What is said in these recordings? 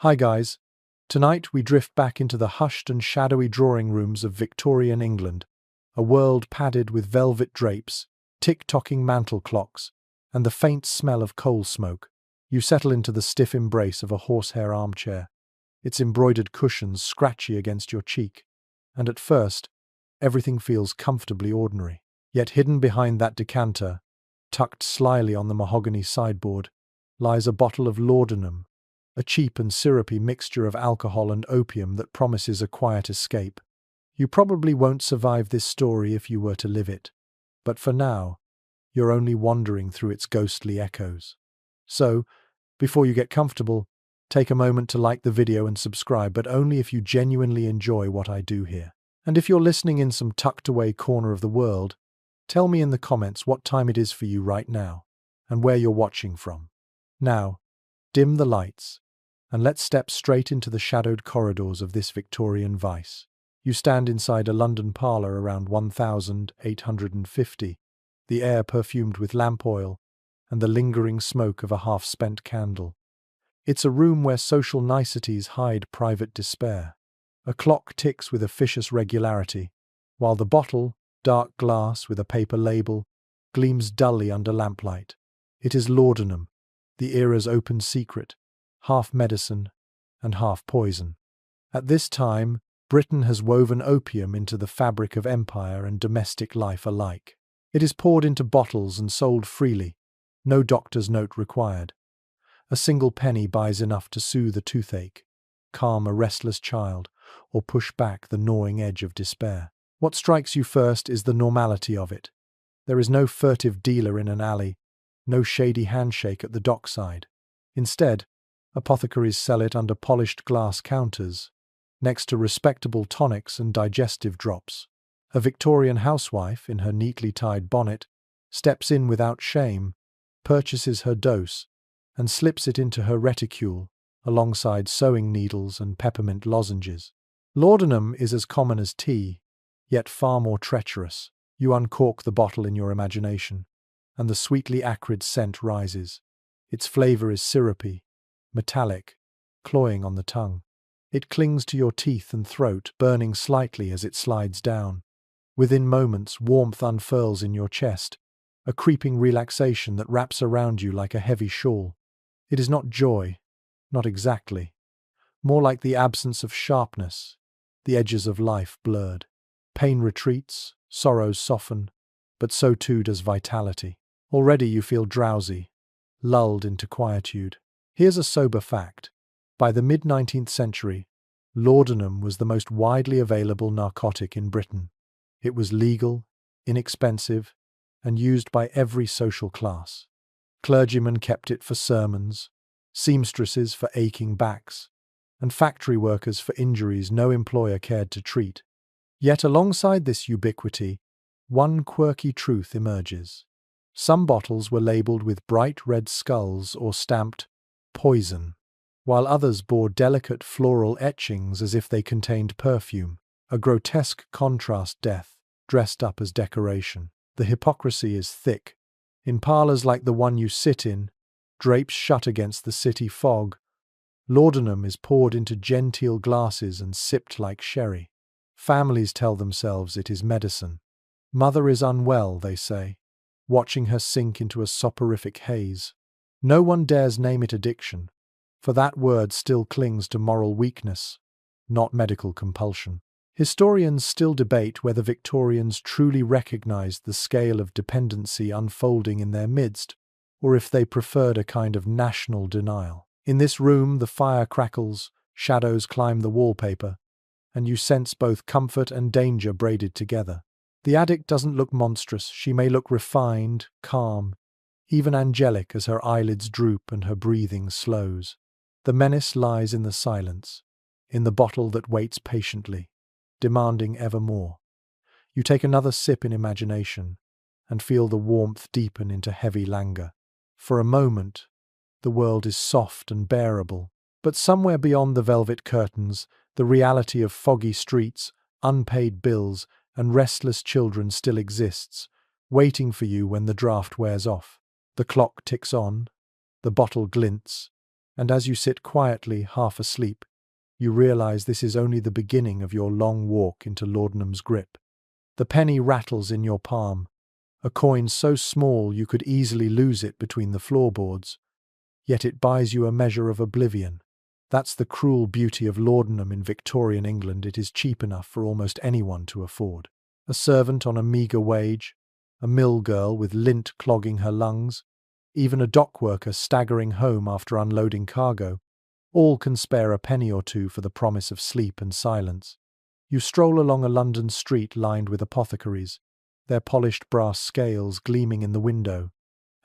Hi guys. Tonight we drift back into the hushed and shadowy drawing rooms of Victorian England, a world padded with velvet drapes, tick-tocking mantel clocks, and the faint smell of coal smoke. You settle into the stiff embrace of a horsehair armchair, its embroidered cushions scratchy against your cheek, and at first, everything feels comfortably ordinary. Yet hidden behind that decanter, tucked slyly on the mahogany sideboard, lies a bottle of laudanum, a cheap and syrupy mixture of alcohol and opium that promises a quiet escape. You probably won't survive this story if you were to live it, but for now, you're only wandering through its ghostly echoes. So, before you get comfortable, take a moment to like the video and subscribe, but only if you genuinely enjoy what I do here. And if you're listening in some tucked-away corner of the world, tell me in the comments what time it is for you right now, and where you're watching from. Now, dim the lights, and let's step straight into the shadowed corridors of this Victorian vice. You stand inside a London parlour around 1850, the air perfumed with lamp oil and the lingering smoke of a half-spent candle. It's a room where social niceties hide private despair. A clock ticks with officious regularity, while the bottle, dark glass with a paper label, gleams dully under lamplight. It is laudanum, the era's open secret, half medicine and half poison. At this time, Britain has woven opium into the fabric of empire and domestic life alike. It is poured into bottles and sold freely, no doctor's note required. A single penny buys enough to soothe a toothache, calm a restless child, or push back the gnawing edge of despair. What strikes you first is the normality of it. There is no furtive dealer in an alley, no shady handshake at the dockside. Instead, apothecaries sell it under polished glass counters, next to respectable tonics and digestive drops. A Victorian housewife, in her neatly tied bonnet, steps in without shame, purchases her dose, and slips it into her reticule, alongside sewing needles and peppermint lozenges. Laudanum is as common as tea, yet far more treacherous. You uncork the bottle in your imagination, and the sweetly acrid scent rises. Its flavor is syrupy, metallic, cloying on the tongue. It clings to your teeth and throat, burning slightly as it slides down. Within moments, warmth unfurls in your chest, a creeping relaxation that wraps around you like a heavy shawl. It is not joy, not exactly. More like the absence of sharpness, the edges of life blurred. Pain retreats, sorrows soften, but so too does vitality. Already you feel drowsy, lulled into quietude. Here's a sober fact. By the mid-19th century, laudanum was the most widely available narcotic in Britain. It was legal, inexpensive, and used by every social class. Clergymen kept it for sermons, seamstresses for aching backs, and factory workers for injuries no employer cared to treat. Yet alongside this ubiquity, one quirky truth emerges. Some bottles were labelled with bright red skulls or stamped poison, while others bore delicate floral etchings as if they contained perfume, a grotesque contrast death, dressed up as decoration. The hypocrisy is thick. In parlours like the one you sit in, drapes shut against the city fog, laudanum is poured into genteel glasses and sipped like sherry. Families tell themselves it is medicine. Mother is unwell, they say, watching her sink into a soporific haze. No one dares name it addiction, for that word still clings to moral weakness, not medical compulsion. Historians still debate whether Victorians truly recognized the scale of dependency unfolding in their midst, or if they preferred a kind of national denial. In this room, the fire crackles, shadows climb the wallpaper, and you sense both comfort and danger braided together. The addict doesn't look monstrous. She may look refined, calm, even angelic as her eyelids droop and her breathing slows. The menace lies in the silence, in the bottle that waits patiently, demanding ever more. You take another sip in imagination and feel the warmth deepen into heavy languor. For a moment, the world is soft and bearable, but somewhere beyond the velvet curtains, the reality of foggy streets, unpaid bills, and restless children still exists, waiting for you when the draft wears off. The clock ticks on, the bottle glints, And as you sit quietly, half asleep, you realize this is only the beginning of your long walk into laudanum's grip. The penny rattles in your palm, a coin so small you could easily lose it between the floorboards, yet it buys you a measure of oblivion. That's the cruel beauty of laudanum in Victorian England. It is cheap enough for almost anyone to afford. A servant on a meagre wage, a mill girl with lint clogging her lungs, even a dock worker staggering home after unloading cargo, all can spare a penny or two for the promise of sleep and silence. You stroll along a London street lined with apothecaries, their polished brass scales gleaming in the window,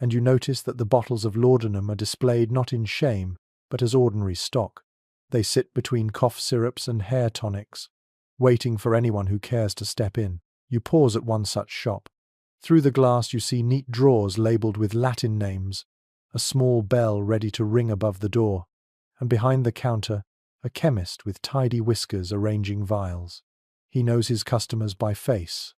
and you notice that the bottles of laudanum are displayed not in shame, but as ordinary stock. They sit between cough syrups and hair tonics, waiting for anyone who cares to step in. You pause at one such shop. Through the glass you see neat drawers labelled with Latin names, a small bell ready to ring above the door, and behind the counter, a chemist with tidy whiskers arranging vials. He knows his customers by face,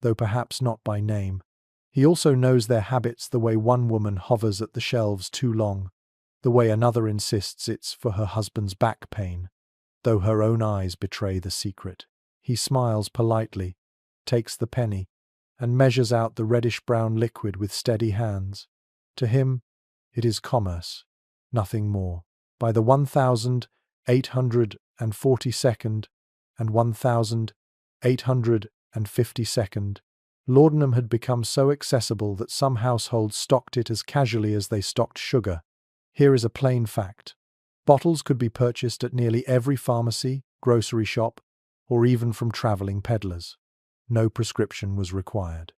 though perhaps not by name. He also knows their habits, the way one woman hovers at the shelves too long, the way another insists it's for her husband's back pain, though her own eyes betray the secret. He smiles politely, takes the penny, and measures out the reddish-brown liquid with steady hands. To him, it is commerce, nothing more. By the 1842nd and 1852nd, laudanum had become so accessible that some households stocked it as casually as they stocked sugar. Here is a plain fact. Bottles could be purchased at nearly every pharmacy, grocery shop, or even from travelling peddlers. No prescription was required.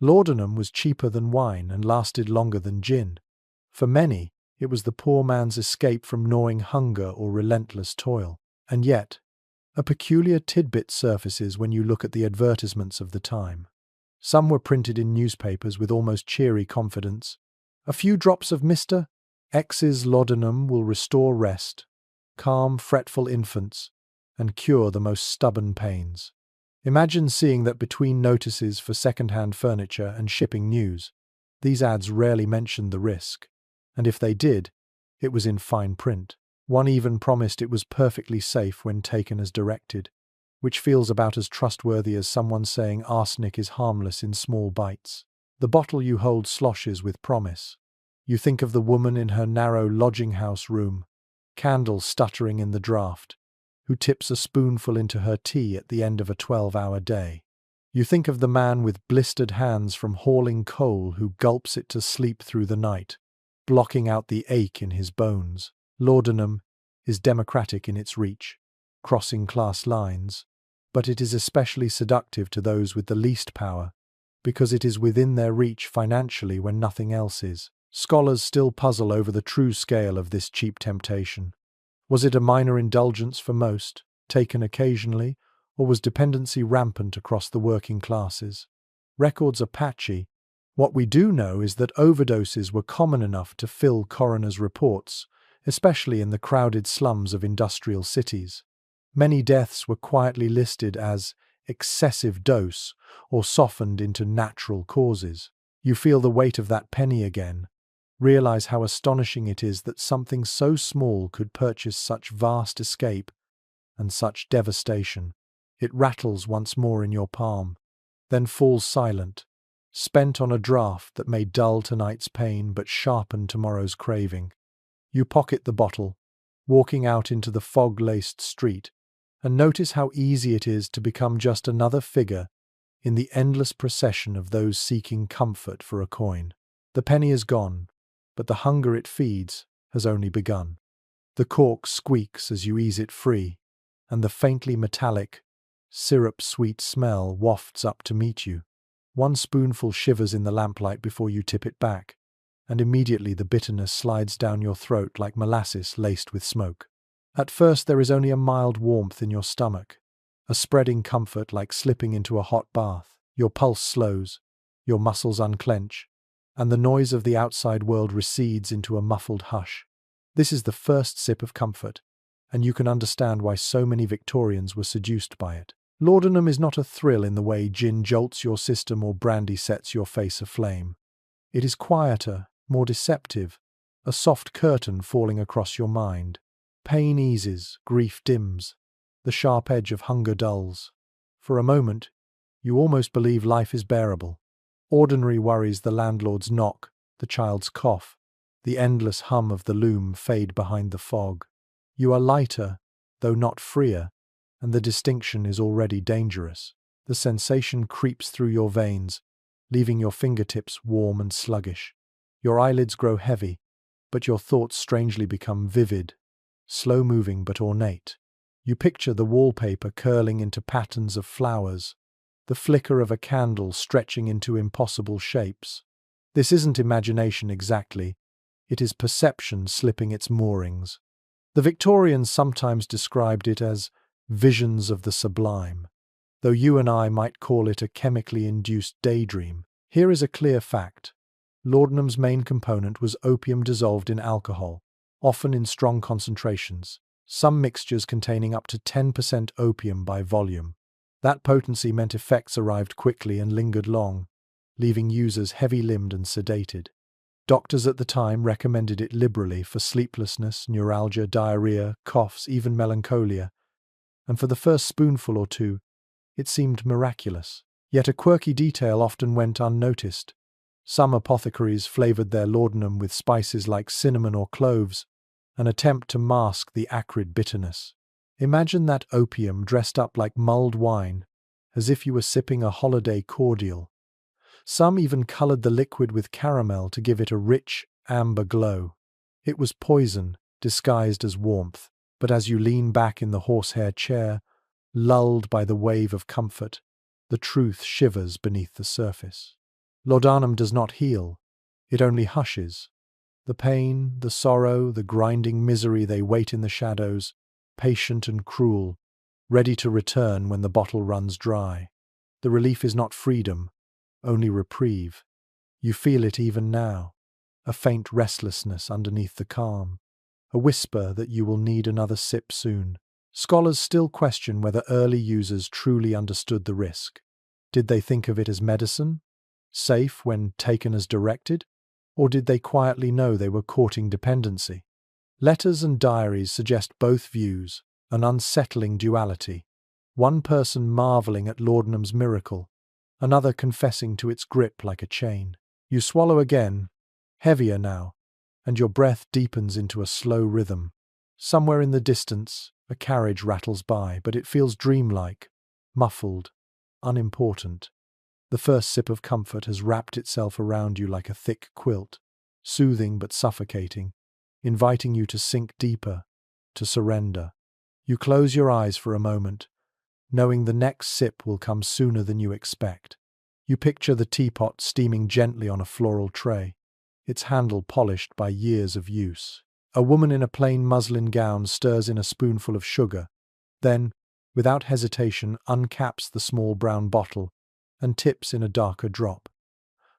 Laudanum was cheaper than wine and lasted longer than gin. For many, it was the poor man's escape from gnawing hunger or relentless toil. And yet, a peculiar tidbit surfaces when you look at the advertisements of the time. Some were printed in newspapers with almost cheery confidence. A few drops of Mr. X's laudanum will restore rest, calm fretful infants, and cure the most stubborn pains. Imagine seeing that between notices for second-hand furniture and shipping news. These ads rarely mentioned the risk, and if they did, it was in fine print. One even promised it was perfectly safe when taken as directed, which feels about as trustworthy as someone saying arsenic is harmless in small bites. The bottle you hold sloshes with promise. You think of the woman in her narrow lodging-house room, candles stuttering in the draught, who tips a spoonful into her tea at the end of a 12-hour day. You think of the man with blistered hands from hauling coal who gulps it to sleep through the night, blocking out the ache in his bones. Laudanum is democratic in its reach, crossing class lines, but it is especially seductive to those with the least power, because it is within their reach financially when nothing else is. Scholars still puzzle over the true scale of this cheap temptation. Was it a minor indulgence for most, taken occasionally, or was dependency rampant across the working classes? Records are patchy. What we do know is that overdoses were common enough to fill coroners' reports, especially in the crowded slums of industrial cities. Many deaths were quietly listed as excessive dose or softened into natural causes. You feel the weight of that penny again. Realize how astonishing it is that something so small could purchase such vast escape and such devastation. It rattles once more in your palm, then falls silent, spent on a draught that may dull tonight's pain but sharpen tomorrow's craving. You pocket the bottle, walking out into the fog-laced street, and notice how easy it is to become just another figure in the endless procession of those seeking comfort for a coin. The penny is gone, but the hunger it feeds has only begun. The cork squeaks as you ease it free, and the faintly metallic, syrup-sweet smell wafts up to meet you. One spoonful shivers in the lamplight before you tip it back, and immediately the bitterness slides down your throat like molasses laced with smoke. At first there is only a mild warmth in your stomach, a spreading comfort like slipping into a hot bath. Your pulse slows, your muscles unclench, and the noise of the outside world recedes into a muffled hush. This is the first sip of comfort, and you can understand why so many Victorians were seduced by it. Laudanum is not a thrill in the way gin jolts your system or brandy sets your face aflame. It is quieter, more deceptive, a soft curtain falling across your mind. Pain eases, grief dims, the sharp edge of hunger dulls. For a moment, you almost believe life is bearable. Ordinary worries, the landlord's knock, the child's cough, the endless hum of the loom fade behind the fog. You are lighter, though not freer, and the distinction is already dangerous. The sensation creeps through your veins, leaving your fingertips warm and sluggish. Your eyelids grow heavy, but your thoughts strangely become vivid, slow-moving but ornate. You picture the wallpaper curling into patterns of flowers, the flicker of a candle stretching into impossible shapes. This isn't imagination exactly, it is perception slipping its moorings. The Victorians sometimes described it as visions of the sublime, though you and I might call it a chemically induced daydream. Here is a clear fact. Laudanum's main component was opium dissolved in alcohol, often in strong concentrations, some mixtures containing up to 10% opium by volume. That potency meant effects arrived quickly and lingered long, leaving users heavy-limbed and sedated. Doctors at the time recommended it liberally for sleeplessness, neuralgia, diarrhea, coughs, even melancholia, and for the first spoonful or two, it seemed miraculous. Yet a quirky detail often went unnoticed. Some apothecaries flavored their laudanum with spices like cinnamon or cloves, an attempt to mask the acrid bitterness. Imagine that opium dressed up like mulled wine, as if you were sipping a holiday cordial. Some even colored the liquid with caramel to give it a rich, amber glow. It was poison, disguised as warmth, but as you lean back in the horsehair chair, lulled by the wave of comfort, the truth shivers beneath the surface. Laudanum does not heal, it only hushes. The pain, the sorrow, the grinding misery, they wait in the shadows, patient and cruel, ready to return when the bottle runs dry. The relief is not freedom, only reprieve. You feel it even now, a faint restlessness underneath the calm, a whisper that you will need another sip soon. Scholars still question whether early users truly understood the risk. Did they think of it as medicine, safe when taken as directed, or did they quietly know they were courting dependency? Letters and diaries suggest both views, an unsettling duality. One person marveling at laudanum's miracle, another confessing to its grip like a chain. You swallow again, heavier now, and your breath deepens into a slow rhythm. Somewhere in the distance, a carriage rattles by, but it feels dreamlike, muffled, unimportant. The first sip of comfort has wrapped itself around you like a thick quilt, soothing but suffocating, inviting you to sink deeper, to surrender. You close your eyes for a moment, knowing the next sip will come sooner than you expect. You picture the teapot steaming gently on a floral tray, its handle polished by years of use. A woman in a plain muslin gown stirs in a spoonful of sugar, then, without hesitation, uncaps the small brown bottle and tips in a darker drop.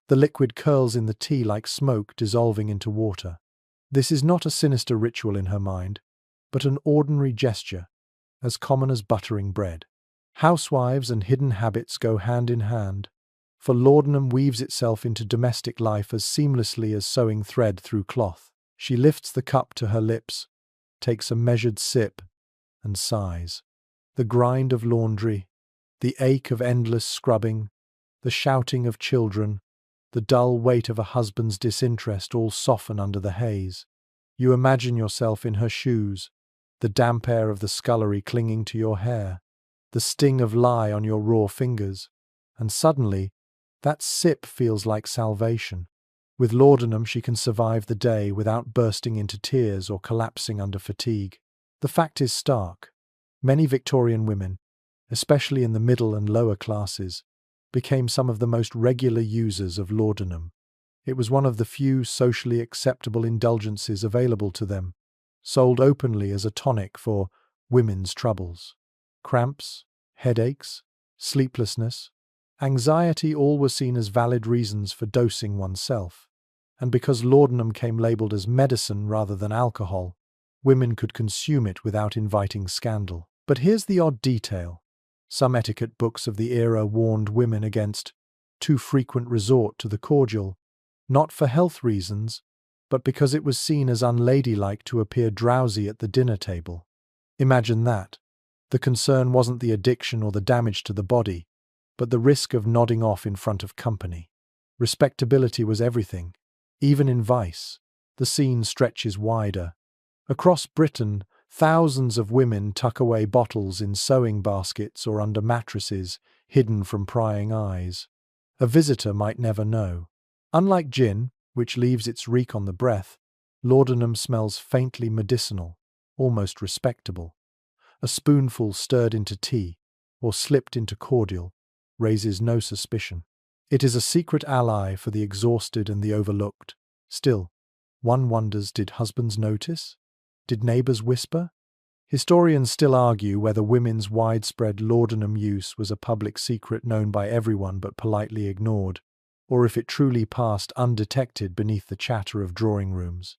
The liquid curls in the tea like smoke dissolving into water. This is not a sinister ritual in her mind, but an ordinary gesture, as common as buttering bread. Housewives and hidden habits go hand in hand, for laudanum weaves itself into domestic life as seamlessly as sewing thread through cloth. She lifts the cup to her lips, takes a measured sip, and sighs. The grind of laundry, the ache of endless scrubbing, the shouting of children, the dull weight of a husband's disinterest all soften under the haze. You imagine yourself in her shoes, the damp air of the scullery clinging to your hair, the sting of lye on your raw fingers, and suddenly, that sip feels like salvation. With laudanum she can survive the day without bursting into tears or collapsing under fatigue. The fact is stark. Many Victorian women, especially in the middle and lower classes, became some of the most regular users of laudanum. It was one of the few socially acceptable indulgences available to them, sold openly as a tonic for women's troubles. Cramps, headaches, sleeplessness, anxiety, all were seen as valid reasons for dosing oneself. And because laudanum came labelled as medicine rather than alcohol, women could consume it without inviting scandal. But here's the odd detail. Some etiquette books of the era warned women against too frequent resort to the cordial, not for health reasons, but because it was seen as unladylike to appear drowsy at the dinner table. Imagine that. The concern wasn't the addiction or the damage to the body, but the risk of nodding off in front of company. Respectability was everything, even in vice. The scene stretches wider. Across Britain, thousands of women tuck away bottles in sewing baskets or under mattresses, hidden from prying eyes. A visitor might never know. Unlike gin, which leaves its reek on the breath, laudanum smells faintly medicinal, almost respectable. A spoonful stirred into tea, or slipped into cordial, raises no suspicion. It is a secret ally for the exhausted and the overlooked. Still, one wonders, did husbands notice? Did neighbors whisper? Historians still argue whether women's widespread laudanum use was a public secret known by everyone but politely ignored, or if it truly passed undetected beneath the chatter of drawing rooms.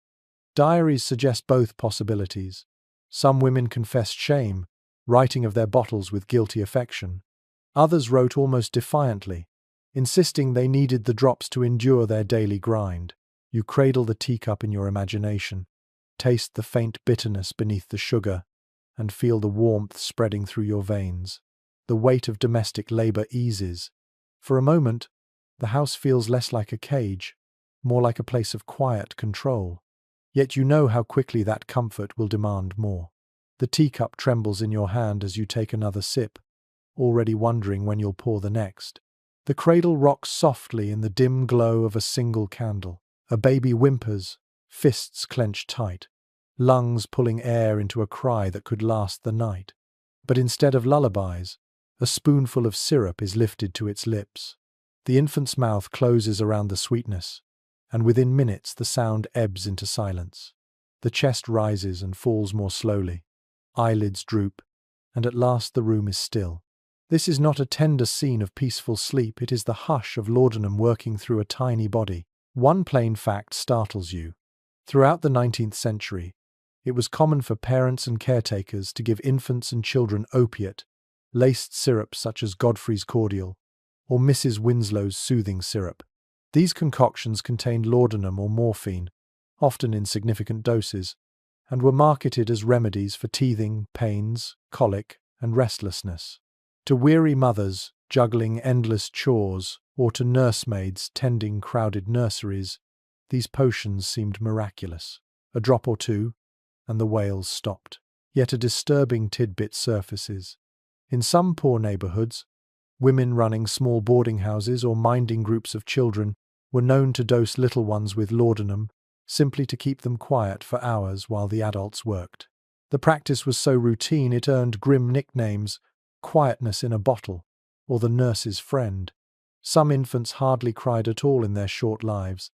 Diaries suggest both possibilities. Some women confessed shame, writing of their bottles with guilty affection. Others wrote almost defiantly, insisting they needed the drops to endure their daily grind. You cradle the teacup in your imagination, taste the faint bitterness beneath the sugar, and feel the warmth spreading through your veins. The weight of domestic labor eases. For a moment, the house feels less like a cage, more like a place of quiet control. Yet you know how quickly that comfort will demand more. The teacup trembles in your hand as you take another sip, already wondering when you'll pour the next. The cradle rocks softly in the dim glow of a single candle. A baby whimpers, fists clenched tight, lungs pulling air into a cry that could last the night. But instead of lullabies, a spoonful of syrup is lifted to its lips. The infant's mouth closes around the sweetness, and within minutes the sound ebbs into silence. The chest rises and falls more slowly. Eyelids droop, and at last the room is still. This is not a tender scene of peaceful sleep, it is the hush of laudanum working through a tiny body. One plain fact startles you. Throughout the 19th century, it was common for parents and caretakers to give infants and children opiate-laced syrups such as Godfrey's cordial or Mrs. Winslow's soothing syrup. These concoctions contained laudanum or morphine, often in significant doses, and were marketed as remedies for teething, pains, colic, and restlessness. To weary mothers juggling endless chores, or to nursemaids tending crowded nurseries, these potions seemed miraculous. A drop or two, and the wails stopped. Yet a disturbing tidbit surfaces. In some poor neighborhoods, women running small boarding houses or minding groups of children were known to dose little ones with laudanum, simply to keep them quiet for hours while the adults worked. The practice was so routine it earned grim nicknames: quietness in a bottle, or the nurse's friend. Some infants hardly cried at all in their short lives.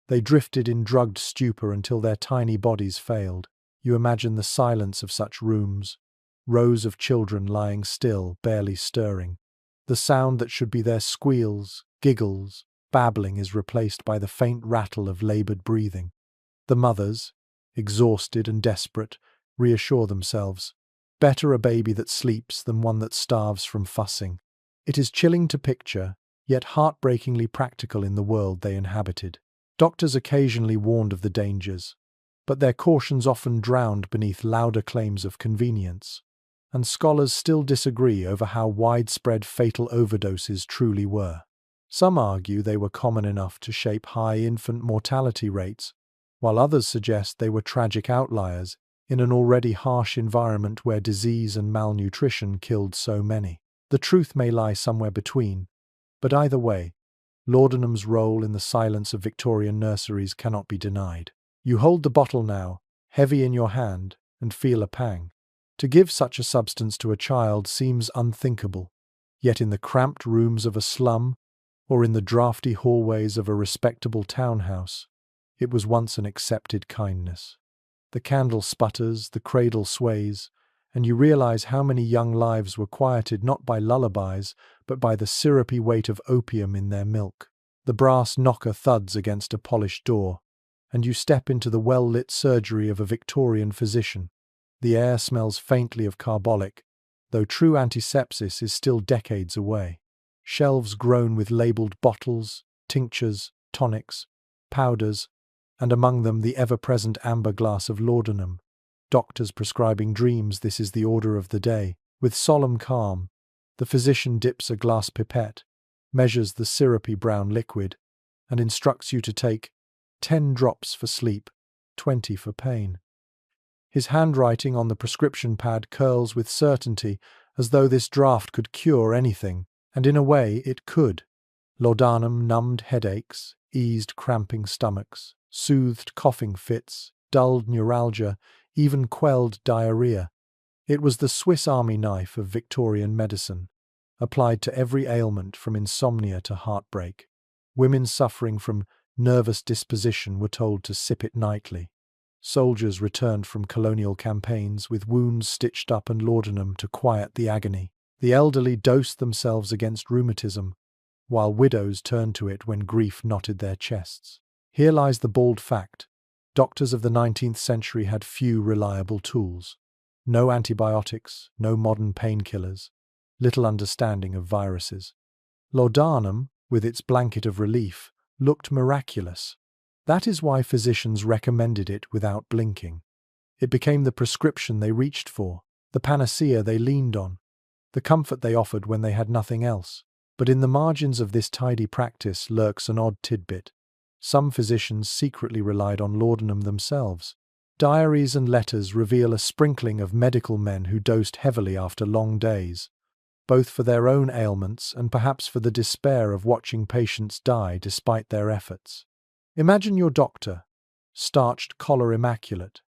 They drifted in drugged stupor until their tiny bodies failed. You imagine the silence of such rooms, rows of children lying still, barely stirring. The sound that should be their squeals, giggles, babbling is replaced by the faint rattle of labored breathing. The mothers, exhausted and desperate, reassure themselves. Better a baby that sleeps than one that starves from fussing. It is chilling to picture, yet heartbreakingly practical in the world they inhabited. Doctors occasionally warned of the dangers, but their cautions often drowned beneath louder claims of convenience. And scholars still disagree over how widespread fatal overdoses truly were. Some argue they were common enough to shape high infant mortality rates, while others suggest they were tragic outliers in an already harsh environment where disease and malnutrition killed so many. The truth may lie somewhere between, but either way, laudanum's role in the silence of Victorian nurseries cannot be denied. You hold the bottle now, heavy in your hand, and feel a pang. To give such a substance to a child seems unthinkable, yet in the cramped rooms of a slum, or in the drafty hallways of a respectable townhouse, it was once an accepted kindness. The candle sputters, the cradle sways, and you realize how many young lives were quieted not by lullabies, but by the syrupy weight of opium in their milk. The brass knocker thuds against a polished door, and you step into the well-lit surgery of a Victorian physician. The air smells faintly of carbolic, though true antisepsis is still decades away. Shelves groan with labelled bottles, tinctures, tonics, powders, and among them the ever-present amber glass of laudanum. Doctors prescribing dreams, this is the order of the day. With solemn calm, the physician dips a glass pipette, measures the syrupy brown liquid, and instructs you to take 10 drops for sleep, 20 for pain. His handwriting on the prescription pad curls with certainty, as though this draught could cure anything, and in a way it could. Laudanum numbed headaches, eased cramping stomachs, soothed coughing fits, dulled neuralgia, even quelled diarrhea. It was the Swiss Army knife of Victorian medicine, applied to every ailment from insomnia to heartbreak. Women suffering from nervous disposition were told to sip it nightly. Soldiers returned from colonial campaigns with wounds stitched up and laudanum to quiet the agony. The elderly dosed themselves against rheumatism, while widows turned to it when grief knotted their chests. Here lies the bald fact. Doctors of the 19th century had few reliable tools. No antibiotics, no modern painkillers, little understanding of viruses. Laudanum, with its blanket of relief, looked miraculous. That is why physicians recommended it without blinking. It became the prescription they reached for, the panacea they leaned on, the comfort they offered when they had nothing else. But in the margins of this tidy practice lurks an odd tidbit. Some physicians secretly relied on laudanum themselves. Diaries and letters reveal a sprinkling of medical men who dosed heavily after long days, both for their own ailments and perhaps for the despair of watching patients die despite their efforts. Imagine your doctor, starched collar immaculate,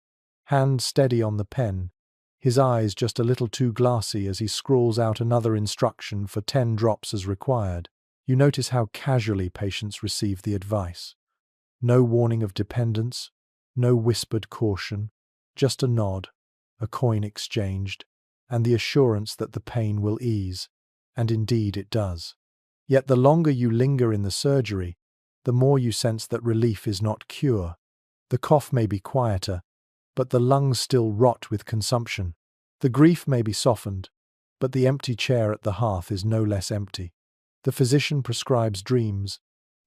hand steady on the pen, his eyes just a little too glassy as he scrawls out another instruction for 10 drops as required. You notice how casually patients receive the advice. No warning of dependence, no whispered caution, just a nod, a coin exchanged, and the assurance that the pain will ease, and indeed it does. Yet the longer you linger in the surgery, the more you sense that relief is not cure. The cough may be quieter, but the lungs still rot with consumption. The grief may be softened, but the empty chair at the hearth is no less empty. The physician prescribes dreams,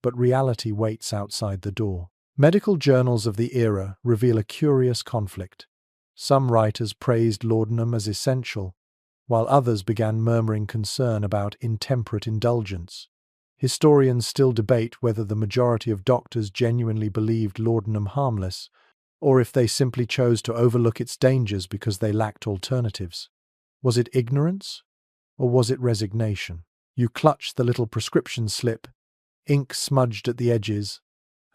but reality waits outside the door. Medical journals of the era reveal a curious conflict. Some writers praised laudanum as essential, while others began murmuring concern about intemperate indulgence. Historians still debate whether the majority of doctors genuinely believed laudanum harmless, or if they simply chose to overlook its dangers because they lacked alternatives. Was it ignorance, or was it resignation? You clutch the little prescription slip, ink smudged at the edges,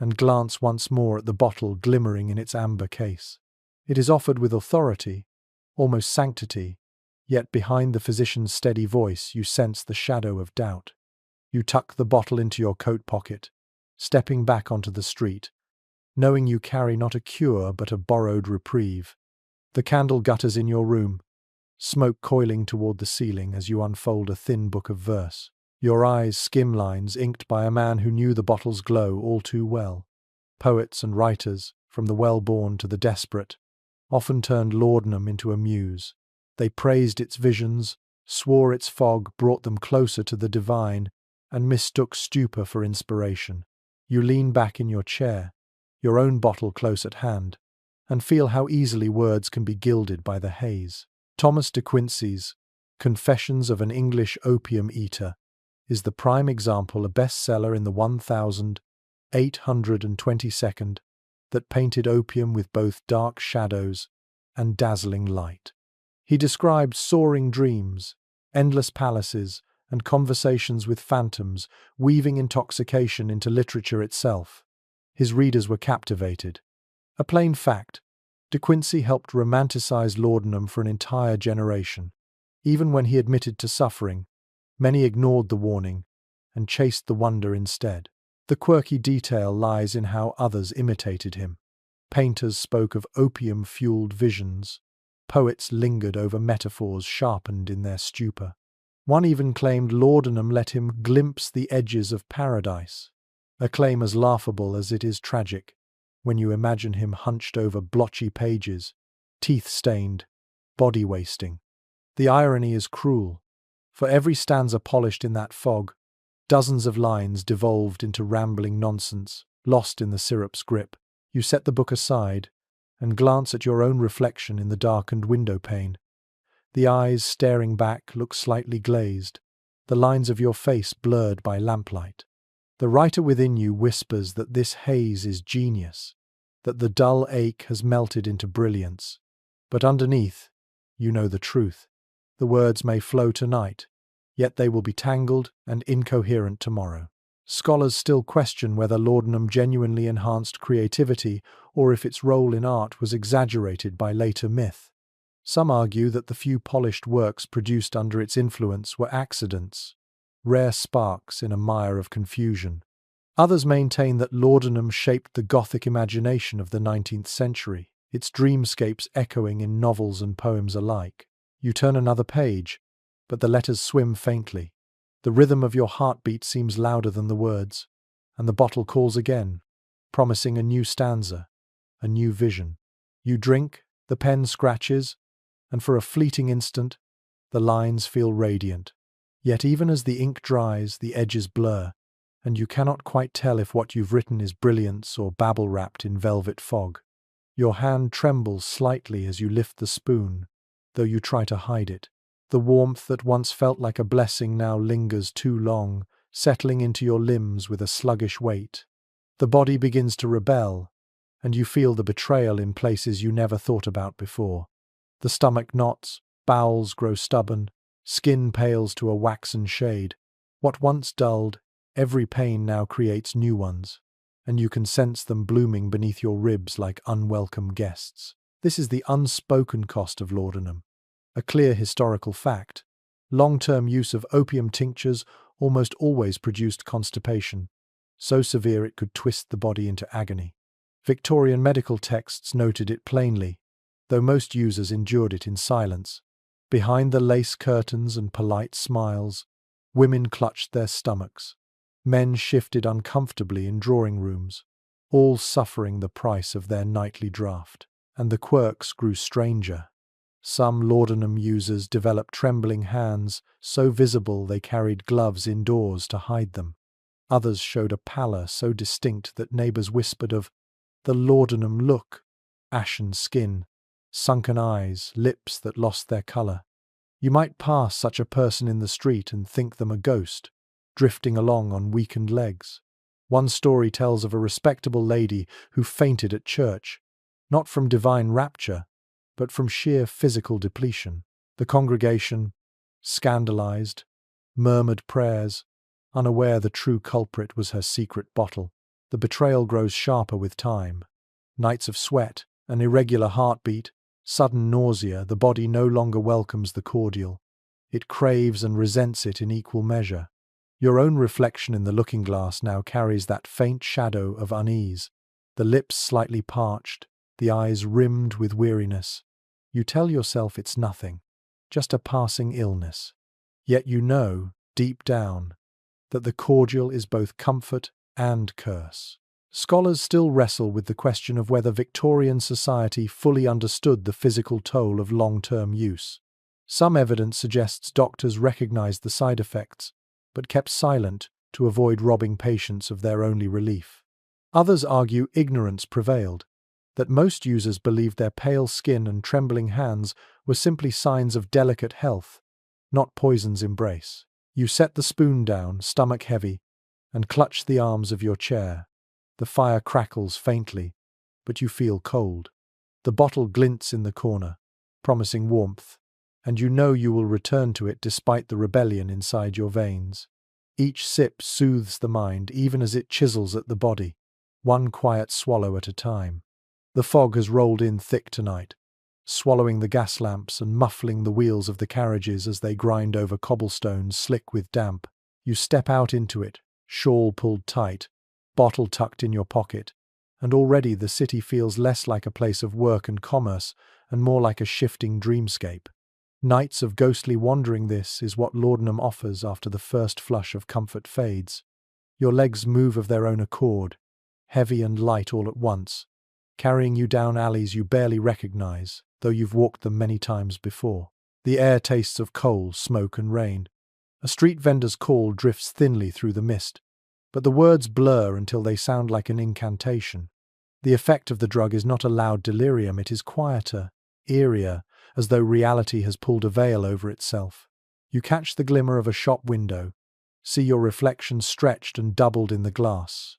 and glance once more at the bottle glimmering in its amber case. It is offered with authority, almost sanctity, yet behind the physician's steady voice you sense the shadow of doubt. You tuck the bottle into your coat pocket, stepping back onto the street, knowing you carry not a cure but a borrowed reprieve. The candle gutters in your room, smoke coiling toward the ceiling as you unfold a thin book of verse. Your eyes skim lines inked by a man who knew the bottle's glow all too well. Poets and writers, from the well-born to the desperate, often turned laudanum into a muse. They praised its visions, swore its fog brought them closer to the divine, and mistook stupor for inspiration. You lean back in your chair, your own bottle close at hand, and feel how easily words can be gilded by the haze. Thomas de Quincey's Confessions of an English Opium Eater is the prime example, a bestseller in the 1822nd, that painted opium with both dark shadows and dazzling light. He described soaring dreams, endless palaces, and conversations with phantoms, weaving intoxication into literature itself. His readers were captivated. A plain fact, De Quincey helped romanticize laudanum for an entire generation. Even when he admitted to suffering, many ignored the warning and chased the wonder instead. The quirky detail lies in how others imitated him. Painters spoke of opium-fueled visions. Poets lingered over metaphors sharpened in their stupor. One even claimed laudanum let him glimpse the edges of paradise, a claim as laughable as it is tragic when you imagine him hunched over blotchy pages, teeth-stained, body-wasting. The irony is cruel. For every stanza polished in that fog, dozens of lines devolved into rambling nonsense, lost in the syrup's grip. You set the book aside and glance at your own reflection in the darkened window pane. The eyes staring back look slightly glazed, the lines of your face blurred by lamplight. The writer within you whispers that this haze is genius, that the dull ache has melted into brilliance. But underneath, you know the truth. The words may flow tonight, yet they will be tangled and incoherent tomorrow. Scholars still question whether laudanum genuinely enhanced creativity or if its role in art was exaggerated by later myth. Some argue that the few polished works produced under its influence were accidents, rare sparks in a mire of confusion. Others maintain that laudanum shaped the Gothic imagination of the 19th century, its dreamscapes echoing in novels and poems alike. You turn another page, but the letters swim faintly. The rhythm of your heartbeat seems louder than the words, and the bottle calls again, promising a new stanza, a new vision. You drink, the pen scratches, and for a fleeting instant, the lines feel radiant. Yet even as the ink dries, the edges blur, and you cannot quite tell if what you've written is brilliance or babble wrapped in velvet fog. Your hand trembles slightly as you lift the spoon, though you try to hide it. The warmth that once felt like a blessing now lingers too long, settling into your limbs with a sluggish weight. The body begins to rebel, and you feel the betrayal in places you never thought about before. The stomach knots, bowels grow stubborn, skin pales to a waxen shade. What once dulled, every pain now creates new ones, and you can sense them blooming beneath your ribs like unwelcome guests. This is the unspoken cost of laudanum. A clear historical fact. Long-term use of opium tinctures almost always produced constipation, so severe it could twist the body into agony. Victorian medical texts noted it plainly, though most users endured it in silence. Behind the lace curtains and polite smiles, women clutched their stomachs. Men shifted uncomfortably in drawing rooms, all suffering the price of their nightly draught. And the quirks grew stranger. Some laudanum users developed trembling hands, so visible they carried gloves indoors to hide them. Others showed a pallor so distinct that neighbors whispered of the laudanum look, ashen skin, sunken eyes, lips that lost their color. You might pass such a person in the street and think them a ghost, drifting along on weakened legs. One story tells of a respectable lady who fainted at church, not from divine rapture, but from sheer physical depletion. The congregation, scandalized, murmured prayers, unaware the true culprit was her secret bottle. The betrayal grows sharper with time. Nights of sweat, an irregular heartbeat, sudden nausea, the body no longer welcomes the cordial. It craves and resents it in equal measure. Your own reflection in the looking glass now carries that faint shadow of unease, the lips slightly parched, the eyes rimmed with weariness. You tell yourself it's nothing, just a passing illness. Yet you know, deep down, that the cordial is both comfort and curse. Scholars still wrestle with the question of whether Victorian society fully understood the physical toll of long-term use. Some evidence suggests doctors recognized the side effects, but kept silent to avoid robbing patients of their only relief. Others argue ignorance prevailed, that most users believed their pale skin and trembling hands were simply signs of delicate health, not poison's embrace. You set the spoon down, stomach heavy, and clutch the arms of your chair. The fire crackles faintly, but you feel cold. The bottle glints in the corner, promising warmth, and you know you will return to it despite the rebellion inside your veins. Each sip soothes the mind even as it chisels at the body, one quiet swallow at a time. The fog has rolled in thick tonight, swallowing the gas lamps and muffling the wheels of the carriages as they grind over cobblestones slick with damp. You step out into it, shawl pulled tight, bottle tucked in your pocket, and already the city feels less like a place of work and commerce and more like a shifting dreamscape. Nights of ghostly wandering, this is what laudanum offers after the first flush of comfort fades. Your legs move of their own accord, heavy and light all at once, carrying you down alleys you barely recognize, though you've walked them many times before. The air tastes of coal, smoke and rain. A street vendor's call drifts thinly through the mist, but the words blur until they sound like an incantation. The effect of the drug is not a loud delirium, it is quieter, eerier, as though reality has pulled a veil over itself. You catch the glimmer of a shop window, see your reflection stretched and doubled in the glass,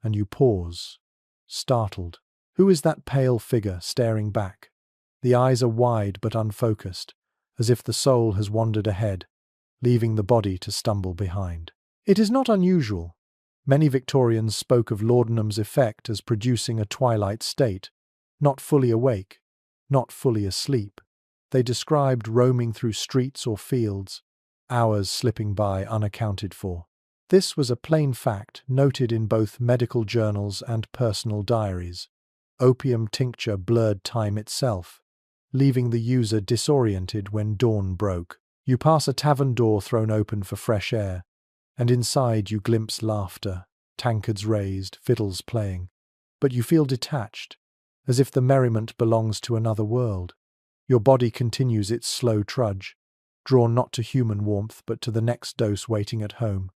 and you pause, startled. Who is that pale figure staring back? The eyes are wide but unfocused, as if the soul has wandered ahead, leaving the body to stumble behind. It is not unusual. Many Victorians spoke of laudanum's effect as producing a twilight state, not fully awake, not fully asleep. They described roaming through streets or fields, hours slipping by unaccounted for. This was a plain fact noted in both medical journals and personal diaries. Opium tincture blurred time itself, leaving the user disoriented when dawn broke. You pass a tavern door thrown open for fresh air, and inside you glimpse laughter, tankards raised, fiddles playing. But you feel detached, as if the merriment belongs to another world. Your body continues its slow trudge, drawn not to human warmth but to the next dose waiting at home,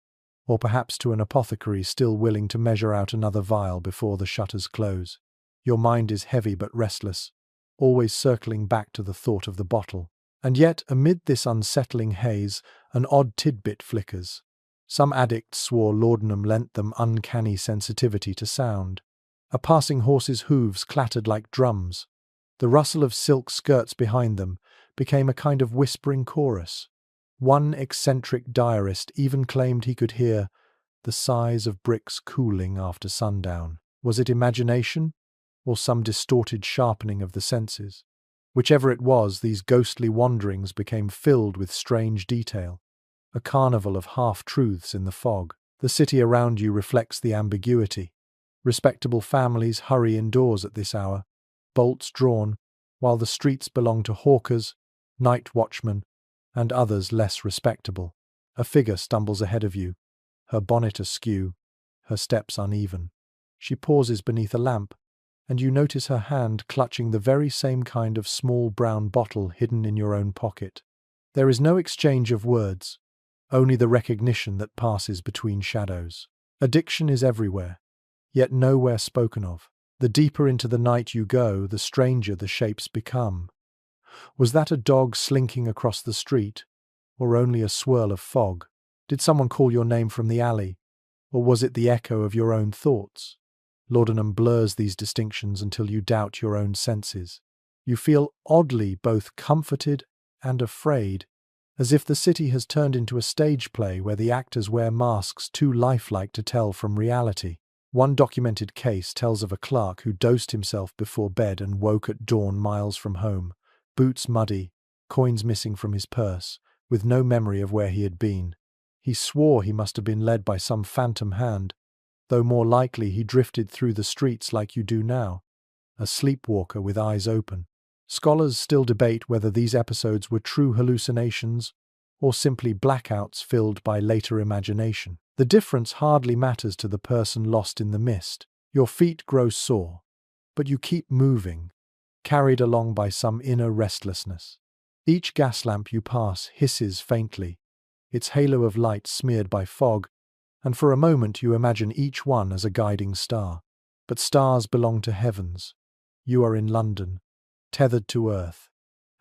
or perhaps to an apothecary still willing to measure out another vial before the shutters close. Your mind is heavy but restless, always circling back to the thought of the bottle. And yet, amid this unsettling haze, an odd tidbit flickers. Some addicts swore laudanum lent them uncanny sensitivity to sound. A passing horse's hooves clattered like drums. The rustle of silk skirts behind them became a kind of whispering chorus. One eccentric diarist even claimed he could hear the sighs of bricks cooling after sundown. Was it imagination, or some distorted sharpening of the senses? Whichever it was, these ghostly wanderings became filled with strange detail. A carnival of half-truths in the fog. The city around you reflects the ambiguity. Respectable families hurry indoors at this hour, bolts drawn, while the streets belong to hawkers, night watchmen, and others less respectable. A figure stumbles ahead of you, her bonnet askew, her steps uneven. She pauses beneath a lamp, and you notice her hand clutching the very same kind of small brown bottle hidden in your own pocket. There is no exchange of words, only the recognition that passes between shadows. Addiction is everywhere, yet nowhere spoken of. The deeper into the night you go, the stranger the shapes become. Was that a dog slinking across the street, or only a swirl of fog? Did someone call your name from the alley, or was it the echo of your own thoughts? Laudanum blurs these distinctions until you doubt your own senses. You feel oddly both comforted and afraid, as if the city has turned into a stage play where the actors wear masks too lifelike to tell from reality. One documented case tells of a clerk who dosed himself before bed and woke at dawn miles from home, boots muddy, coins missing from his purse, with no memory of where he had been. He swore he must have been led by some phantom hand, though more likely he drifted through the streets like you do now, a sleepwalker with eyes open. Scholars still debate whether these episodes were true hallucinations or simply blackouts filled by later imagination. The difference hardly matters to the person lost in the mist. Your feet grow sore, but you keep moving, carried along by some inner restlessness. Each gas lamp you pass hisses faintly, its halo of light smeared by fog, and for a moment you imagine each one as a guiding star. But stars belong to heavens. You are in London, tethered to earth,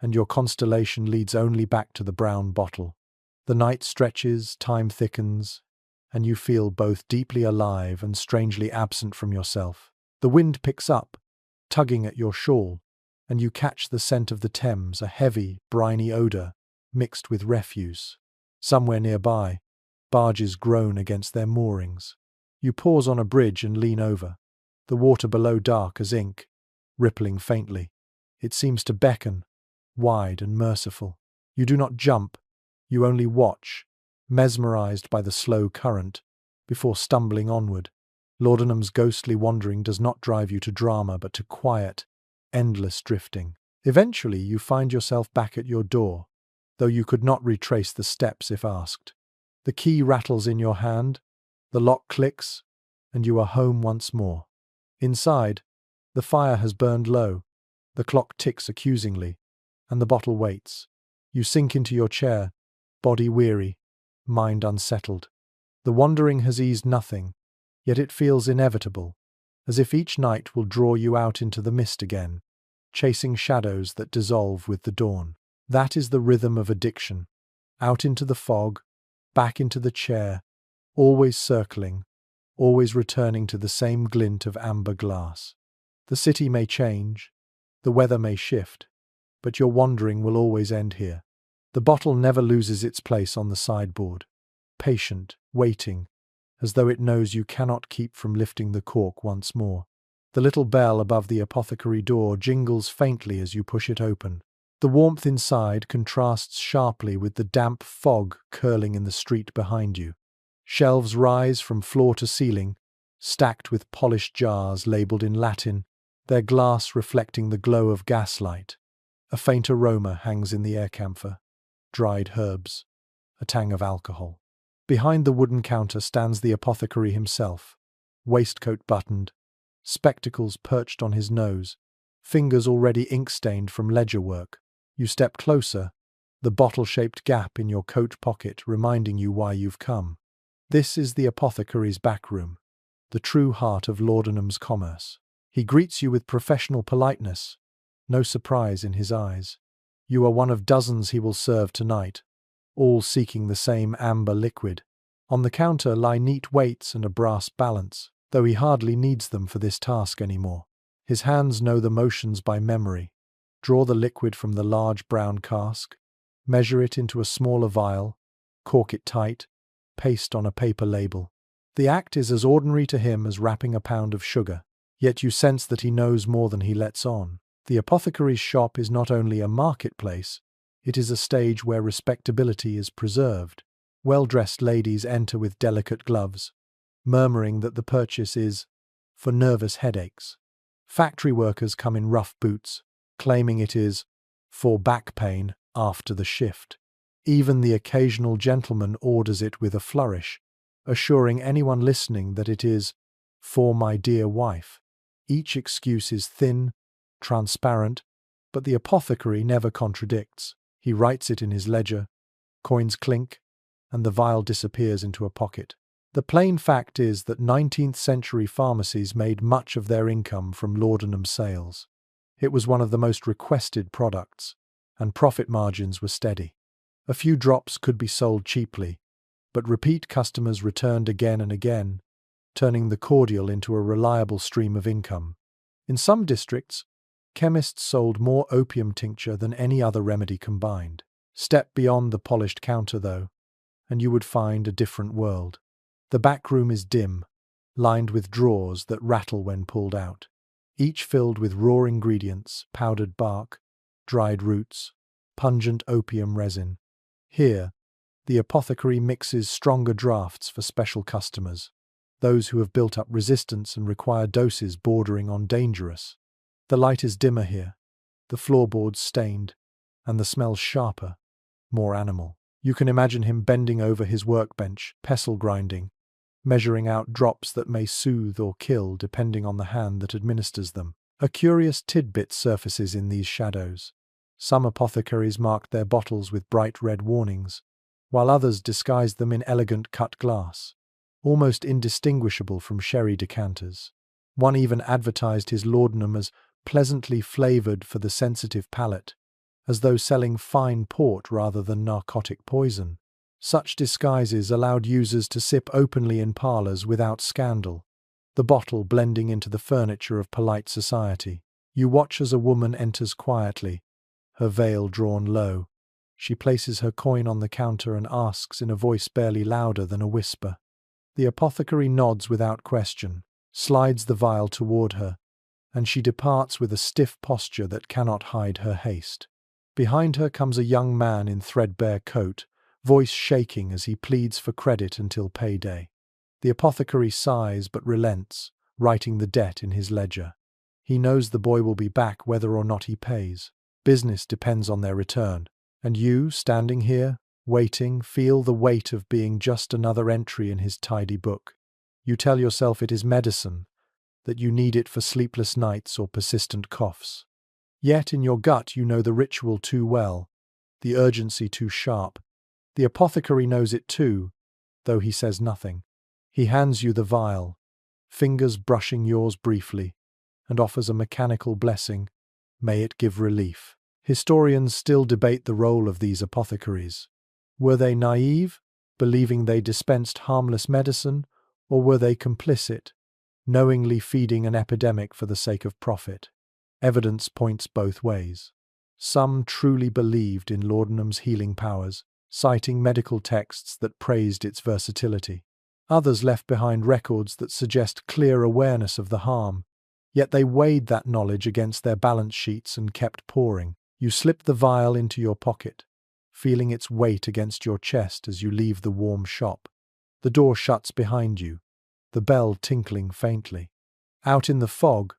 and your constellation leads only back to the brown bottle. The night stretches, time thickens, and you feel both deeply alive and strangely absent from yourself. The wind picks up, tugging at your shawl, and you catch the scent of the Thames, a heavy, briny odour mixed with refuse. Somewhere nearby, barges groan against their moorings. You pause on a bridge and lean over, the water below dark as ink, rippling faintly. It seems to beckon, wide and merciful. You do not jump, you only watch, mesmerized by the slow current, before stumbling onward. Laudanum's ghostly wandering does not drive you to drama but to quiet, endless drifting. Eventually you find yourself back at your door, though you could not retrace the steps if asked. The key rattles in your hand, the lock clicks, and you are home once more. Inside, the fire has burned low, the clock ticks accusingly, and the bottle waits. You sink into your chair, body weary, mind unsettled. The wandering has eased nothing, yet it feels inevitable, as if each night will draw you out into the mist again, chasing shadows that dissolve with the dawn. That is the rhythm of addiction. Out into the fog, back into the chair, always circling, always returning to the same glint of amber glass. The city may change, the weather may shift, but your wandering will always end here. The bottle never loses its place on the sideboard, patient, waiting, as though it knows you cannot keep from lifting the cork once more. The little bell above the apothecary door jingles faintly as you push it open. The warmth inside contrasts sharply with the damp fog curling in the street behind you. Shelves rise from floor to ceiling, stacked with polished jars labelled in Latin, their glass reflecting the glow of gaslight. A faint aroma hangs in the air camphor. Dried herbs, a tang of alcohol. Behind the wooden counter stands the apothecary himself, waistcoat buttoned, spectacles perched on his nose, fingers already ink-stained from ledger work. You step closer, the bottle-shaped gap in your coat pocket reminding you why you've come. This is the apothecary's backroom, the true heart of Laudanum's commerce. He greets you with professional politeness, no surprise in his eyes. You are one of dozens he will serve tonight, all seeking the same amber liquid. On the counter lie neat weights and a brass balance, though he hardly needs them for this task anymore. His hands know the motions by memory. Draw the liquid from the large brown cask, measure it into a smaller vial, cork it tight, paste on a paper label. The act is as ordinary to him as wrapping a pound of sugar, yet you sense that he knows more than he lets on. The apothecary's shop is not only a marketplace, it is a stage where respectability is preserved. Well-dressed ladies enter with delicate gloves, murmuring that the purchase is for nervous headaches. Factory workers come in rough boots, claiming it is for back pain after the shift. Even the occasional gentleman orders it with a flourish, assuring anyone listening that it is for my dear wife. Each excuse is thin, transparent, but the apothecary never contradicts. He writes it in his ledger, coins clink, and the vial disappears into a pocket. The plain fact is that 19th century pharmacies made much of their income from laudanum sales. It was one of the most requested products, and profit margins were steady. A few drops could be sold cheaply, but repeat customers returned again and again, turning the cordial into a reliable stream of income. In some districts, chemists sold more opium tincture than any other remedy combined. Step beyond the polished counter, though, and you would find a different world. The back room is dim, lined with drawers that rattle when pulled out, each filled with raw ingredients, powdered bark, dried roots, pungent opium resin. Here, the apothecary mixes stronger drafts for special customers, those who have built up resistance and require doses bordering on dangerous. The light is dimmer here, the floorboards stained, and the smell sharper, more animal. You can imagine him bending over his workbench, pestle grinding, measuring out drops that may soothe or kill depending on the hand that administers them. A curious tidbit surfaces in these shadows. Some apothecaries marked their bottles with bright red warnings, while others disguised them in elegant cut glass, almost indistinguishable from sherry decanters. One even advertised his laudanum as pleasantly flavored for the sensitive palate, as though selling fine port rather than narcotic poison. Such disguises allowed users to sip openly in parlors without scandal, the bottle blending into the furniture of polite society. You watch as a woman enters quietly, her veil drawn low. She places her coin on the counter and asks in a voice barely louder than a whisper. The apothecary nods without question, slides the vial toward her, and she departs with a stiff posture that cannot hide her haste. Behind her comes a young man in threadbare coat, voice shaking as he pleads for credit until payday. The apothecary sighs but relents, writing the debt in his ledger. He knows the boy will be back whether or not he pays. Business depends on their return. And you, standing here, waiting, feel the weight of being just another entry in his tidy book. You tell yourself it is medicine, that you need it for sleepless nights or persistent coughs. Yet in your gut you know the ritual too well, the urgency too sharp. The apothecary knows it too, though he says nothing. He hands you the vial, fingers brushing yours briefly, and offers a mechanical blessing. May it give relief. Historians still debate the role of these apothecaries. Were they naive, believing they dispensed harmless medicine, or were they complicit, knowingly feeding an epidemic for the sake of profit? Evidence points both ways. Some truly believed in laudanum's healing powers, citing medical texts that praised its versatility. Others left behind records that suggest clear awareness of the harm, yet they weighed that knowledge against their balance sheets and kept pouring. You slip the vial into your pocket, feeling its weight against your chest as you leave the warm shop. The door shuts behind you, the bell tinkling faintly. Out in the fog,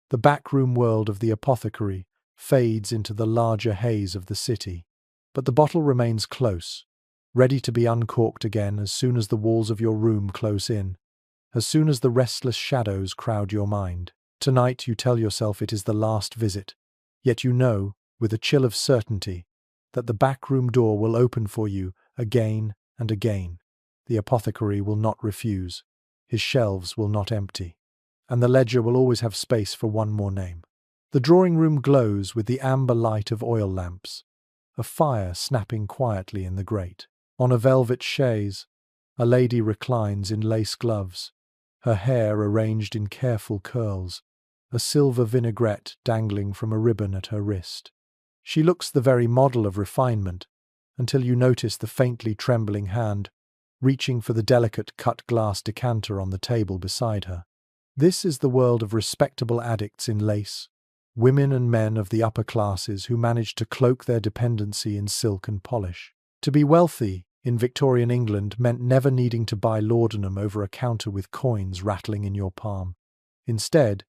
the backroom world of the apothecary fades into the larger haze of the city. But the bottle remains close, ready to be uncorked again as soon as the walls of your room close in, as soon as the restless shadows crowd your mind. Tonight you tell yourself it is the last visit, yet you know, with a chill of certainty, that the backroom door will open for you again and again. The apothecary will not refuse, his shelves will not empty, and the ledger will always have space for one more name. The drawing room glows with the amber light of oil lamps, a fire snapping quietly in the grate. On a velvet chaise, a lady reclines in lace gloves, her hair arranged in careful curls, a silver vinaigrette dangling from a ribbon at her wrist. She looks the very model of refinement, until you notice the faintly trembling hand reaching for the delicate cut glass decanter on the table beside her. This is the world of respectable addicts in lace, women and men of the upper classes who manage to cloak their dependency in silk and polish. To be wealthy in Victorian England meant never needing to buy laudanum over a counter with coins rattling in your palm. Instead,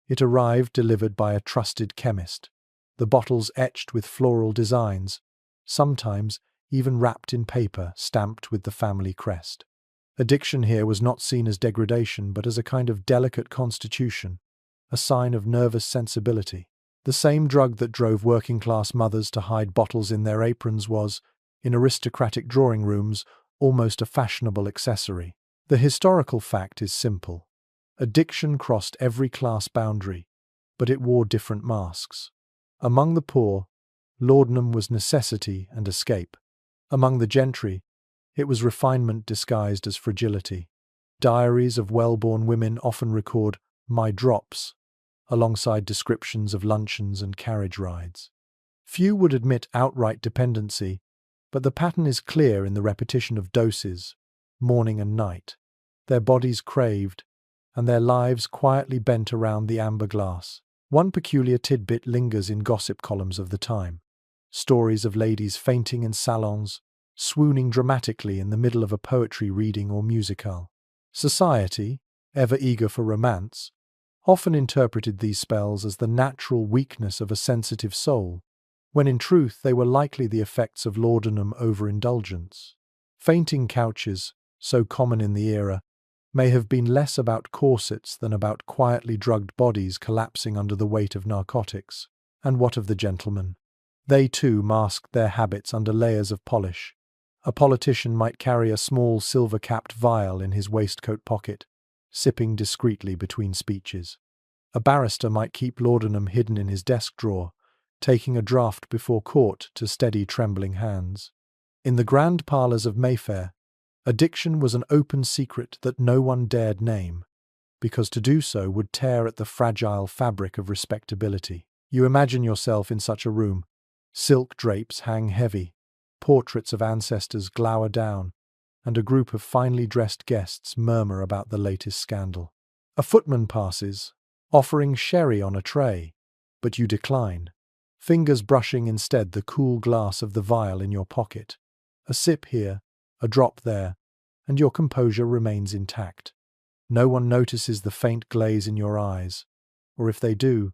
it arrived delivered by a trusted chemist, the bottles etched with floral designs, sometimes even wrapped in paper stamped with the family crest. Addiction here was not seen as degradation but as a kind of delicate constitution, a sign of nervous sensibility. The same drug that drove working-class mothers to hide bottles in their aprons was, in aristocratic drawing rooms, almost a fashionable accessory. The historical fact is simple. Addiction crossed every class boundary, but it wore different masks. Among the poor, laudanum was necessity and escape. Among the gentry, it was refinement disguised as fragility. Diaries of well-born women often record "my drops," alongside descriptions of luncheons and carriage rides. Few would admit outright dependency, but the pattern is clear in the repetition of doses, morning and night. Their bodies craved, and their lives quietly bent around the amber glass. One peculiar tidbit lingers in gossip columns of the time. Stories of ladies fainting in salons, swooning dramatically in the middle of a poetry reading or musicale. Society, ever eager for romance, often interpreted these spells as the natural weakness of a sensitive soul, when in truth they were likely the effects of laudanum overindulgence. Fainting couches, so common in the era, may have been less about corsets than about quietly drugged bodies collapsing under the weight of narcotics. And what of the gentlemen? They too masked their habits under layers of polish. A politician might carry a small silver-capped vial in his waistcoat pocket, sipping discreetly between speeches. A barrister might keep laudanum hidden in his desk drawer, taking a draught before court to steady trembling hands. In the grand parlours of Mayfair, addiction was an open secret that no one dared name, because to do so would tear at the fragile fabric of respectability. You imagine yourself in such a room. Silk drapes hang heavy, portraits of ancestors glower down, and a group of finely dressed guests murmur about the latest scandal. A footman passes, offering sherry on a tray, but you decline, fingers brushing instead the cool glass of the vial in your pocket. A sip here, a drop there, and your composure remains intact. No one notices the faint glaze in your eyes, or if they do,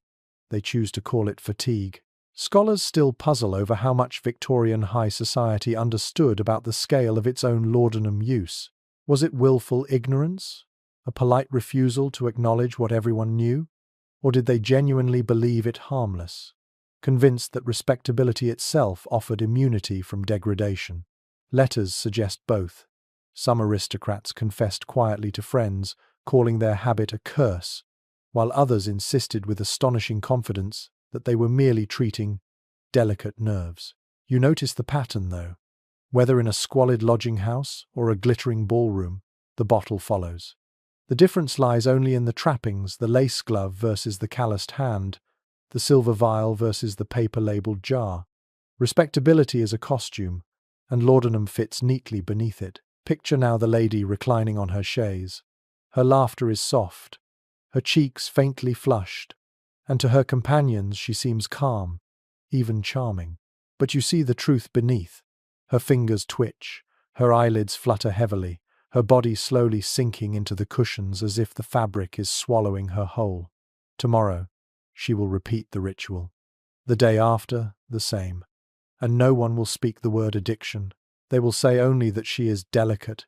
they choose to call it fatigue. Scholars still puzzle over how much Victorian high society understood about the scale of its own laudanum use. Was it willful ignorance? A polite refusal to acknowledge what everyone knew? Or did they genuinely believe it harmless, convinced that respectability itself offered immunity from degradation? Letters suggest both. Some aristocrats confessed quietly to friends, calling their habit a curse, while others insisted with astonishing confidence that they were merely treating delicate nerves. You notice the pattern, though. Whether in a squalid lodging house or a glittering ballroom, the bottle follows. The difference lies only in the trappings, the lace glove versus the calloused hand, the silver vial versus the paper-labeled jar. Respectability is a costume, and laudanum fits neatly beneath it. Picture now the lady reclining on her chaise. Her laughter is soft, her cheeks faintly flushed, and to her companions she seems calm, even charming. But you see the truth beneath. Her fingers twitch, her eyelids flutter heavily, her body slowly sinking into the cushions as if the fabric is swallowing her whole. Tomorrow, she will repeat the ritual. The day after, the same. And no one will speak the word addiction. They will say only that she is delicate,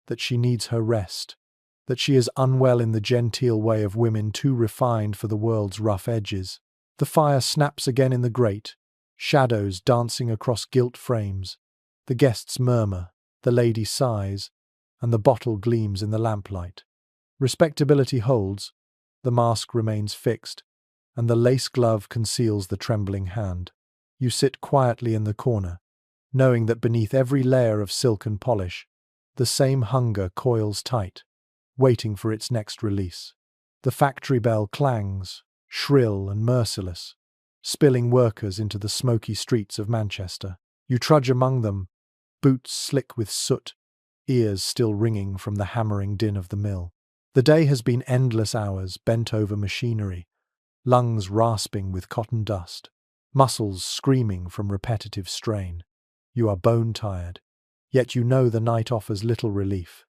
that she needs her rest, that she is unwell in the genteel way of women too refined for the world's rough edges. The fire snaps again in the grate, shadows dancing across gilt frames. The guests murmur, the lady sighs, and the bottle gleams in the lamplight. Respectability holds, the mask remains fixed, and the lace glove conceals the trembling hand. You sit quietly in the corner, knowing that beneath every layer of silk and polish, the same hunger coils tight, waiting for its next release. The factory bell clangs, shrill and merciless, spilling workers into the smoky streets of Manchester. You trudge among them, boots slick with soot, ears still ringing from the hammering din of the mill. The day has been endless hours bent over machinery, lungs rasping with cotton dust, muscles screaming from repetitive strain. You are bone-tired, yet you know the night offers little relief.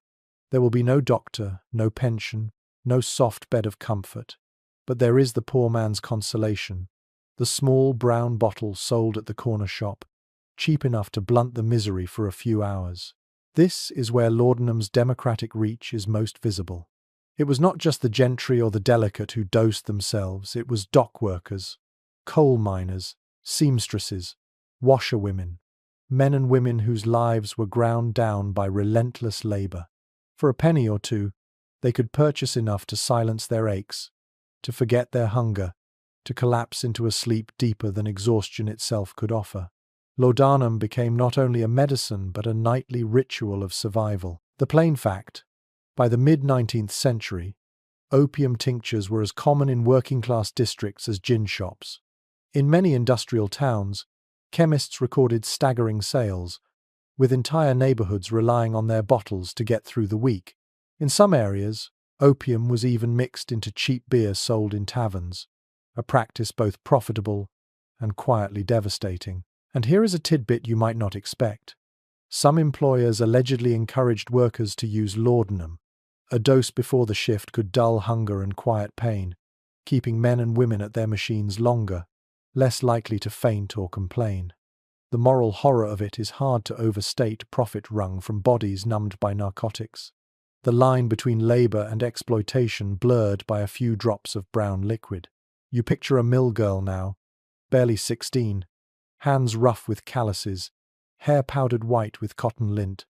There will be no doctor, no pension, no soft bed of comfort. But there is the poor man's consolation, the small brown bottle sold at the corner shop, cheap enough to blunt the misery for a few hours. This is where laudanum's democratic reach is most visible. It was not just the gentry or the delicate who dosed themselves, it was dock workers, coal miners, seamstresses, washerwomen, men and women whose lives were ground down by relentless labor. For a penny or two, they could purchase enough to silence their aches, to forget their hunger, to collapse into a sleep deeper than exhaustion itself could offer. Laudanum became not only a medicine but a nightly ritual of survival. The plain fact, by the mid-19th century, opium tinctures were as common in working-class districts as gin shops. In many industrial towns, chemists recorded staggering sales, with entire neighborhoods relying on their bottles to get through the week. In some areas, opium was even mixed into cheap beer sold in taverns, a practice both profitable and quietly devastating. And here is a tidbit you might not expect. Some employers allegedly encouraged workers to use laudanum. A dose before the shift could dull hunger and quiet pain, keeping men and women at their machines longer, less likely to faint or complain. The moral horror of it is hard to overstate, profit wrung from bodies numbed by narcotics. The line between labor and exploitation blurred by a few drops of brown liquid. You picture a mill girl now, barely 16, hands rough with calluses, hair powdered white with cotton lint.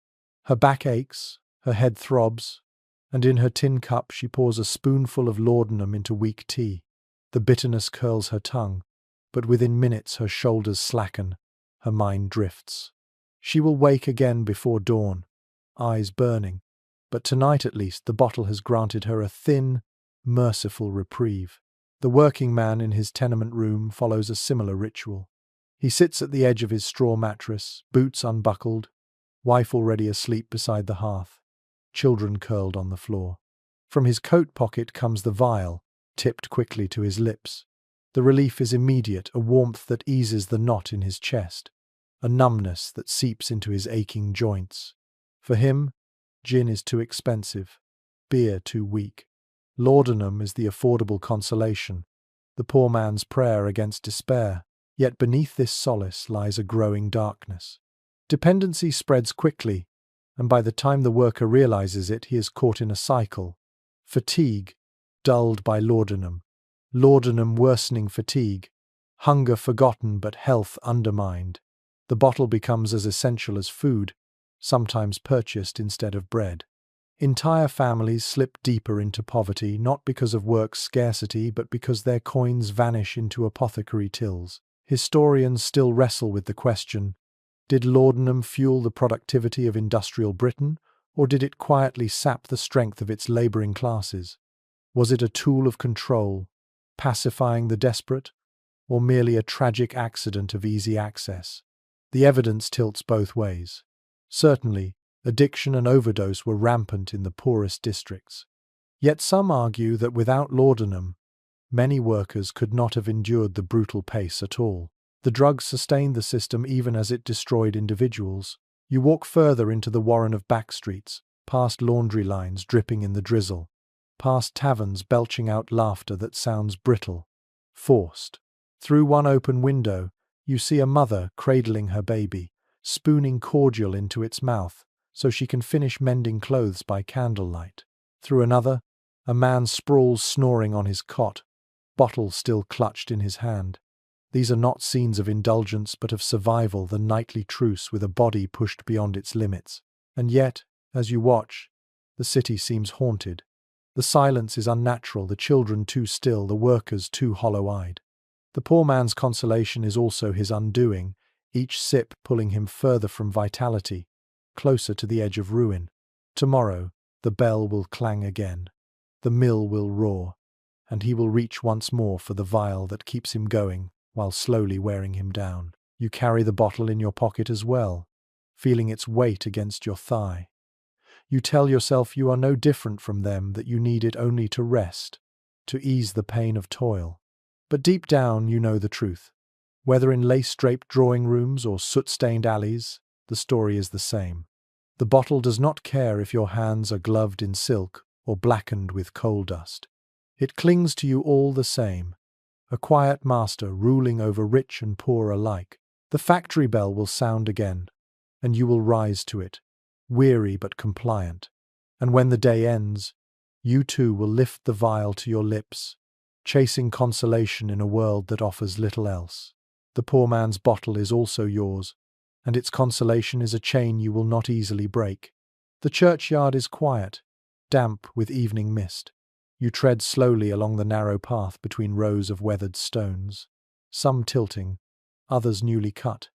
Her back aches, her head throbs, and in her tin cup she pours a spoonful of laudanum into weak tea. The bitterness curls her tongue, but within minutes her shoulders slacken, her mind drifts. She will wake again before dawn, eyes burning, but tonight at least the bottle has granted her a thin, merciful reprieve. The working man in his tenement room follows a similar ritual. He sits at the edge of his straw mattress, boots unbuckled, wife already asleep beside the hearth, children curled on the floor. From his coat pocket comes the vial, tipped quickly to his lips. The relief is immediate, a warmth that eases the knot in his chest, a numbness that seeps into his aching joints. For him, gin is too expensive, beer too weak. Laudanum is the affordable consolation, the poor man's prayer against despair. Yet beneath this solace lies a growing darkness. Dependency spreads quickly, and by the time the worker realizes it, he is caught in a cycle. Fatigue, dulled by laudanum. Laudanum worsening fatigue. Hunger forgotten but health undermined. The bottle becomes as essential as food, sometimes purchased instead of bread. Entire families slip deeper into poverty, not because of work scarcity, but because their coins vanish into apothecary tills. Historians still wrestle with the question, did laudanum fuel the productivity of industrial Britain, or did it quietly sap the strength of its labouring classes? Was it a tool of control, pacifying the desperate, or merely a tragic accident of easy access? The evidence tilts both ways. Certainly, addiction and overdose were rampant in the poorest districts. Yet some argue that without laudanum, many workers could not have endured the brutal pace at all. The drug sustained the system even as it destroyed individuals. You walk further into the warren of backstreets, past laundry lines dripping in the drizzle, past taverns belching out laughter that sounds brittle, forced. Through one open window, you see a mother cradling her baby, spooning cordial into its mouth so she can finish mending clothes by candlelight. Through another, a man sprawls snoring on his cot, bottle still clutched in his hand. These are not scenes of indulgence but of survival, the nightly truce with a body pushed beyond its limits. And yet, as you watch, the city seems haunted. The silence is unnatural, the children too still, the workers too hollow-eyed. The poor man's consolation is also his undoing, each sip pulling him further from vitality, closer to the edge of ruin. Tomorrow, the bell will clang again. The mill will roar, and he will reach once more for the vial that keeps him going, while slowly wearing him down. You carry the bottle in your pocket as well, feeling its weight against your thigh. You tell yourself you are no different from them, that you need it only to rest, to ease the pain of toil. But deep down you know the truth. Whether in lace-draped drawing rooms or soot-stained alleys, the story is the same. The bottle does not care if your hands are gloved in silk or blackened with coal dust. It clings to you all the same, a quiet master ruling over rich and poor alike. The factory bell will sound again, and you will rise to it, weary but compliant. And when the day ends, you too will lift the vial to your lips, chasing consolation in a world that offers little else. The poor man's bottle is also yours, and its consolation is a chain you will not easily break. The churchyard is quiet, damp with evening mist. You tread slowly along the narrow path between rows of weathered stones, some tilting, others newly cut,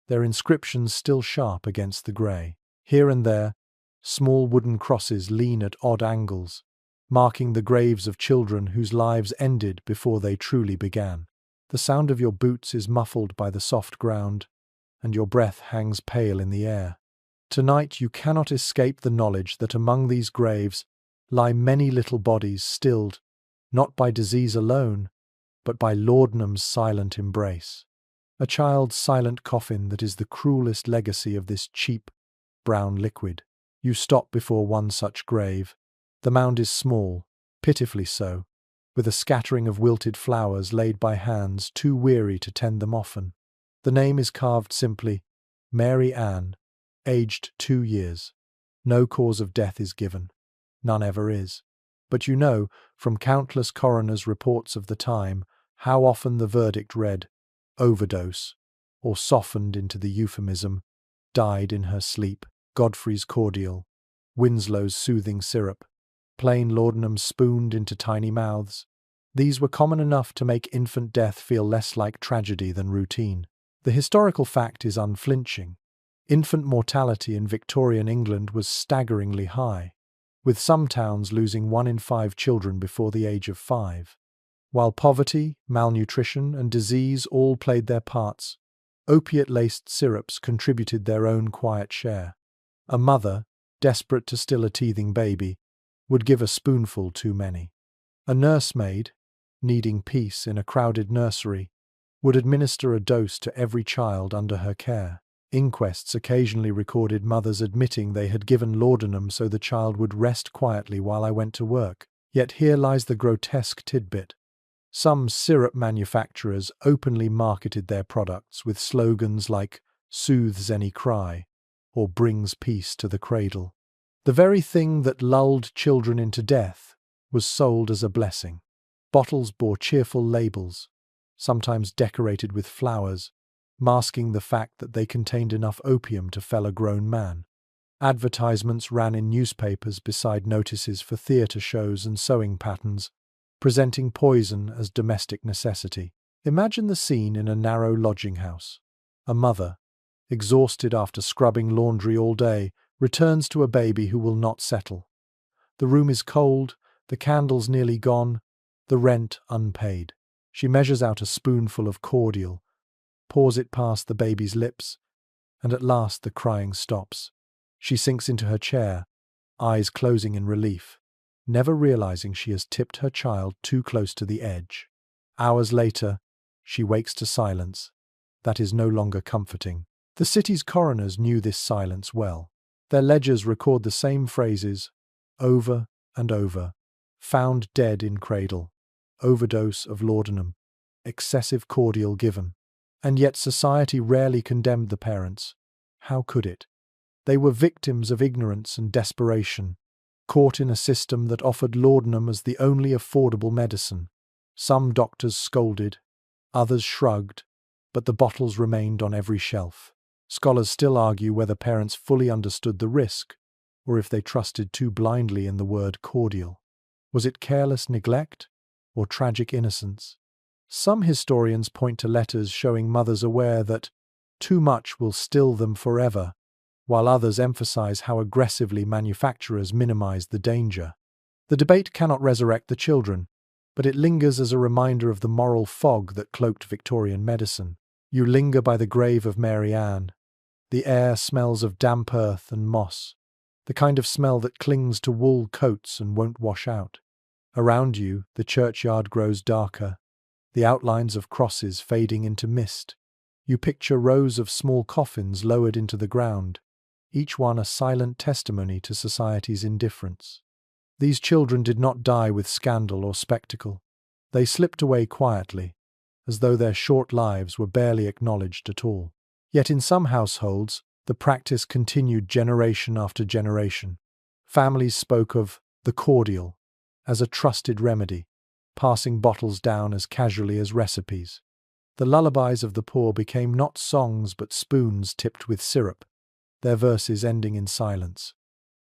their inscriptions still sharp against the grey. Here and there, small wooden crosses lean at odd angles, marking the graves of children whose lives ended before they truly began. The sound of your boots is muffled by the soft ground, and your breath hangs pale in the air. Tonight you cannot escape the knowledge that among these graves lie many little bodies stilled, not by disease alone, but by laudanum's silent embrace. A child's silent coffin that is the cruelest legacy of this cheap, brown liquid. You stop before one such grave. The mound is small, pitifully so, with a scattering of wilted flowers laid by hands too weary to tend them often. The name is carved simply, Mary Ann, aged 2 years. No cause of death is given. None ever is. But you know, from countless coroners' reports of the time, how often the verdict read, overdose, or softened into the euphemism, died in her sleep. Godfrey's cordial, Winslow's soothing syrup, plain laudanum spooned into tiny mouths. These were common enough to make infant death feel less like tragedy than routine. The historical fact is unflinching. Infant mortality in Victorian England was staggeringly high, with some towns losing 1 in 5 children before the age of 5. While poverty, malnutrition, and disease all played their parts, opiate-laced syrups contributed their own quiet share. A mother, desperate to still a teething baby, would give a spoonful too many. A nursemaid, needing peace in a crowded nursery, would administer a dose to every child under her care. Inquests occasionally recorded mothers admitting they had given laudanum so the child would rest quietly while I went to work. Yet here lies the grotesque tidbit. Some syrup manufacturers openly marketed their products with slogans like "soothes any cry" or "brings peace to the cradle." The very thing that lulled children into death was sold as a blessing. Bottles bore cheerful labels, sometimes decorated with flowers, masking the fact that they contained enough opium to fell a grown man. Advertisements ran in newspapers beside notices for theatre shows and sewing patterns, presenting poison as domestic necessity. Imagine the scene in a narrow lodging house. A mother, exhausted after scrubbing laundry all day, returns to a baby who will not settle. The room is cold, the candles nearly gone, the rent unpaid. She measures out a spoonful of cordial, pours it past the baby's lips, and at last the crying stops. She sinks into her chair, eyes closing in relief, never realizing she has tipped her child too close to the edge. Hours later, she wakes to silence. That is no longer comforting. The city's coroners knew this silence well. Their ledgers record the same phrases, over and over. Found dead in cradle. Overdose of laudanum. Excessive cordial given. And yet society rarely condemned the parents. How could it? They were victims of ignorance and desperation, caught in a system that offered laudanum as the only affordable medicine. Some doctors scolded, others shrugged, but the bottles remained on every shelf. Scholars still argue whether parents fully understood the risk, or if they trusted too blindly in the word cordial. Was it careless neglect, or tragic innocence? Some historians point to letters showing mothers aware that too much will still them forever, while others emphasize how aggressively manufacturers minimize the danger. The debate cannot resurrect the children, but it lingers as a reminder of the moral fog that cloaked Victorian medicine. You linger by the grave of Mary Ann. The air smells of damp earth and moss, the kind of smell that clings to wool coats and won't wash out. Around you, the churchyard grows darker, the outlines of crosses fading into mist. You picture rows of small coffins lowered into the ground, each one a silent testimony to society's indifference. These children did not die with scandal or spectacle. They slipped away quietly, as though their short lives were barely acknowledged at all. Yet in some households, the practice continued generation after generation. Families spoke of the cordial as a trusted remedy, passing bottles down as casually as recipes. The lullabies of the poor became not songs but spoons tipped with syrup, their verses ending in silence.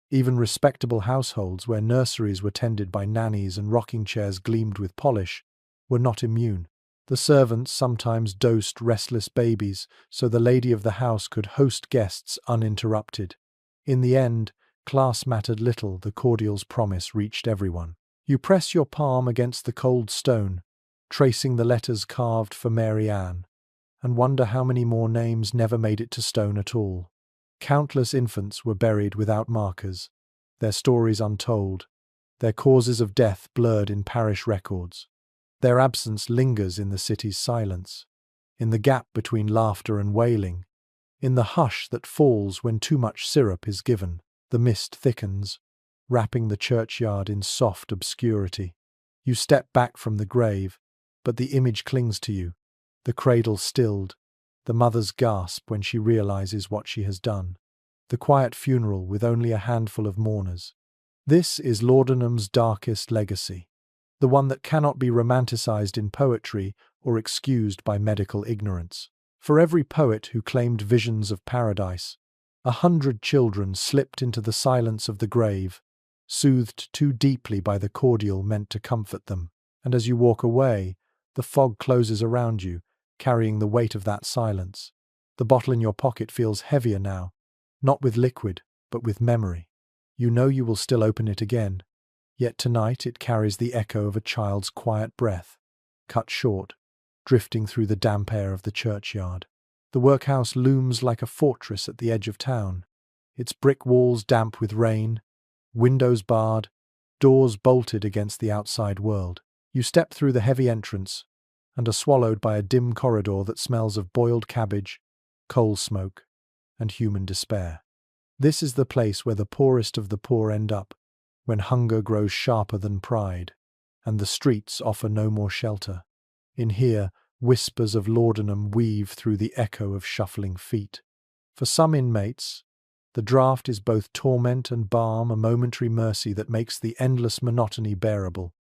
Even respectable households where nurseries were tended by nannies and rocking chairs gleamed with polish were not immune. The servants sometimes dosed restless babies so the lady of the house could host guests uninterrupted. In the end, class mattered little, the cordial's promise reached everyone. You press your palm against the cold stone, tracing the letters carved for Mary Ann, and wonder how many more names never made it to stone at all. Countless infants were buried without markers, their stories untold, their causes of death blurred in parish records. Their absence lingers in the city's silence, in the gap between laughter and wailing, in the hush that falls when too much syrup is given. The mist thickens, wrapping the churchyard in soft obscurity. You step back from the grave, but the image clings to you, the cradle stilled, the mother's gasp when she realizes what she has done, the quiet funeral with only a handful of mourners. This is laudanum's darkest legacy, the one that cannot be romanticized in poetry or excused by medical ignorance. For every poet who claimed visions of paradise, 100 children slipped into the silence of the grave, soothed too deeply by the cordial meant to comfort them. And as you walk away, the fog closes around you, carrying the weight of that silence. The bottle in your pocket feels heavier now, not with liquid, but with memory. You know you will still open it again, yet tonight it carries the echo of a child's quiet breath, cut short, drifting through the damp air of the churchyard. The workhouse looms like a fortress at the edge of town, its brick walls damp with rain, windows barred, doors bolted against the outside world. You step through the heavy entrance and are swallowed by a dim corridor that smells of boiled cabbage, coal smoke, and human despair. This is the place where the poorest of the poor end up, when hunger grows sharper than pride, and the streets offer no more shelter. In here, whispers of laudanum weave through the echo of shuffling feet. For some inmates, the draught is both torment and balm, a momentary mercy that makes the endless monotony bearable,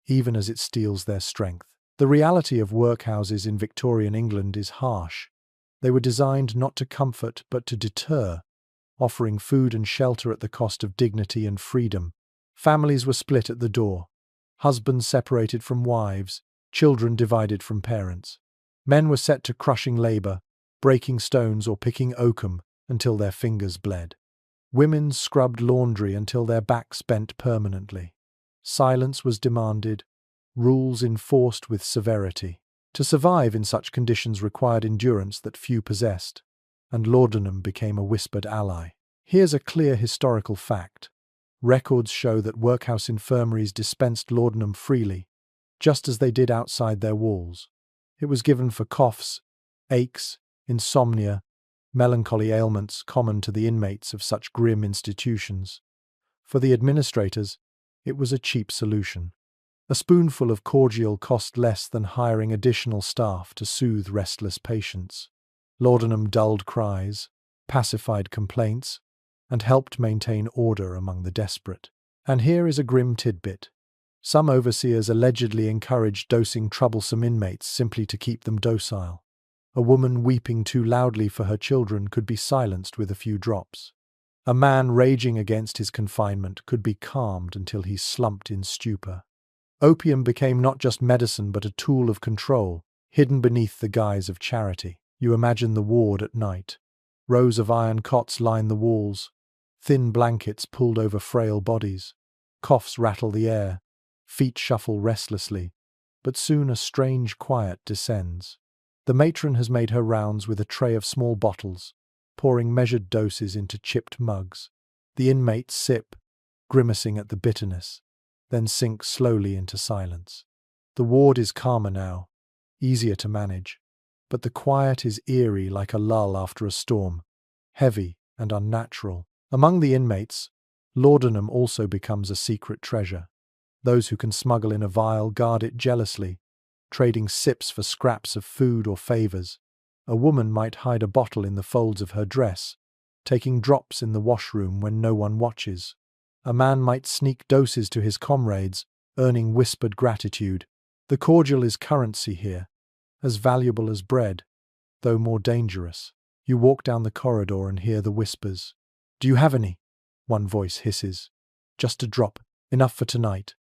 even as it steals their strength. The reality of workhouses in Victorian England is harsh. They were designed not to comfort but to deter, offering food and shelter at the cost of dignity and freedom. Families were split at the door. Husbands separated from wives, children divided from parents. Men were set to crushing labor, breaking stones or picking oakum until their fingers bled. Women scrubbed laundry until their backs bent permanently. Silence was demanded, rules enforced with severity. To survive in such conditions required endurance that few possessed, and laudanum became a whispered ally. Here's a clear historical fact. Records show that workhouse infirmaries dispensed laudanum freely, just as they did outside their walls. It was given for coughs, aches, insomnia, melancholy ailments common to the inmates of such grim institutions. For the administrators, it was a cheap solution. A spoonful of cordial cost less than hiring additional staff to soothe restless patients. Laudanum dulled cries, pacified complaints, and helped maintain order among the desperate. And here is a grim tidbit. Some overseers allegedly encouraged dosing troublesome inmates simply to keep them docile. A woman weeping too loudly for her children could be silenced with a few drops. A man raging against his confinement could be calmed until he slumped in stupor. Opium became not just medicine but a tool of control, hidden beneath the guise of charity. You imagine the ward at night. Rows of iron cots line the walls, thin blankets pulled over frail bodies. Coughs rattle the air, feet shuffle restlessly, but soon a strange quiet descends. The matron has made her rounds with a tray of small bottles, pouring measured doses into chipped mugs. The inmates sip, grimacing at the bitterness, then sink slowly into silence. The ward is calmer now, easier to manage, but the quiet is eerie like a lull after a storm, heavy and unnatural. Among the inmates, laudanum also becomes a secret treasure. Those who can smuggle in a vial guard it jealously, trading sips for scraps of food or favors. A woman might hide a bottle in the folds of her dress, taking drops in the washroom when no one watches. A man might sneak doses to his comrades, earning whispered gratitude. The cordial is currency here, as valuable as bread, though more dangerous. You walk down the corridor and hear the whispers. "Do you have any?" One voice hisses. "Just a drop, enough for tonight."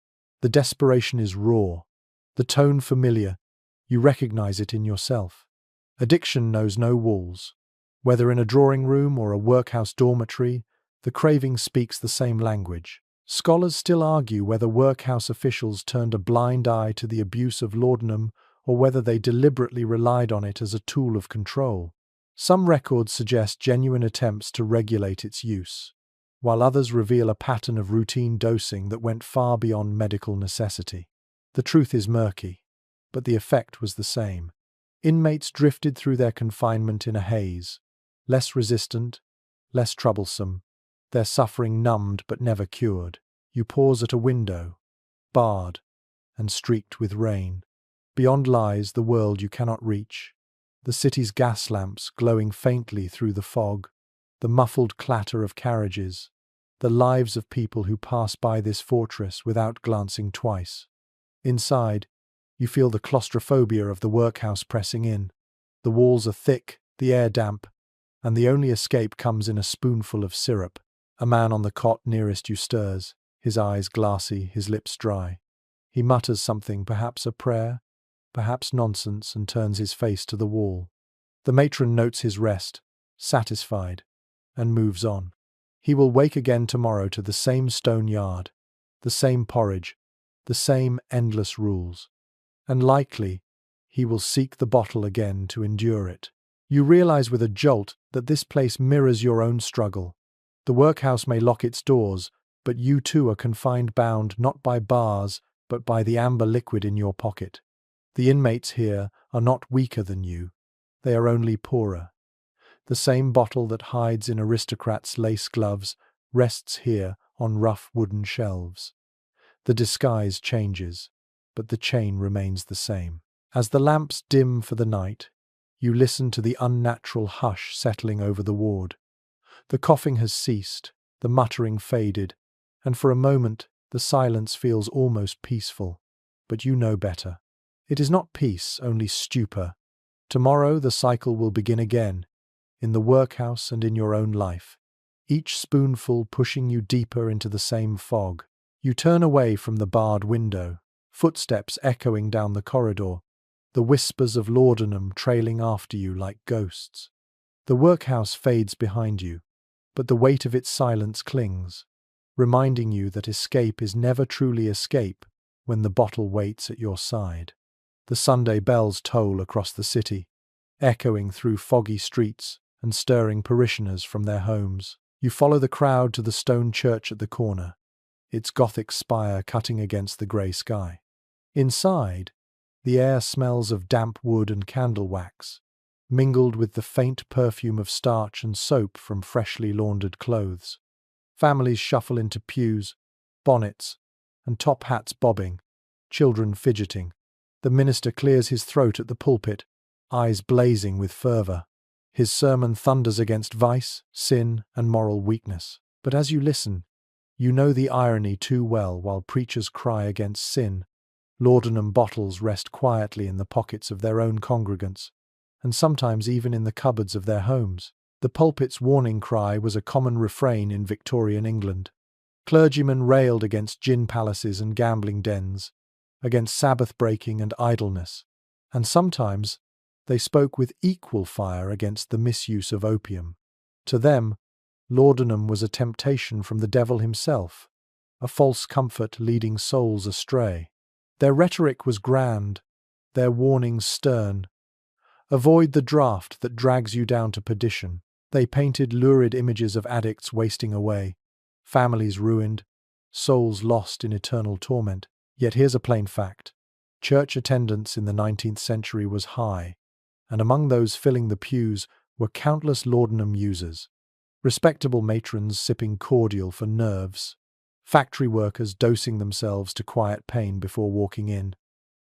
The desperation is raw, the tone familiar. You recognize it in yourself. Addiction knows no walls. Whether in a drawing room or a workhouse dormitory, the craving speaks the same language. Scholars still argue whether workhouse officials turned a blind eye to the abuse of laudanum or whether they deliberately relied on it as a tool of control. Some records suggest genuine attempts to regulate its use, while others reveal a pattern of routine dosing that went far beyond medical necessity. The truth is murky, but the effect was the same. Inmates drifted through their confinement in a haze, less resistant, less troublesome, their suffering numbed but never cured. You pause at a window, barred and streaked with rain. Beyond lies the world you cannot reach, the city's gas lamps glowing faintly through the fog, the muffled clatter of carriages, the lives of people who pass by this fortress without glancing twice. Inside, you feel the claustrophobia of the workhouse pressing in. The walls are thick, the air damp, and the only escape comes in a spoonful of syrup. A man on the cot nearest you stirs, his eyes glassy, his lips dry. He mutters something, perhaps a prayer, perhaps nonsense, and turns his face to the wall. The matron notes his rest, satisfied, and moves on. He will wake again tomorrow to the same stone yard, the same porridge, the same endless rules. And likely, he will seek the bottle again to endure it. You realize with a jolt that this place mirrors your own struggle. The workhouse may lock its doors, but you too are confined, bound not by bars, but by the amber liquid in your pocket. The inmates here are not weaker than you. They are only poorer. The same bottle that hides in aristocrats' lace gloves rests here on rough wooden shelves. The disguise changes, but the chain remains the same. As the lamps dim for the night, you listen to the unnatural hush settling over the ward. The coughing has ceased, the muttering faded, and for a moment the silence feels almost peaceful. But you know better. It is not peace, only stupor. Tomorrow the cycle will begin again, in the workhouse and in your own life. each spoonful pushing you deeper into the same fog. You turn away from the barred window, footsteps echoing down the corridor, the whispers of laudanum trailing after you like ghosts. The workhouse fades behind you, but the weight of its silence clings, reminding you that escape is never truly escape when the bottle waits at your side. The Sunday bells toll across the city, echoing through foggy streets and stirring parishioners from their homes. You follow the crowd to the stone church at the corner, its Gothic spire cutting against the grey sky. Inside, the air smells of damp wood and candle wax, mingled with the faint perfume of starch and soap from freshly laundered clothes. Families shuffle into pews, bonnets and top hats bobbing, children fidgeting. The minister clears his throat at the pulpit, eyes blazing with fervour. His sermon thunders against vice, sin, and moral weakness. But as you listen, you know the irony too well. While preachers cry against sin, laudanum bottles rest quietly in the pockets of their own congregants, and sometimes even in the cupboards of their homes. The pulpit's warning cry was a common refrain in Victorian England. Clergymen railed against gin palaces and gambling dens, against Sabbath breaking and idleness, and sometimes they spoke with equal fire against the misuse of opium. To them, laudanum was a temptation from the devil himself, a false comfort leading souls astray. Their rhetoric was grand, their warnings stern. Avoid the draught that drags you down to perdition. They painted lurid images of addicts wasting away, families ruined, souls lost in eternal torment. Yet here's a plain fact. Church attendance in the 19th century was high, and among those filling the pews were countless laudanum users. Respectable matrons sipping cordial for nerves, factory workers dosing themselves to quiet pain before walking in,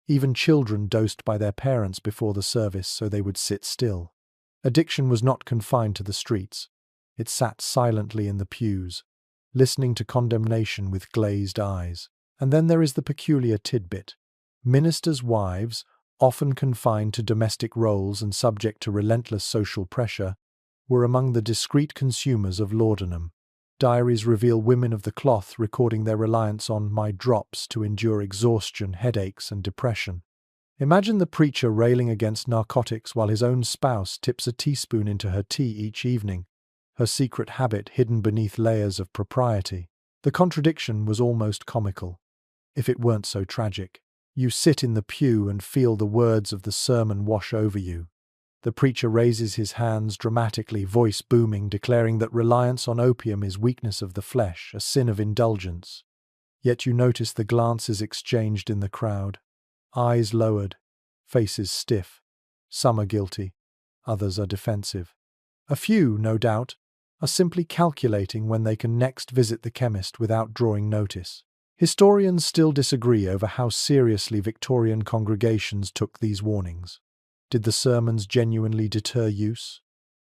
even children dosed by their parents before the service so they would sit still. Addiction was not confined to the streets. It sat silently in the pews, listening to condemnation with glazed eyes. And then there is the peculiar tidbit. Ministers' wives, often confined to domestic roles and subject to relentless social pressure, were among the discreet consumers of laudanum. Diaries reveal women of the cloth recording their reliance on my drops to endure exhaustion, headaches, and depression. Imagine the preacher railing against narcotics while his own spouse tips a teaspoon into her tea each evening, her secret habit hidden beneath layers of propriety. The contradiction was almost comical, if it weren't so tragic. You sit in the pew and feel the words of the sermon wash over you. The preacher raises his hands dramatically, voice booming, declaring that reliance on opium is weakness of the flesh, a sin of indulgence. Yet you notice the glances exchanged in the crowd. Eyes lowered, faces stiff. Some are guilty, others are defensive. A few, no doubt, are simply calculating when they can next visit the chemist without drawing notice. Historians still disagree over how seriously Victorian congregations took these warnings. Did the sermons genuinely deter use,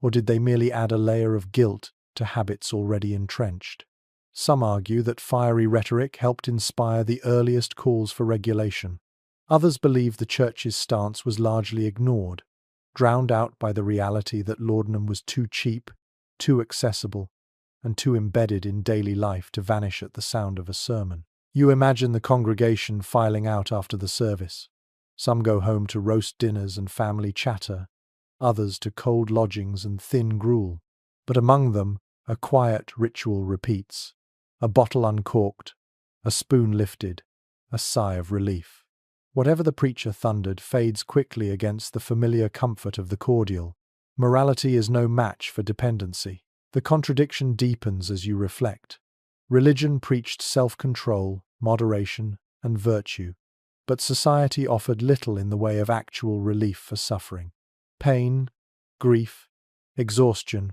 or did they merely add a layer of guilt to habits already entrenched? Some argue that fiery rhetoric helped inspire the earliest calls for regulation. Others believe the Church's stance was largely ignored, drowned out by the reality that laudanum was too cheap, too accessible, and too embedded in daily life to vanish at the sound of a sermon. You imagine the congregation filing out after the service. Some go home to roast dinners and family chatter, others to cold lodgings and thin gruel. But among them, a quiet ritual repeats. A bottle uncorked, a spoon lifted, a sigh of relief. Whatever the preacher thundered fades quickly against the familiar comfort of the cordial. Morality is no match for dependency. The contradiction deepens as you reflect. Religion preached self-control, moderation, and virtue, but society offered little in the way of actual relief for suffering. Pain, grief, exhaustion,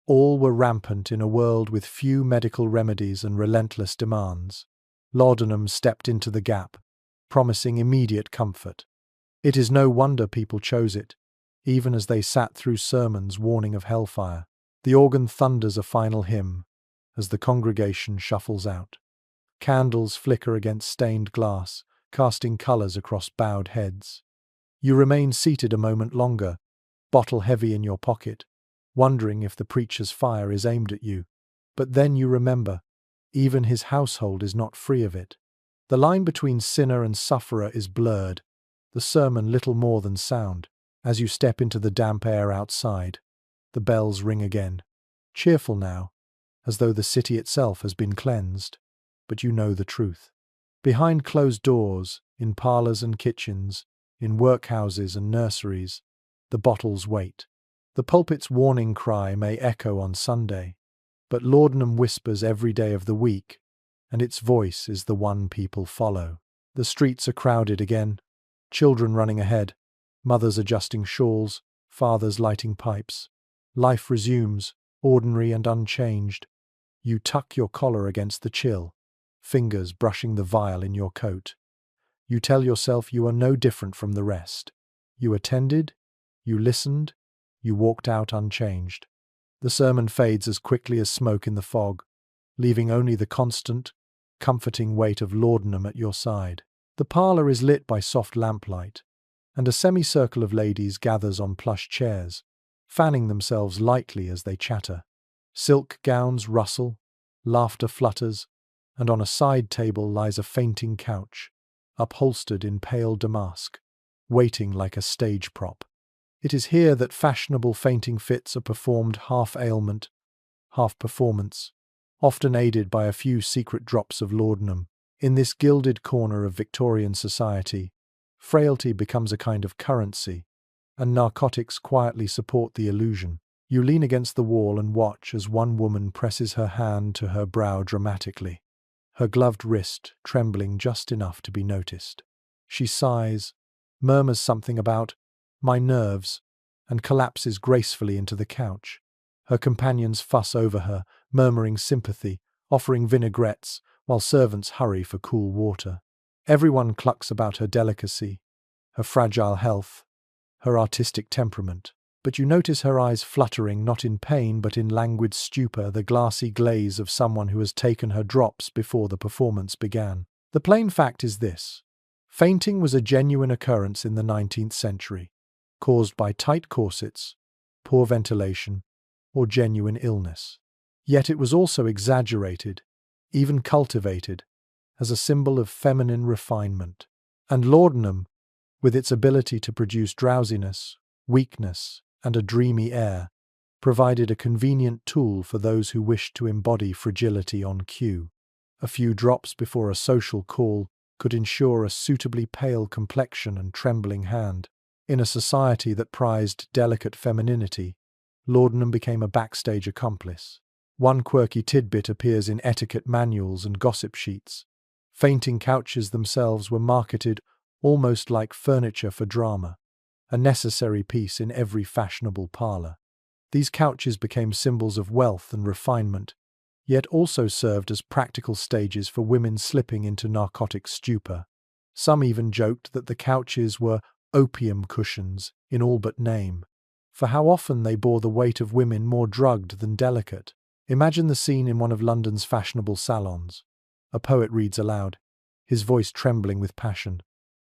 all were rampant in a world with few medical remedies and relentless demands. Laudanum stepped into the gap, promising immediate comfort. It is no wonder people chose it, even as they sat through sermons warning of hellfire. The organ thunders a final hymn as the congregation shuffles out. Candles flicker against stained glass, casting colours across bowed heads. You remain seated a moment longer, bottle heavy in your pocket, wondering if the preacher's fire is aimed at you. But then you remember, even his household is not free of it. The line between sinner and sufferer is blurred, the sermon little more than sound. As you step into the damp air outside, the bells ring again. Cheerful now, as though the city itself has been cleansed. But you know the truth. Behind closed doors, in parlours and kitchens, in workhouses and nurseries, the bottles wait. The pulpit's warning cry may echo on Sunday, but laudanum whispers every day of the week, and its voice is the one people follow. The streets are crowded again, children running ahead, mothers adjusting shawls, fathers lighting pipes. Life resumes, ordinary and unchanged. You tuck your collar against the chill, fingers brushing the vial in your coat. You tell yourself you are no different from the rest. You attended, you listened, you walked out unchanged. The sermon fades as quickly as smoke in the fog, leaving only the constant, comforting weight of laudanum at your side. The parlour is lit by soft lamplight, and a semicircle of ladies gathers on plush chairs, fanning themselves lightly as they chatter. Silk gowns rustle, laughter flutters, and on a side table lies a fainting couch, upholstered in pale damask, waiting like a stage prop. It is here that fashionable fainting fits are performed half ailment, half performance, often aided by a few secret drops of laudanum. In this gilded corner of Victorian society, frailty becomes a kind of currency, and narcotics quietly support the illusion. You lean against the wall and watch as one woman presses her hand to her brow dramatically, her gloved wrist trembling just enough to be noticed. She sighs, murmurs something about "my nerves," and collapses gracefully into the couch. Her companions fuss over her, murmuring sympathy, offering vinaigrettes, while servants hurry for cool water. Everyone clucks about her delicacy, her fragile health, her artistic temperament. But you notice her eyes fluttering not in pain but in languid stupor, the glassy glaze of someone who has taken her drops before the performance began. The plain fact is this: fainting was a genuine occurrence in the 19th century, caused by tight corsets, poor ventilation, or genuine illness. Yet it was also exaggerated, even cultivated, as a symbol of feminine refinement. And laudanum, with its ability to produce drowsiness, weakness, and a dreamy air, provided a convenient tool for those who wished to embody fragility on cue. A few drops before a social call could ensure a suitably pale complexion and trembling hand. In a society that prized delicate femininity, laudanum became a backstage accomplice. One quirky tidbit appears in etiquette manuals and gossip sheets. Fainting couches themselves were marketed almost like furniture for drama, a necessary piece in every fashionable parlour. These couches became symbols of wealth and refinement, yet also served as practical stages for women slipping into narcotic stupor. Some even joked that the couches were opium cushions in all but name, for how often they bore the weight of women more drugged than delicate. Imagine the scene in one of London's fashionable salons. A poet reads aloud, his voice trembling with passion.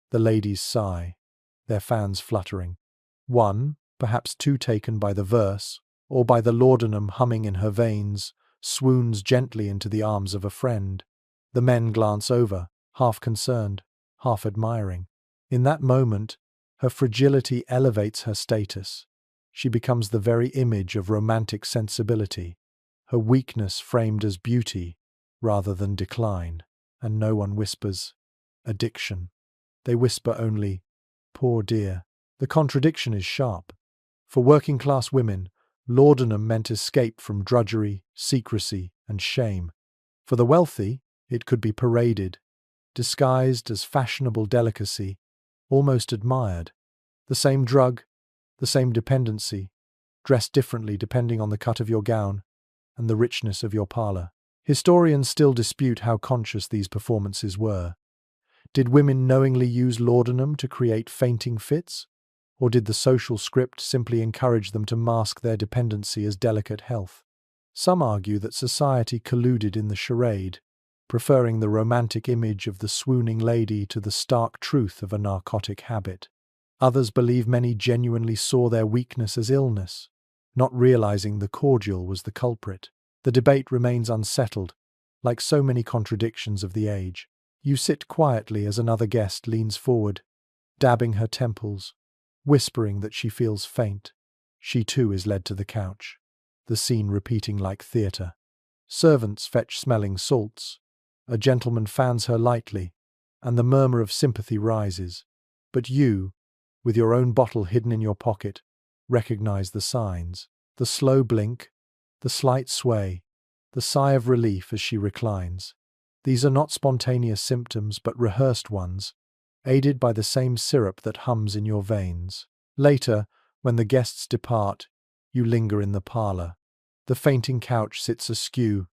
The ladies sigh, their fans fluttering. One, perhaps too taken by the verse, or by the laudanum humming in her veins, swoons gently into the arms of a friend. The men glance over, half concerned, half admiring. In that moment, her fragility elevates her status. She becomes the very image of romantic sensibility, her weakness framed as beauty rather than decline. And no one whispers addiction. They whisper only, poor dear. The contradiction is sharp. For working-class women, laudanum meant escape from drudgery, secrecy, and shame. For the wealthy, it could be paraded, disguised as fashionable delicacy, almost admired. The same drug, the same dependency, dressed differently depending on the cut of your gown and the richness of your parlour. Historians still dispute how conscious these performances were. Did women knowingly use laudanum to create fainting fits? Or did the social script simply encourage them to mask their dependency as delicate health? Some argue that society colluded in the charade, preferring the romantic image of the swooning lady to the stark truth of a narcotic habit. Others believe many genuinely saw their weakness as illness, not realizing the cordial was the culprit. The debate remains unsettled, like so many contradictions of the age. You sit quietly as another guest leans forward, dabbing her temples, whispering that she feels faint. She too is led to the couch, the scene repeating like theatre. Servants fetch smelling salts. A gentleman fans her lightly, and the murmur of sympathy rises. But you, with your own bottle hidden in your pocket, recognize the signs. The slow blink, the slight sway, the sigh of relief as she reclines. These are not spontaneous symptoms but rehearsed ones, aided by the same syrup that hums in your veins. Later, when the guests depart, you linger in the parlor. The fainting couch sits askew,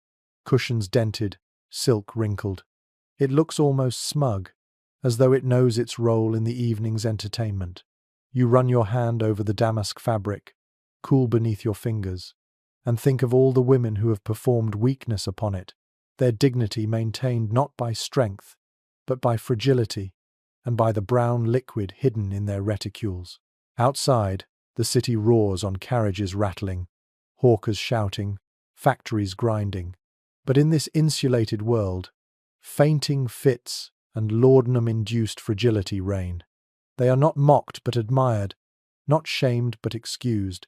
cushions dented, silk wrinkled. It looks almost smug, as though it knows its role in the evening's entertainment. You run your hand over the damask fabric, cool beneath your fingers, and think of all the women who have performed weakness upon it, their dignity maintained not by strength, but by fragility, and by the brown liquid hidden in their reticules. Outside, the city roars on carriages rattling, hawkers shouting, factories grinding. But in this insulated world, fainting fits and laudanum-induced fragility reign. They are not mocked but admired, not shamed but excused,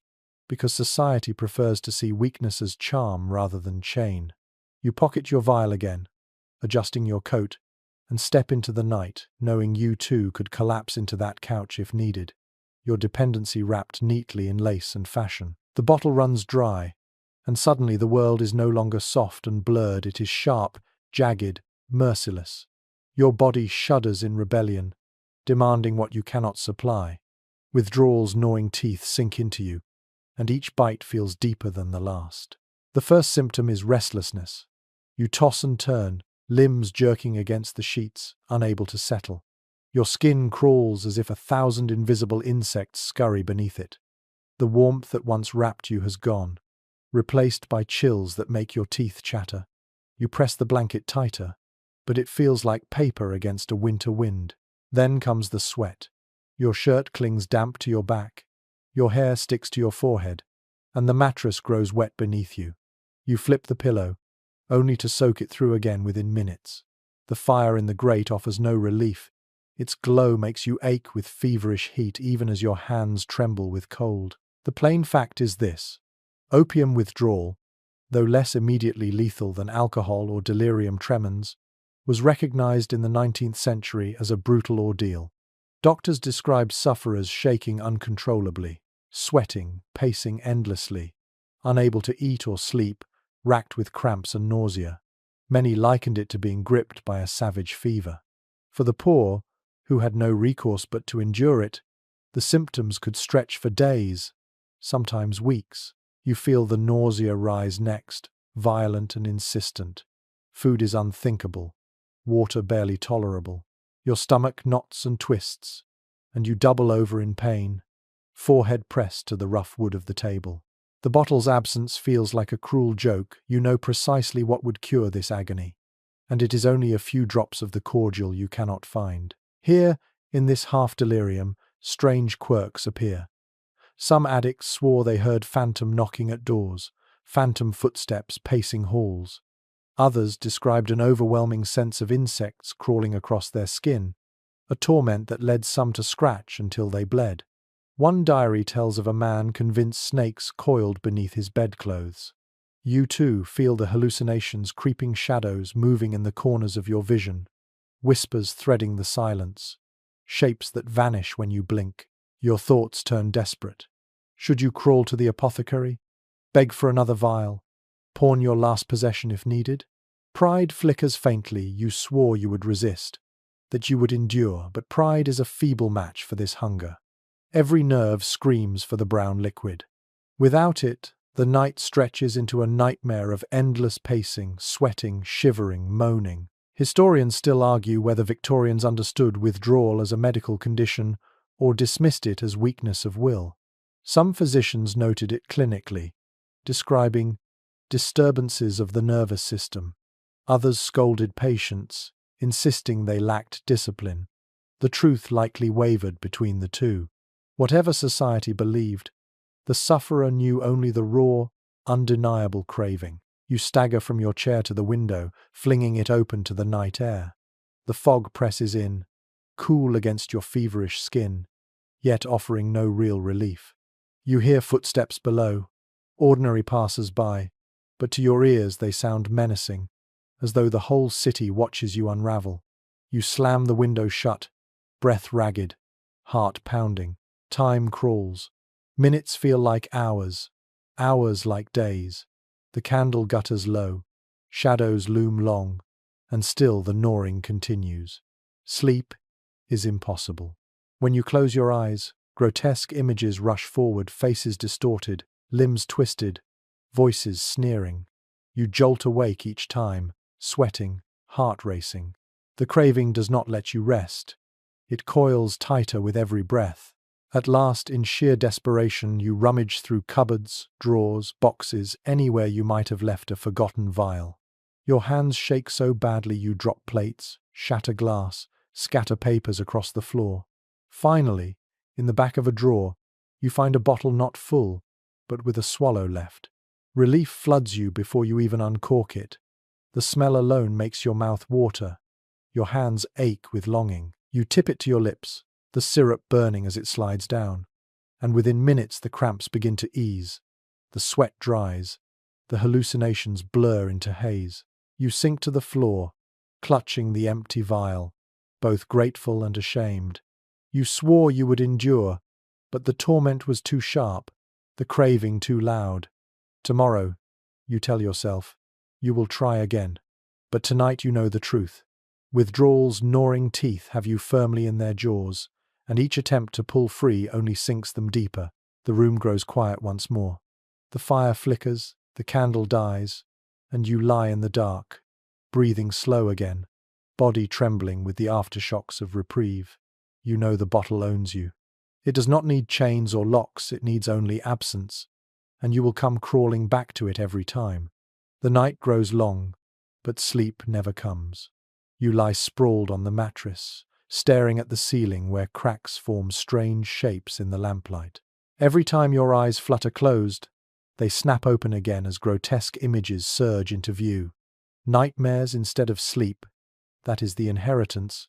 because society prefers to see weakness as charm rather than chain. You pocket your vial again, adjusting your coat, and step into the night, knowing you too could collapse into that couch if needed, your dependency wrapped neatly in lace and fashion. The bottle runs dry, and suddenly the world is no longer soft and blurred, it is sharp, jagged, merciless. Your body shudders in rebellion, demanding what you cannot supply. Withdrawal's gnawing teeth sink into you, and each bite feels deeper than the last. The first symptom is restlessness. You toss and turn, limbs jerking against the sheets, unable to settle. Your skin crawls as if 1,000 invisible insects scurry beneath it. The warmth that once wrapped you has gone, replaced by chills that make your teeth chatter. You press the blanket tighter, but it feels like paper against a winter wind. Then comes the sweat. Your shirt clings damp to your back, your hair sticks to your forehead, and the mattress grows wet beneath you. You flip the pillow, only to soak it through again within minutes. The fire in the grate offers no relief. Its glow makes you ache with feverish heat even as your hands tremble with cold. The plain fact is this: opium withdrawal, though less immediately lethal than alcohol or delirium tremens, was recognized in the 19th century as a brutal ordeal. Doctors described sufferers shaking uncontrollably, sweating, pacing endlessly, unable to eat or sleep, racked with cramps and nausea. Many likened it to being gripped by a savage fever. For the poor, who had no recourse but to endure it, the symptoms could stretch for days, sometimes weeks. You feel the nausea rise next, violent and insistent. Food is unthinkable, water barely tolerable. Your stomach knots and twists, and you double over in pain, forehead pressed to the rough wood of the table. The bottle's absence feels like a cruel joke. You know precisely what would cure this agony, and it is only a few drops of the cordial you cannot find. Here, in this half-delirium, strange quirks appear. Some addicts swore they heard phantom knocking at doors, phantom footsteps pacing halls. Others described an overwhelming sense of insects crawling across their skin, a torment that led some to scratch until they bled. One diary tells of a man convinced snakes coiled beneath his bedclothes. You too feel the hallucinations, creeping shadows moving in the corners of your vision, whispers threading the silence, shapes that vanish when you blink. Your thoughts turn desperate. Should you crawl to the apothecary, beg for another vial, pawn your last possession if needed? Pride flickers faintly. You swore you would resist, that you would endure, but pride is a feeble match for this hunger. Every nerve screams for the brown liquid. Without it, the night stretches into a nightmare of endless pacing, sweating, shivering, moaning. Historians still argue whether Victorians understood withdrawal as a medical condition or dismissed it as weakness of will. Some physicians noted it clinically, describing disturbances of the nervous system. Others scolded patients, insisting they lacked discipline. The truth likely wavered between the two. Whatever society believed, the sufferer knew only the raw, undeniable craving. You stagger from your chair to the window, flinging it open to the night air. The fog presses in, cool against your feverish skin, yet offering no real relief. You hear footsteps below, ordinary passers-by, but to your ears they sound menacing, as though the whole city watches you unravel. You slam the window shut, breath ragged, heart pounding. Time crawls. Minutes feel like hours, hours like days. The candle gutters low, shadows loom long, and still the gnawing continues. Sleep is impossible. When you close your eyes, grotesque images rush forward, faces distorted, limbs twisted, voices sneering. You jolt awake each time, sweating, heart racing. The craving does not let you rest. It coils tighter with every breath. At last, in sheer desperation, you rummage through cupboards, drawers, boxes, anywhere you might have left a forgotten vial. Your hands shake so badly you drop plates, shatter glass, scatter papers across the floor. Finally, in the back of a drawer, you find a bottle not full, but with a swallow left. Relief floods you before you even uncork it. The smell alone makes your mouth water. Your hands ache with longing. You tip it to your lips, the syrup burning as it slides down. And within minutes the cramps begin to ease. The sweat dries. The hallucinations blur into haze. You sink to the floor, clutching the empty vial, both grateful and ashamed. You swore you would endure, but the torment was too sharp, the craving too loud. Tomorrow, you tell yourself, you will try again. But tonight you know the truth. Withdrawal's gnawing teeth have you firmly in their jaws, and each attempt to pull free only sinks them deeper. The room grows quiet once more. The fire flickers, the candle dies, and you lie in the dark, breathing slow again, body trembling with the aftershocks of reprieve. You know the bottle owns you. It does not need chains or locks, it needs only absence, and you will come crawling back to it every time. The night grows long, but sleep never comes. You lie sprawled on the mattress, staring at the ceiling where cracks form strange shapes in the lamplight. Every time your eyes flutter closed, they snap open again as grotesque images surge into view. Nightmares instead of sleep, that is the inheritance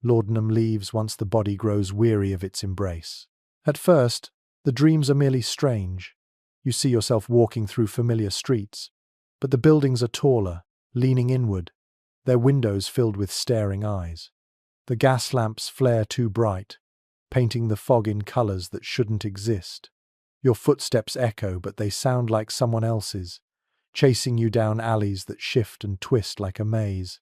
Laudanum leaves once the body grows weary of its embrace. At first, the dreams are merely strange. You see yourself walking through familiar streets, but the buildings are taller, leaning inward, their windows filled with staring eyes. The gas lamps flare too bright, painting the fog in colors that shouldn't exist. Your footsteps echo, but they sound like someone else's, chasing you down alleys that shift and twist like a maze.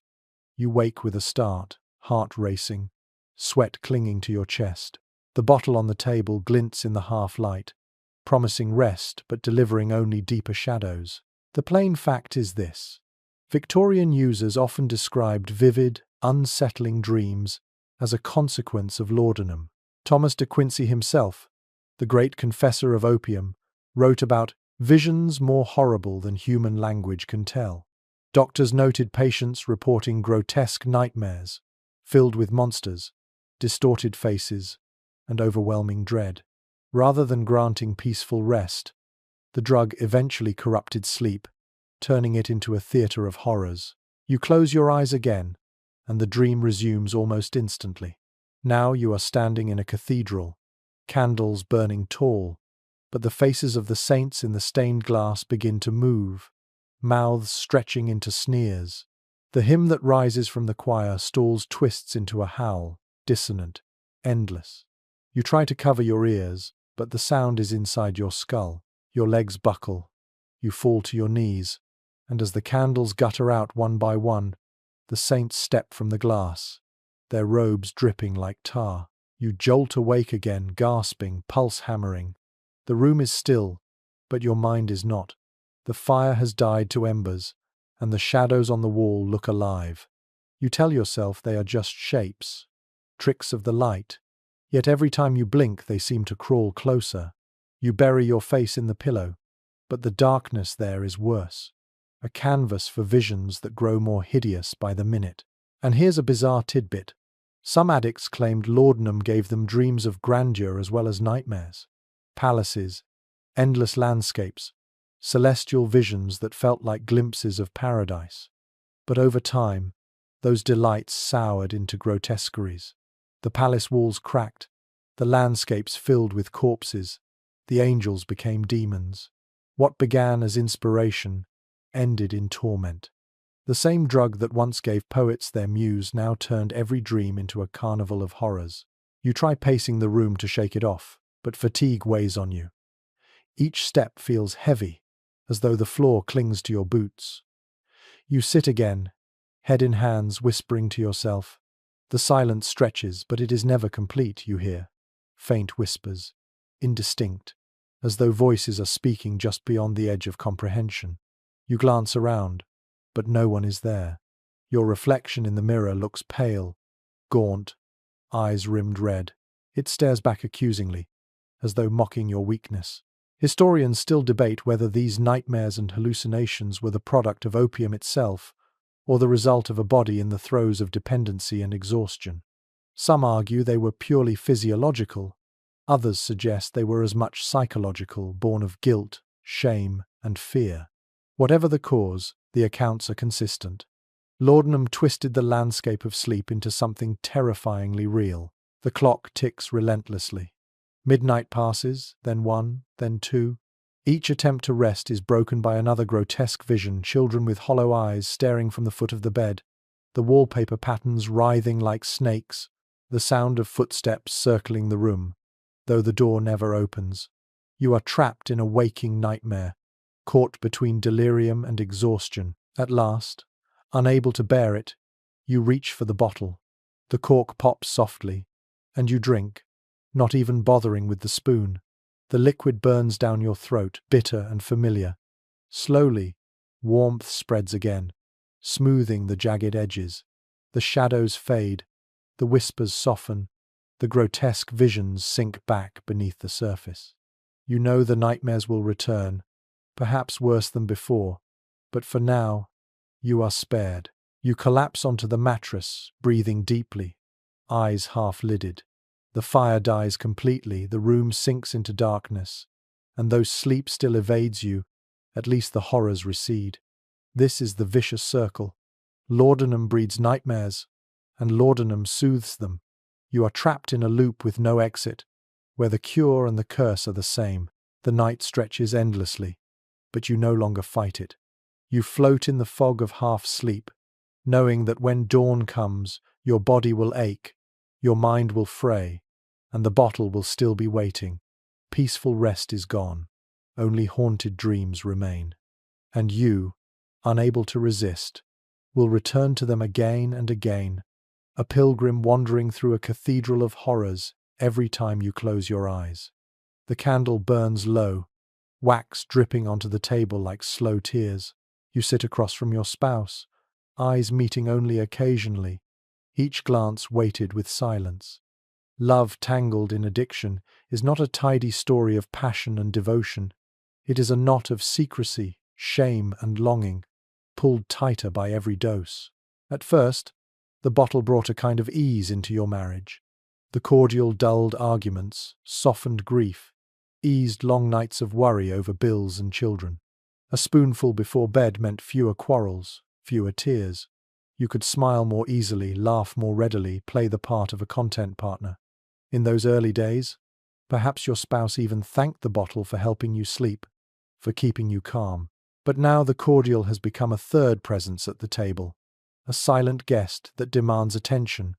You wake with a start, heart racing, sweat clinging to your chest. The bottle on the table glints in the half-light, promising rest but delivering only deeper shadows. The plain fact is this. Victorian users often described vivid, unsettling dreams as a consequence of laudanum. Thomas de Quincey himself, the great confessor of opium, wrote about visions more horrible than human language can tell. Doctors noted patients reporting grotesque nightmares, filled with monsters, distorted faces, and overwhelming dread. Rather than granting peaceful rest, the drug eventually corrupted sleep, turning it into a theater of horrors. You close your eyes again, and the dream resumes almost instantly. Now you are standing in a cathedral, candles burning tall, but the faces of the saints in the stained glass begin to move, mouths stretching into sneers. The hymn that rises from the choir stalls twists into a howl, dissonant, endless. You try to cover your ears, but the sound is inside your skull. Your legs buckle. You fall to your knees, and as the candles gutter out one by one, the saints step from the glass, their robes dripping like tar. You jolt awake again, gasping, pulse hammering. The room is still, but your mind is not. The fire has died to embers, and the shadows on the wall look alive. You tell yourself they are just shapes, tricks of the light, yet every time you blink they seem to crawl closer. You bury your face in the pillow, but the darkness there is worse, a canvas for visions that grow more hideous by the minute. And here's a bizarre tidbit. Some addicts claimed laudanum gave them dreams of grandeur as well as nightmares. Palaces, endless landscapes, celestial visions that felt like glimpses of paradise. But over time, those delights soured into grotesqueries. The palace walls cracked, the landscapes filled with corpses, the angels became demons. What began as inspiration ended in torment. The same drug that once gave poets their muse now turned every dream into a carnival of horrors. You try pacing the room to shake it off, but fatigue weighs on you. Each step feels heavy, as though the floor clings to your boots. You sit again, head in hands, whispering to yourself. The silence stretches, but it is never complete, you hear. Faint whispers, indistinct, as though voices are speaking just beyond the edge of comprehension. You glance around, but no one is there. Your reflection in the mirror looks pale, gaunt, eyes rimmed red. It stares back accusingly, as though mocking your weakness. Historians still debate whether these nightmares and hallucinations were the product of opium itself, or the result of a body in the throes of dependency and exhaustion. Some argue they were purely physiological, others suggest they were as much psychological, born of guilt, shame, and fear. Whatever the cause, the accounts are consistent. Laudanum twisted the landscape of sleep into something terrifyingly real. The clock ticks relentlessly. Midnight passes, then 1, then 2. Each attempt to rest is broken by another grotesque vision, children with hollow eyes staring from the foot of the bed, the wallpaper patterns writhing like snakes, the sound of footsteps circling the room, though the door never opens. You are trapped in a waking nightmare, caught between delirium and exhaustion. At last, unable to bear it, you reach for the bottle. The cork pops softly, and you drink, not even bothering with the spoon. The liquid burns down your throat, bitter and familiar. Slowly, warmth spreads again, smoothing the jagged edges. The shadows fade, the whispers soften, the grotesque visions sink back beneath the surface. You know the nightmares will return, perhaps worse than before, but for now, you are spared. You collapse onto the mattress, breathing deeply, eyes half-lidded. The fire dies completely, the room sinks into darkness, and though sleep still evades you, at least the horrors recede. This is the vicious circle. Laudanum breeds nightmares, and laudanum soothes them. You are trapped in a loop with no exit, where the cure and the curse are the same. The night stretches endlessly, but you no longer fight it. You float in the fog of half-sleep, knowing that when dawn comes, your body will ache, your mind will fray, and the bottle will still be waiting. Peaceful rest is gone. Only haunted dreams remain. And you, unable to resist, will return to them again and again, a pilgrim wandering through a cathedral of horrors every time you close your eyes. The candle burns low, wax dripping onto the table like slow tears. You sit across from your spouse, eyes meeting only occasionally, each glance weighted with silence. Love tangled in addiction is not a tidy story of passion and devotion. It is a knot of secrecy, shame, and longing, pulled tighter by every dose. At first, the bottle brought a kind of ease into your marriage. The cordial dulled arguments, softened grief, eased long nights of worry over bills and children. A spoonful before bed meant fewer quarrels, fewer tears. You could smile more easily, laugh more readily, play the part of a content partner. In those early days, perhaps your spouse even thanked the bottle for helping you sleep, for keeping you calm. But now the cordial has become a third presence at the table, a silent guest that demands attention,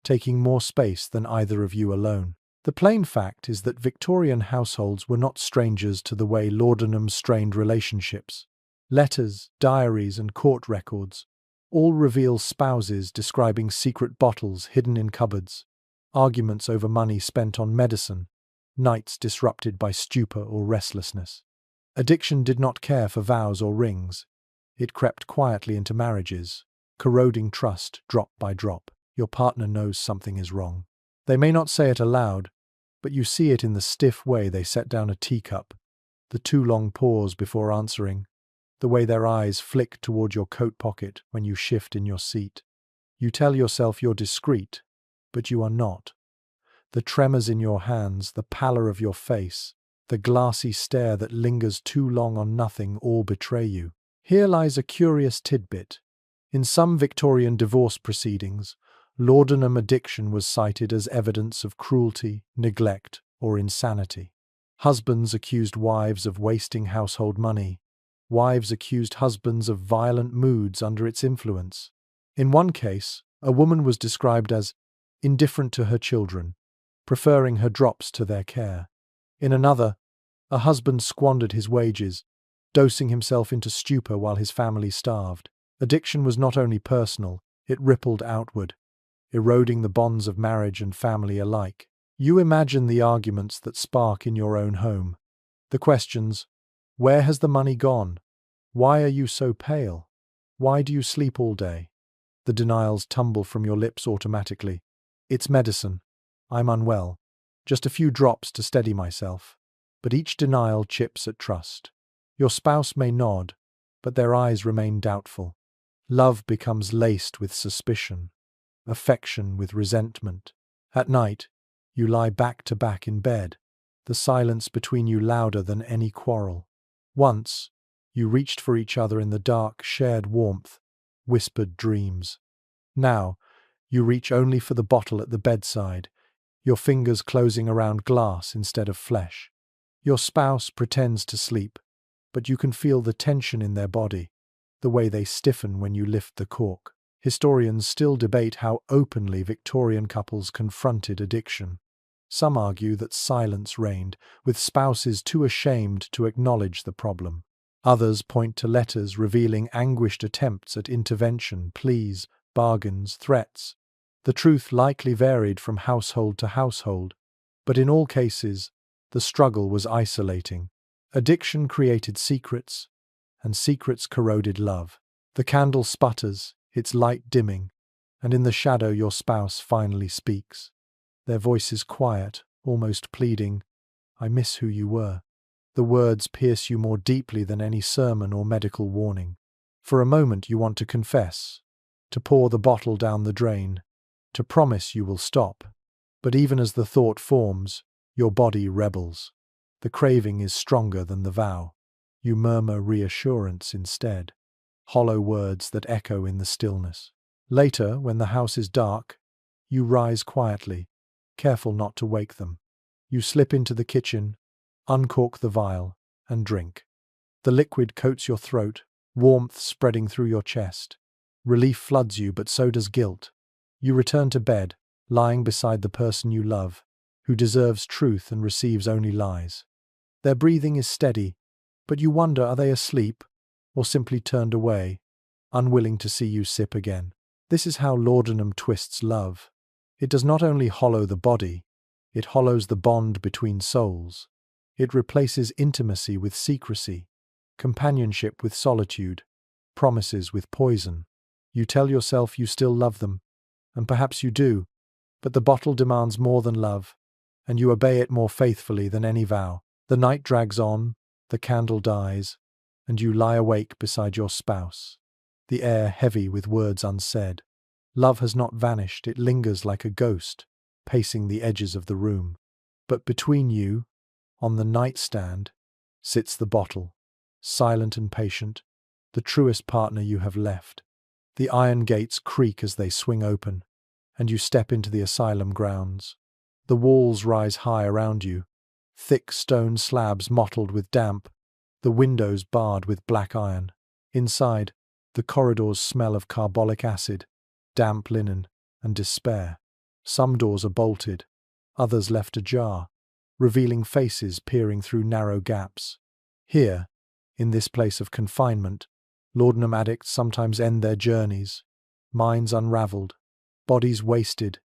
taking more space than either of you alone. The plain fact is that Victorian households were not strangers to the way laudanum strained relationships. Letters, diaries, and court records all reveal spouses describing secret bottles hidden in cupboards, arguments over money spent on medicine, nights disrupted by stupor or restlessness. Addiction did not care for vows or rings. It crept quietly into marriages, corroding trust drop by drop. Your partner knows something is wrong. They may not say it aloud, but you see it in the stiff way they set down a teacup, the too long pause before answering, the way their eyes flick toward your coat pocket when you shift in your seat. You tell yourself you're discreet, but you are not. The tremors in your hands, the pallor of your face, the glassy stare that lingers too long on nothing all betray you. Here lies a curious tidbit. In some Victorian divorce proceedings, laudanum addiction was cited as evidence of cruelty, neglect, or insanity. Husbands accused wives of wasting household money. Wives accused husbands of violent moods under its influence. In one case, a woman was described as indifferent to her children, preferring her drops to their care. In another, a husband squandered his wages, dosing himself into stupor while his family starved. Addiction was not only personal, it rippled outward, eroding the bonds of marriage and family alike. You imagine the arguments that spark in your own home. The questions: where has the money gone? Why are you so pale? Why do you sleep all day? The denials tumble from your lips automatically. It's medicine. I'm unwell. Just a few drops to steady myself. But each denial chips at trust. Your spouse may nod, but their eyes remain doubtful. Love becomes laced with suspicion, affection with resentment. At night, you lie back to back in bed, the silence between you louder than any quarrel. Once, you reached for each other in the dark, shared warmth, whispered dreams. Now, you reach only for the bottle at the bedside, your fingers closing around glass instead of flesh. Your spouse pretends to sleep, but you can feel the tension in their body, the way they stiffen when you lift the cork. Historians still debate how openly Victorian couples confronted addiction. Some argue that silence reigned, with spouses too ashamed to acknowledge the problem. Others point to letters revealing anguished attempts at intervention, pleas, bargains, threats. The truth likely varied from household to household, but in all cases, the struggle was isolating. Addiction created secrets, and secrets corroded love. The candle sputters, its light dimming, and in the shadow your spouse finally speaks. Their voice is quiet, almost pleading, "I miss who you were." The words pierce you more deeply than any sermon or medical warning. For a moment you want to confess, to pour the bottle down the drain, to promise you will stop. But even as the thought forms, your body rebels. The craving is stronger than the vow. You murmur reassurance instead, hollow words that echo in the stillness. Later, when the house is dark, you rise quietly, careful not to wake them. You slip into the kitchen, uncork the vial, and drink. The liquid coats your throat, warmth spreading through your chest. Relief floods you, but so does guilt. You return to bed, lying beside the person you love, who deserves truth and receives only lies. Their breathing is steady, but you wonder, are they asleep or simply turned away, unwilling to see you sip again? This is how laudanum twists love. It does not only hollow the body, it hollows the bond between souls. It replaces intimacy with secrecy, companionship with solitude, promises with poison. You tell yourself you still love them, and perhaps you do, but the bottle demands more than love, and you obey it more faithfully than any vow. The night drags on, the candle dies, and you lie awake beside your spouse, the air heavy with words unsaid. Love has not vanished, it lingers like a ghost, pacing the edges of the room. But between you, on the nightstand, sits the bottle, silent and patient, the truest partner you have left. The iron gates creak as they swing open, and you step into the asylum grounds. The walls rise high around you, thick stone slabs mottled with damp, the windows barred with black iron. Inside, the corridors smell of carbolic acid, damp linen, and despair. Some doors are bolted, others left ajar, revealing faces peering through narrow gaps. Here, in this place of confinement, laudanum addicts sometimes end their journeys, minds unraveled, bodies wasted,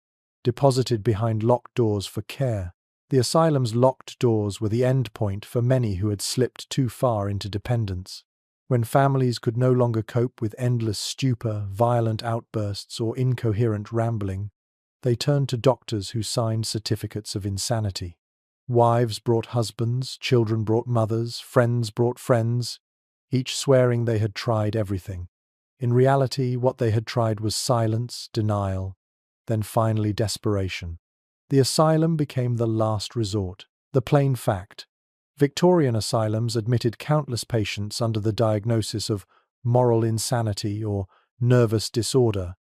deposited behind locked doors for care. The asylum's locked doors were the end point for many who had slipped too far into dependence. When families could no longer cope with endless stupor, violent outbursts, or incoherent rambling, they turned to doctors who signed certificates of insanity. Wives brought husbands, children brought mothers, friends brought friends, each swearing they had tried everything. In reality, what they had tried was silence, denial, then finally desperation. The asylum became the last resort. The plain fact: Victorian asylums admitted countless patients under the diagnosis of moral insanity or nervous disorder,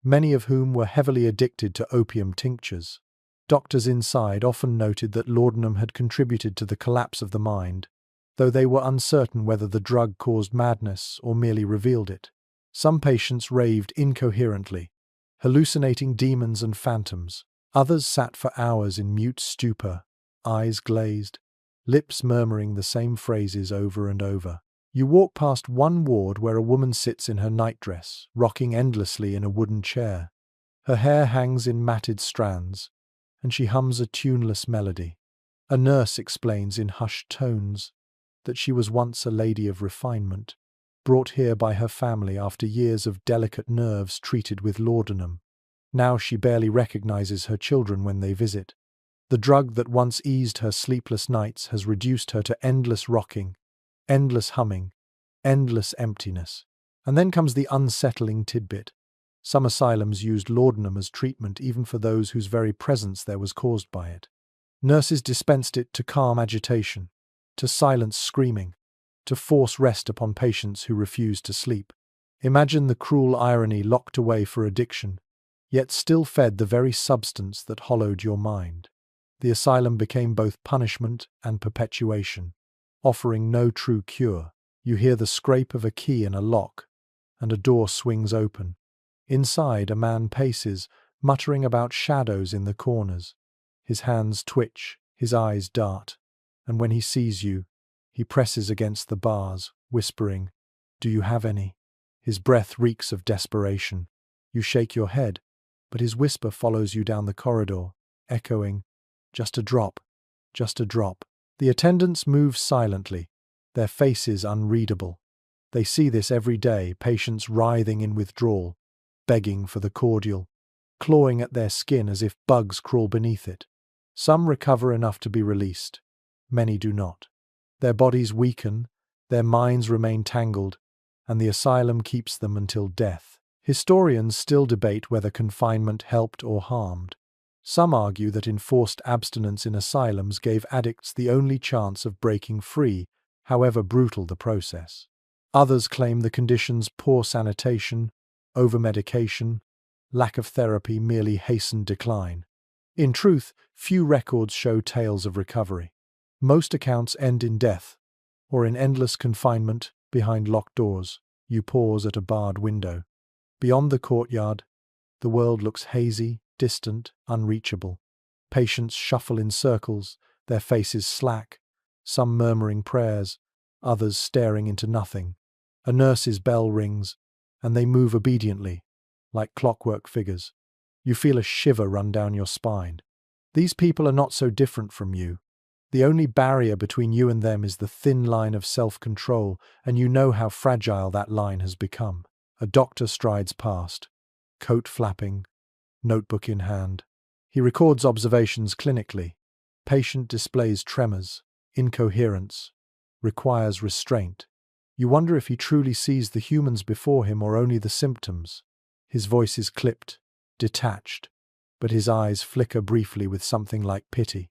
many of whom were heavily addicted to opium tinctures. Doctors inside often noted that laudanum had contributed to the collapse of the mind, though they were uncertain whether the drug caused madness or merely revealed it. Some patients raved incoherently, hallucinating demons and phantoms. Others sat for hours in mute stupor, eyes glazed, lips murmuring the same phrases over and over. You walk past one ward where a woman sits in her nightdress, rocking endlessly in a wooden chair. Her hair hangs in matted strands, and she hums a tuneless melody. A nurse explains in hushed tones that she was once a lady of refinement, brought here by her family after years of delicate nerves treated with laudanum. Now she barely recognizes her children when they visit. The drug that once eased her sleepless nights has reduced her to endless rocking, endless humming, endless emptiness. And then comes the unsettling tidbit. Some asylums used laudanum as treatment even for those whose very presence there was caused by it. Nurses dispensed it to calm agitation, to silence screaming, to force rest upon patients who refused to sleep. Imagine the cruel irony, locked away for addiction, yet still fed the very substance that hollowed your mind. The asylum became both punishment and perpetuation, offering no true cure. You hear the scrape of a key in a lock, and a door swings open. Inside, a man paces, muttering about shadows in the corners. His hands twitch, his eyes dart, and when he sees you, he presses against the bars, whispering, "Do you have any?" His breath reeks of desperation. You shake your head, but his whisper follows you down the corridor, echoing, "Just a drop, just a drop." The attendants move silently, their faces unreadable. They see this every day, patients writhing in withdrawal, begging for the cordial, clawing at their skin as if bugs crawl beneath it. Some recover enough to be released. Many do not. Their bodies weaken, their minds remain tangled, and the asylum keeps them until death. Historians still debate whether confinement helped or harmed. Some argue that enforced abstinence in asylums gave addicts the only chance of breaking free, however brutal the process. Others claim the conditions, poor sanitation, over-medication, lack of therapy, merely hastened decline. In truth, few records show tales of recovery. Most accounts end in death, or in endless confinement behind locked doors. You pause at a barred window. Beyond the courtyard, the world looks hazy, distant, unreachable. Patients shuffle in circles, their faces slack, some murmuring prayers, others staring into nothing. A nurse's bell rings, and they move obediently, like clockwork figures. You feel a shiver run down your spine. These people are not so different from you. The only barrier between you and them is the thin line of self-control, and you know how fragile that line has become. A doctor strides past, coat flapping, notebook in hand. He records observations clinically. Patient displays tremors, incoherence, requires restraint. You wonder if he truly sees the humans before him or only the symptoms. His voice is clipped, detached, but his eyes flicker briefly with something like pity.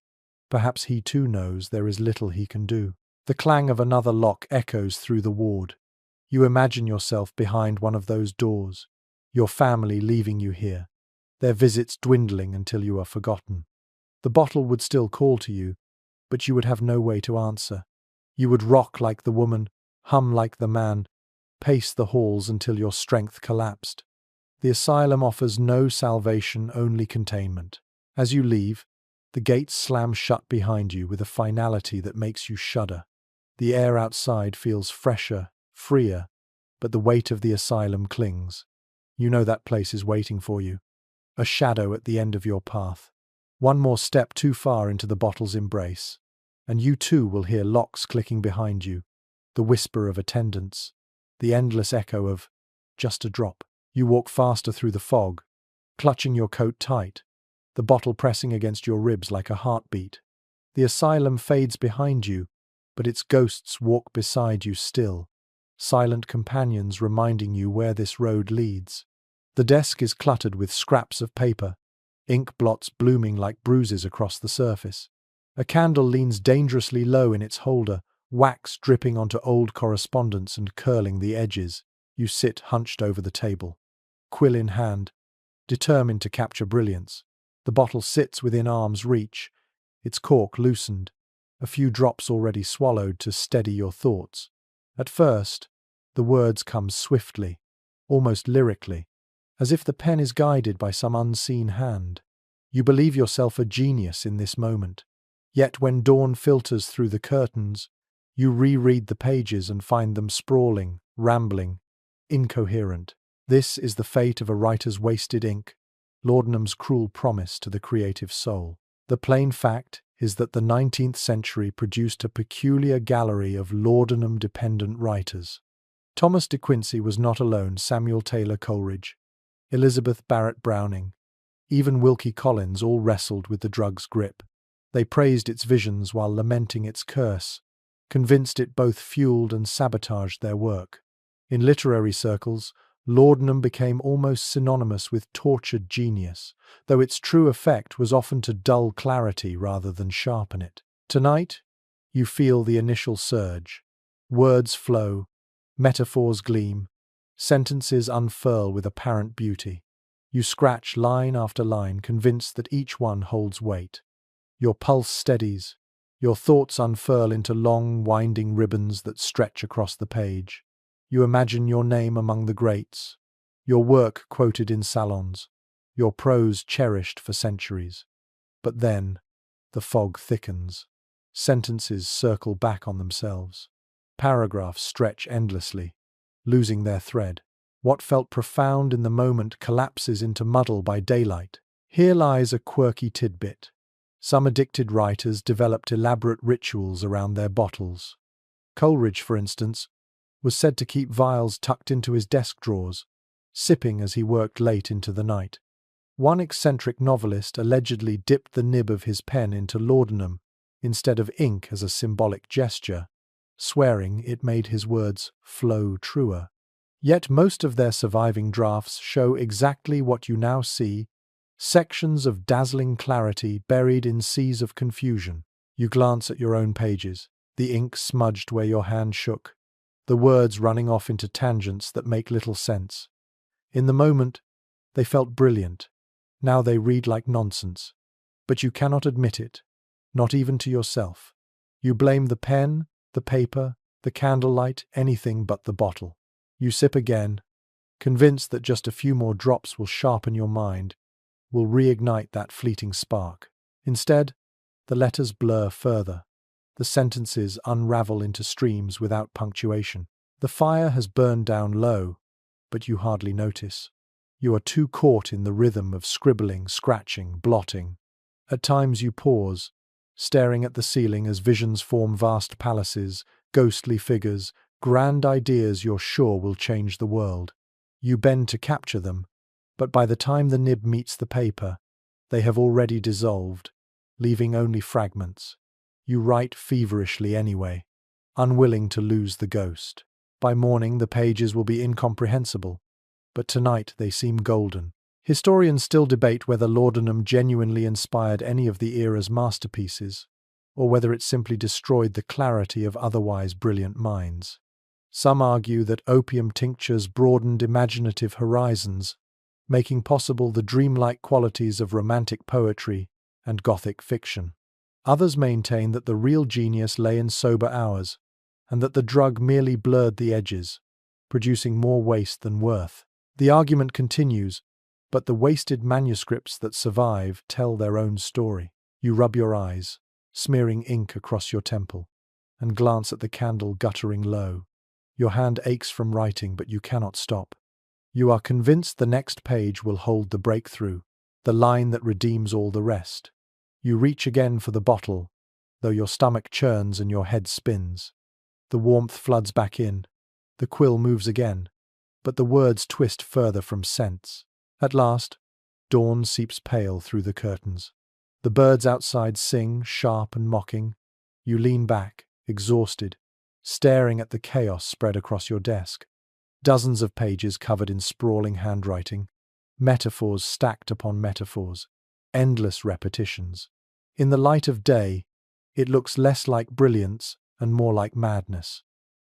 Perhaps he too knows there is little he can do. The clang of another lock echoes through the ward. You imagine yourself behind one of those doors, your family leaving you here, their visits dwindling until you are forgotten. The bottle would still call to you, but you would have no way to answer. You would rock like the woman, hum like the man, pace the halls until your strength collapsed. The asylum offers no salvation, only containment. As you leave, the gates slam shut behind you with a finality that makes you shudder. The air outside feels fresher, freer, but the weight of the asylum clings. You know that place is waiting for you, a shadow at the end of your path. One more step too far into the bottle's embrace, and you too will hear locks clicking behind you, the whisper of attendants, the endless echo of "just a drop." You walk faster through the fog, clutching your coat tight, the bottle pressing against your ribs like a heartbeat. The asylum fades behind you, but its ghosts walk beside you still, silent companions reminding you where this road leads. The desk is cluttered with scraps of paper, ink blots blooming like bruises across the surface. A candle leans dangerously low in its holder, wax dripping onto old correspondence and curling the edges. You sit hunched over the table, quill in hand, determined to capture brilliance. The bottle sits within arm's reach, its cork loosened, a few drops already swallowed to steady your thoughts. At first, the words come swiftly, almost lyrically, as if the pen is guided by some unseen hand. You believe yourself a genius in this moment. Yet when dawn filters through the curtains, you reread the pages and find them sprawling, rambling, incoherent. This is the fate of a writer's wasted ink, Laudanum's cruel promise to the creative soul. The plain fact is that the 19th century produced a peculiar gallery of laudanum-dependent writers. Thomas de Quincey was not alone. Samuel Taylor Coleridge, Elizabeth Barrett Browning, even Wilkie Collins all wrestled with the drug's grip. They praised its visions while lamenting its curse, convinced it both fueled and sabotaged their work. In literary circles, laudanum became almost synonymous with tortured genius, though its true effect was often to dull clarity rather than sharpen it. Tonight, you feel the initial surge. Words flow, metaphors gleam, sentences unfurl with apparent beauty. You scratch line after line, convinced that each one holds weight. Your pulse steadies, your thoughts unfurl into long, winding ribbons that stretch across the page. You imagine your name among the greats, your work quoted in salons, your prose cherished for centuries. But then, the fog thickens. Sentences circle back on themselves. Paragraphs stretch endlessly, losing their thread. What felt profound in the moment collapses into muddle by daylight. Here lies a quirky tidbit. Some addicted writers developed elaborate rituals around their bottles. Coleridge, for instance, was said to keep vials tucked into his desk drawers, sipping as he worked late into the night. One eccentric novelist allegedly dipped the nib of his pen into laudanum instead of ink as a symbolic gesture, swearing it made his words flow truer. Yet most of their surviving drafts show exactly what you now see: sections of dazzling clarity buried in seas of confusion. You glance at your own pages, the ink smudged where your hand shook, the words running off into tangents that make little sense. In the moment, they felt brilliant. Now they read like nonsense. But you cannot admit it, not even to yourself. You blame the pen, the paper, the candlelight, anything but the bottle. You sip again, convinced that just a few more drops will sharpen your mind, will reignite that fleeting spark. Instead, the letters blur further. The sentences unravel into streams without punctuation. The fire has burned down low, but you hardly notice. You are too caught in the rhythm of scribbling, scratching, blotting. At times you pause, staring at the ceiling as visions form vast palaces, ghostly figures, grand ideas you're sure will change the world. You bend to capture them, but by the time the nib meets the paper, they have already dissolved, leaving only fragments. You write feverishly anyway, unwilling to lose the ghost. By morning the pages will be incomprehensible, but tonight they seem golden. Historians still debate whether laudanum genuinely inspired any of the era's masterpieces, or whether it simply destroyed the clarity of otherwise brilliant minds. Some argue that opium tinctures broadened imaginative horizons, making possible the dreamlike qualities of romantic poetry and Gothic fiction. Others maintain that the real genius lay in sober hours, and that the drug merely blurred the edges, producing more waste than worth. The argument continues, but the wasted manuscripts that survive tell their own story. You rub your eyes, smearing ink across your temple, and glance at the candle guttering low. Your hand aches from writing, but you cannot stop. You are convinced the next page will hold the breakthrough, the line that redeems all the rest. You reach again for the bottle, though your stomach churns and your head spins. The warmth floods back in, the quill moves again, but the words twist further from sense. At last, dawn seeps pale through the curtains. The birds outside sing, sharp and mocking. You lean back, exhausted, staring at the chaos spread across your desk. Dozens of pages covered in sprawling handwriting, metaphors stacked upon metaphors, endless repetitions. In the light of day, It looks less like brilliance and more like madness.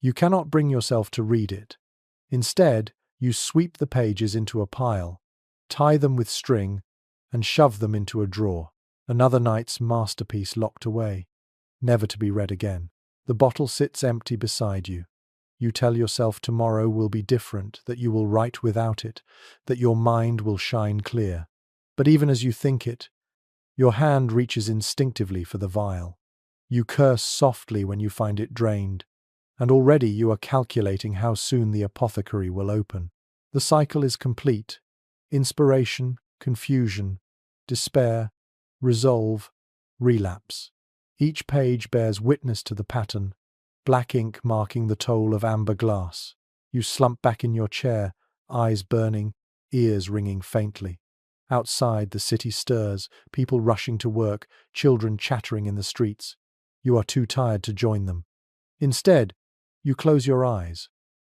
You cannot bring yourself to read it. Instead, you sweep the pages into a pile, tie them with string, and shove them into a drawer. Another night's masterpiece locked away, never to be read again. The bottle sits empty beside you. You tell yourself tomorrow will be different, that you will write without it, that your mind will shine clear. But even as you think it, your hand reaches instinctively for the vial. You curse softly when you find it drained, and already you are calculating how soon the apothecary will open. The cycle is complete. Inspiration, confusion, despair, resolve, relapse. Each page bears witness to the pattern, black ink marking the toll of amber glass. You slump back in your chair, eyes burning, ears ringing faintly. Outside, the city stirs, people rushing to work, children chattering in the streets. You are too tired to join them. Instead, you close your eyes,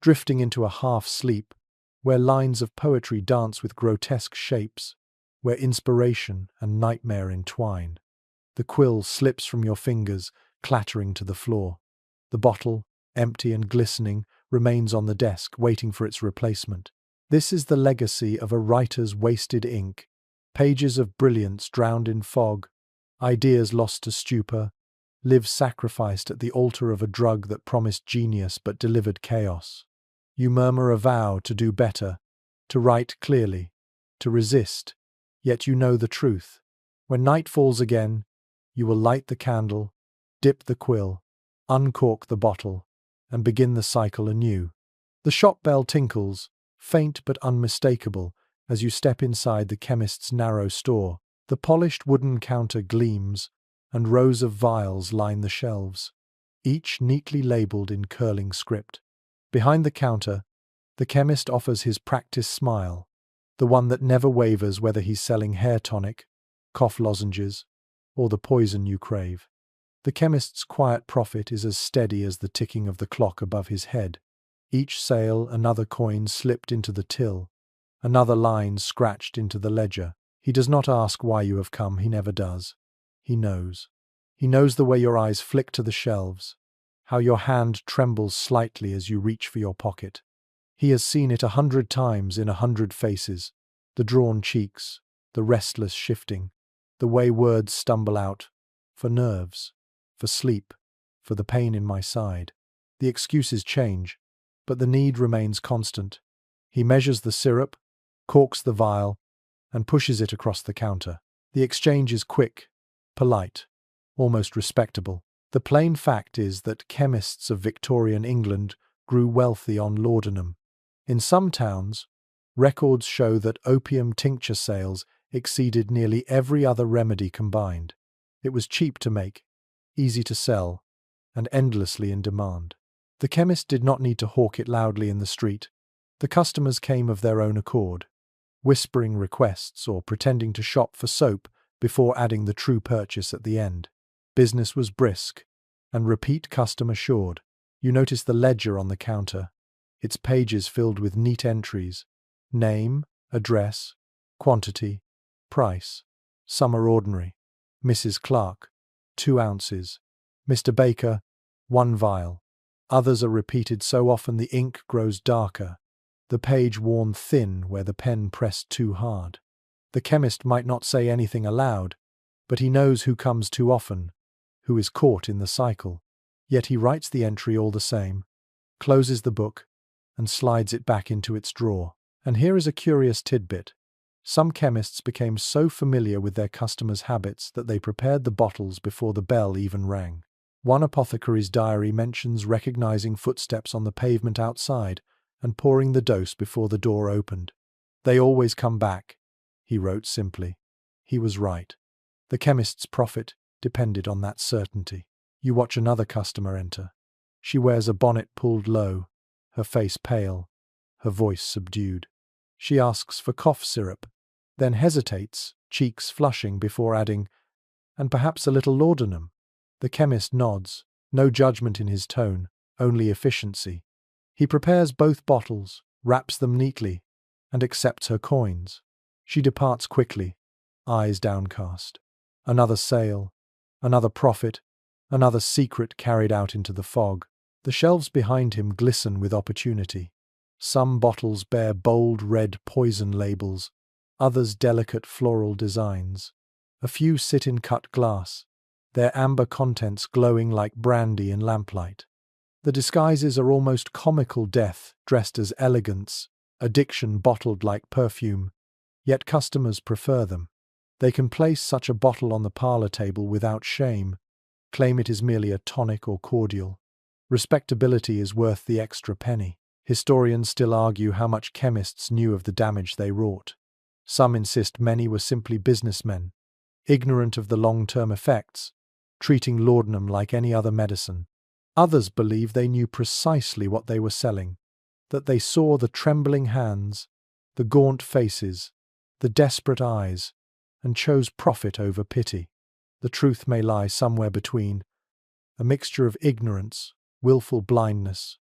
drifting into a half-sleep, where lines of poetry dance with grotesque shapes, where inspiration and nightmare entwine. The quill slips from your fingers, clattering to the floor. The bottle, empty and glistening, remains on the desk, waiting for its replacement. This is the legacy of a writer's wasted ink, pages of brilliance drowned in fog, ideas lost to stupor, lives sacrificed at the altar of a drug that promised genius but delivered chaos. You murmur a vow to do better, to write clearly, to resist, yet you know the truth. When night falls again, you will light the candle, dip the quill, uncork the bottle, and begin the cycle anew. The shop bell tinkles, faint but unmistakable, as you step inside the chemist's narrow store. The polished wooden counter gleams, and rows of vials line the shelves, each neatly labelled in curling script. Behind the counter, the chemist offers his practice smile, the one that never wavers whether he's selling hair tonic, cough lozenges, or the poison you crave. The chemist's quiet profit is as steady as the ticking of the clock above his head. Each sale, another coin slipped into the till, another line scratched into the ledger. He does not ask why you have come, he never does. He knows. He knows the way your eyes flick to the shelves, how your hand trembles slightly as you reach for your pocket. He has seen it 100 times in 100 faces, the drawn cheeks, the restless shifting, the way words stumble out, for nerves, for sleep, for the pain in my side. The excuses change, but the need remains constant. He measures the syrup, corks the vial, and pushes it across the counter. The exchange is quick, polite, almost respectable. The plain fact is that chemists of Victorian England grew wealthy on laudanum. In some towns, records show that opium tincture sales exceeded nearly every other remedy combined. It was cheap to make, easy to sell, and endlessly in demand. The chemist did not need to hawk it loudly in the street. The customers came of their own accord, whispering requests or pretending to shop for soap before adding the true purchase at the end. Business was brisk, and repeat custom assured. You notice the ledger on the counter, its pages filled with neat entries: name, address, quantity, price. Some are ordinary. Mrs. Clark, 2 ounces. Mr. Baker, 1 vial. Others are repeated so often the ink grows darker, the page worn thin where the pen pressed too hard. The chemist might not say anything aloud, but he knows who comes too often, who is caught in the cycle. Yet he writes the entry all the same, closes the book, and slides it back into its drawer. And here is a curious tidbit. Some chemists became so familiar with their customers' habits that they prepared the bottles before the bell even rang. One apothecary's diary mentions recognizing footsteps on the pavement outside and pouring the dose before the door opened. "They always come back," he wrote simply. He was right. The chemist's profit depended on that certainty. You watch another customer enter. She wears a bonnet pulled low, her face pale, her voice subdued. She asks for cough syrup, then hesitates, cheeks flushing, before adding, "and perhaps a little laudanum." The chemist nods, no judgment in his tone, only efficiency. He prepares both bottles, wraps them neatly, and accepts her coins. She departs quickly, eyes downcast. Another sale, another profit, Another secret carried out into the fog. The shelves behind him glisten with opportunity. Some bottles bear bold red poison labels, others delicate floral designs. A few sit in cut glass, their amber contents glowing like brandy in lamplight. The disguises are almost comical: death dressed as elegance, addiction bottled like perfume, yet customers prefer them. They can place such a bottle on the parlor table without shame, claim it is merely a tonic or cordial. Respectability is worth the extra penny. Historians still argue how much chemists knew of the damage they wrought. Some insist many were simply businessmen, ignorant of the long-term effects, treating laudanum like any other medicine. Others believe they knew precisely what they were selling, that they saw the trembling hands, the gaunt faces, the desperate eyes, and chose profit over pity. The truth may lie somewhere between, a mixture of ignorance, willful blindness,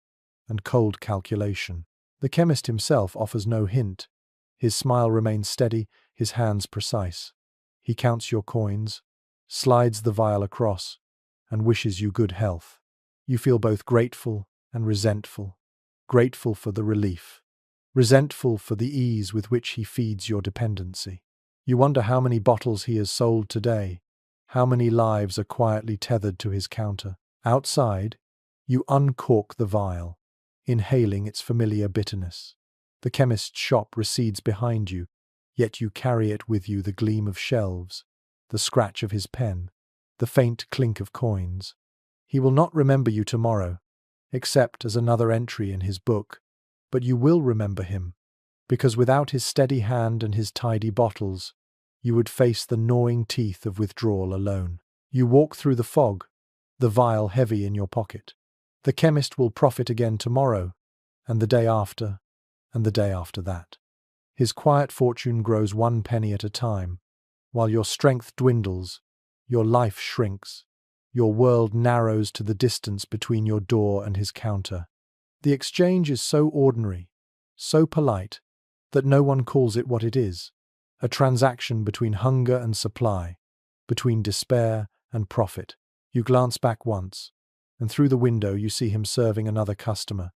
and cold calculation. The chemist himself offers no hint. His smile remains steady, his hands precise. He counts your coins, slides the vial across, and wishes you good health. You feel both grateful and resentful. Grateful for the relief, resentful for the ease with which he feeds your dependency. You wonder how many bottles he has sold today, how many lives are quietly tethered to his counter. Outside, you uncork the vial, inhaling its familiar bitterness. The chemist's shop recedes behind you, yet you carry it with you: the gleam of shelves, the scratch of his pen, the faint clink of coins. He will not remember you tomorrow, except as another entry in his book, but you will remember him, because without his steady hand and his tidy bottles, you would face the gnawing teeth of withdrawal alone. You walk through the fog, the vial heavy in your pocket. The chemist will profit again tomorrow, and the day after, and the day after that. His quiet fortune grows 1 penny at a time, while your strength dwindles, your life shrinks, your world narrows to the distance between your door and his counter. The exchange is so ordinary, so polite, that no one calls it what it is: a transaction between hunger and supply, between despair and profit. You glance back once, and through the window you see him serving another customer,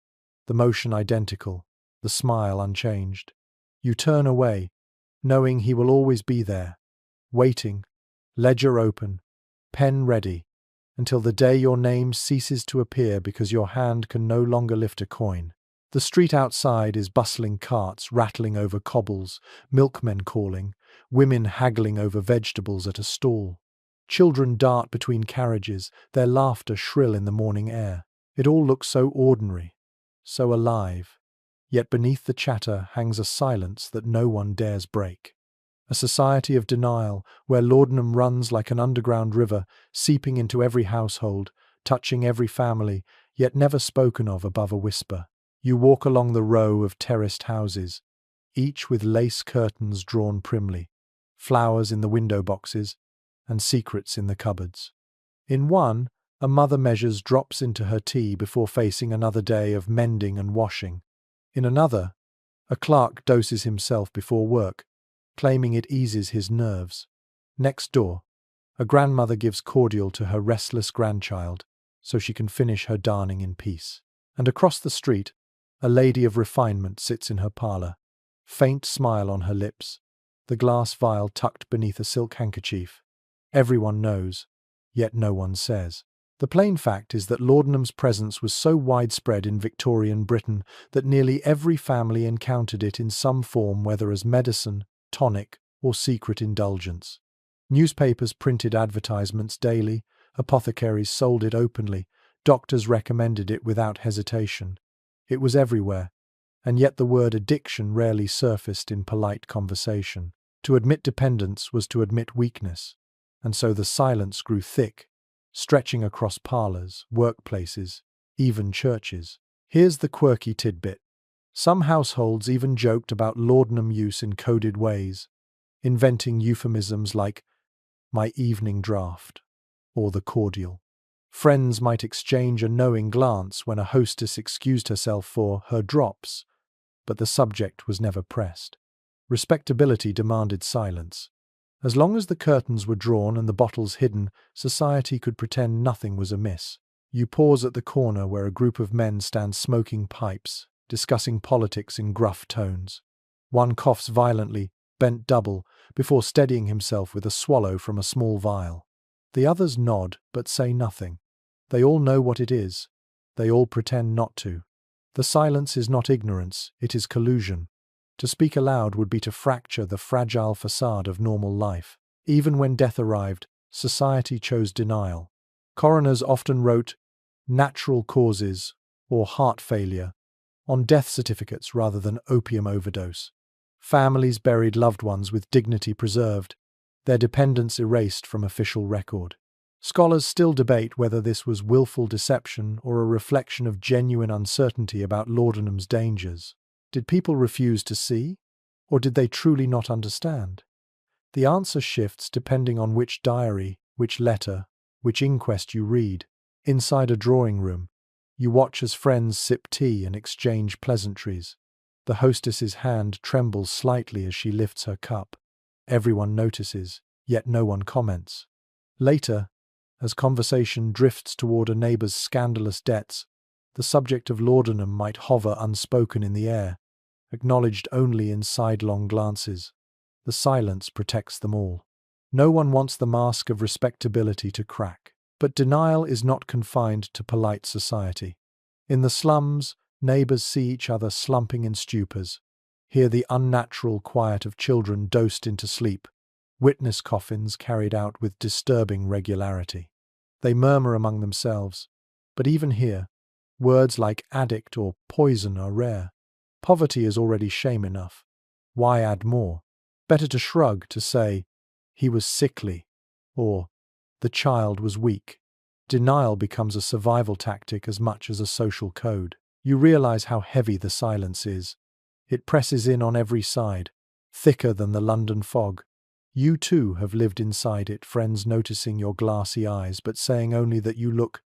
the motion identical, the smile unchanged. You turn away, knowing he will always be there, waiting, ledger open, pen ready, until the day your name ceases to appear because your hand can no longer lift a coin. The street outside is bustling: carts rattling over cobbles, milkmen calling, women haggling over vegetables at a stall. Children dart between carriages, their laughter shrill in the morning air. It all looks so ordinary, so alive, yet beneath the chatter hangs a silence that no one dares break. A society of denial, where laudanum runs like an underground river, seeping into every household, touching every family, yet never spoken of above a whisper. You walk along the row of terraced houses, each with lace curtains drawn primly, flowers in the window boxes, and secrets in the cupboards. In one, a mother measures drops into her tea before facing another day of mending and washing. In another, a clerk doses himself before work, claiming it eases his nerves. Next door, a grandmother gives cordial to her restless grandchild so she can finish her darning in peace. And across the street, a lady of refinement sits in her parlor, faint smile on her lips, the glass vial tucked beneath a silk handkerchief. Everyone knows, yet no one says. The plain fact is that laudanum's presence was so widespread in Victorian Britain that nearly every family encountered it in some form, whether as medicine, tonic, or secret indulgence. Newspapers printed advertisements daily, apothecaries sold it openly, doctors recommended it without hesitation. It was everywhere, and yet the word addiction rarely surfaced in polite conversation. To admit dependence was to admit weakness, and so the silence grew thick, stretching across parlors, workplaces, even churches. Here's the quirky tidbit. Some households even joked about laudanum use in coded ways, inventing euphemisms like "my evening draught" or "the cordial." Friends might exchange a knowing glance when a hostess excused herself for her drops, but the subject was never pressed. Respectability demanded silence. As long as the curtains were drawn and the bottles hidden, society could pretend nothing was amiss. You pause at the corner where a group of men stand smoking pipes, discussing politics in gruff tones. One coughs violently, bent double, before steadying himself with a swallow from a small vial. The others nod, but say nothing. They all know what it is. They all pretend not to. The silence is not ignorance, it is collusion. To speak aloud would be to fracture the fragile facade of normal life. Even when death arrived, society chose denial. Coroners often wrote natural causes or heart failure on death certificates rather than opium overdose. Families buried loved ones with dignity preserved, their dependents erased from official record. Scholars still debate whether this was willful deception or a reflection of genuine uncertainty about laudanum's dangers. Did people refuse to see, or did they truly not understand? The answer shifts depending on which diary, which letter, which inquest you read. Inside a drawing room, you watch as friends sip tea and exchange pleasantries. The hostess's hand trembles slightly as she lifts her cup. Everyone notices, yet no one comments. Later, as conversation drifts toward a neighbor's scandalous debts, the subject of laudanum might hover unspoken in the air, acknowledged only in sidelong glances. The silence protects them all. No one wants the mask of respectability to crack. But denial is not confined to polite society. In the slums, neighbors see each other slumping in stupors, hear the unnatural quiet of children dosed into sleep, witness coffins carried out with disturbing regularity. They murmur among themselves, but even here, words like addict or poison are rare. Poverty is already shame enough. Why add more? Better to shrug, to say, he was sickly, or the child was weak. Denial becomes a survival tactic as much as a social code. You realize how heavy the silence is. It presses in on every side, thicker than the London fog. You too have lived inside it, friends noticing your glassy eyes but saying only that you look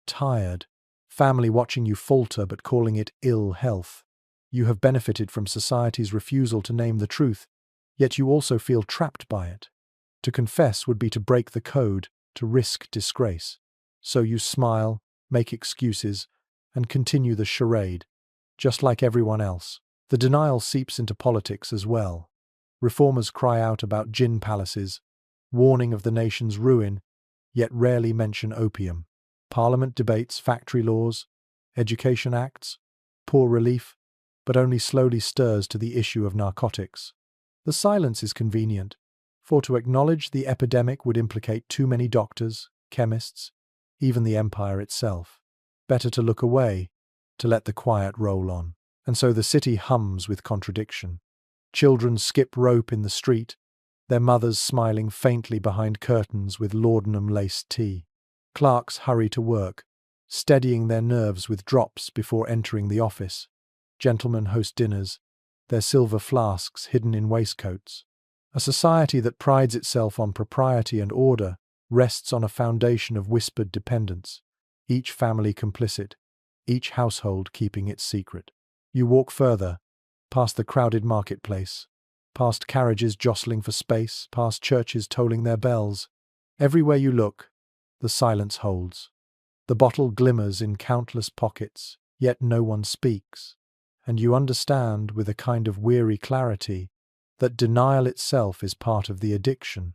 tired. Family watching you falter but calling it ill health. You have benefited from society's refusal to name the truth, yet you also feel trapped by it. To confess would be to break the code, to risk disgrace. So you smile, make excuses, and continue the charade, just like everyone else. The denial seeps into politics as well. Reformers cry out about gin palaces, warning of the nation's ruin, yet rarely mention opium. Parliament debates factory laws, education acts, poor relief, but only slowly stirs to the issue of narcotics. The silence is convenient, for to acknowledge the epidemic would implicate too many doctors, chemists, even the empire itself. Better to look away, to let the quiet roll on. And so the city hums with contradiction. Children skip rope in the street, their mothers smiling faintly behind curtains with laudanum-laced tea. Clerks hurry to work, steadying their nerves with drops before entering the office. Gentlemen host dinners, their silver flasks hidden in waistcoats. A society that prides itself on propriety and order rests on a foundation of whispered dependence, each family complicit, each household keeping its secret. You walk further, past the crowded marketplace, past carriages jostling for space, past churches tolling their bells. Everywhere you look, the silence holds. The bottle glimmers in countless pockets, yet no one speaks. And you understand, with a kind of weary clarity, that denial itself is part of the addiction.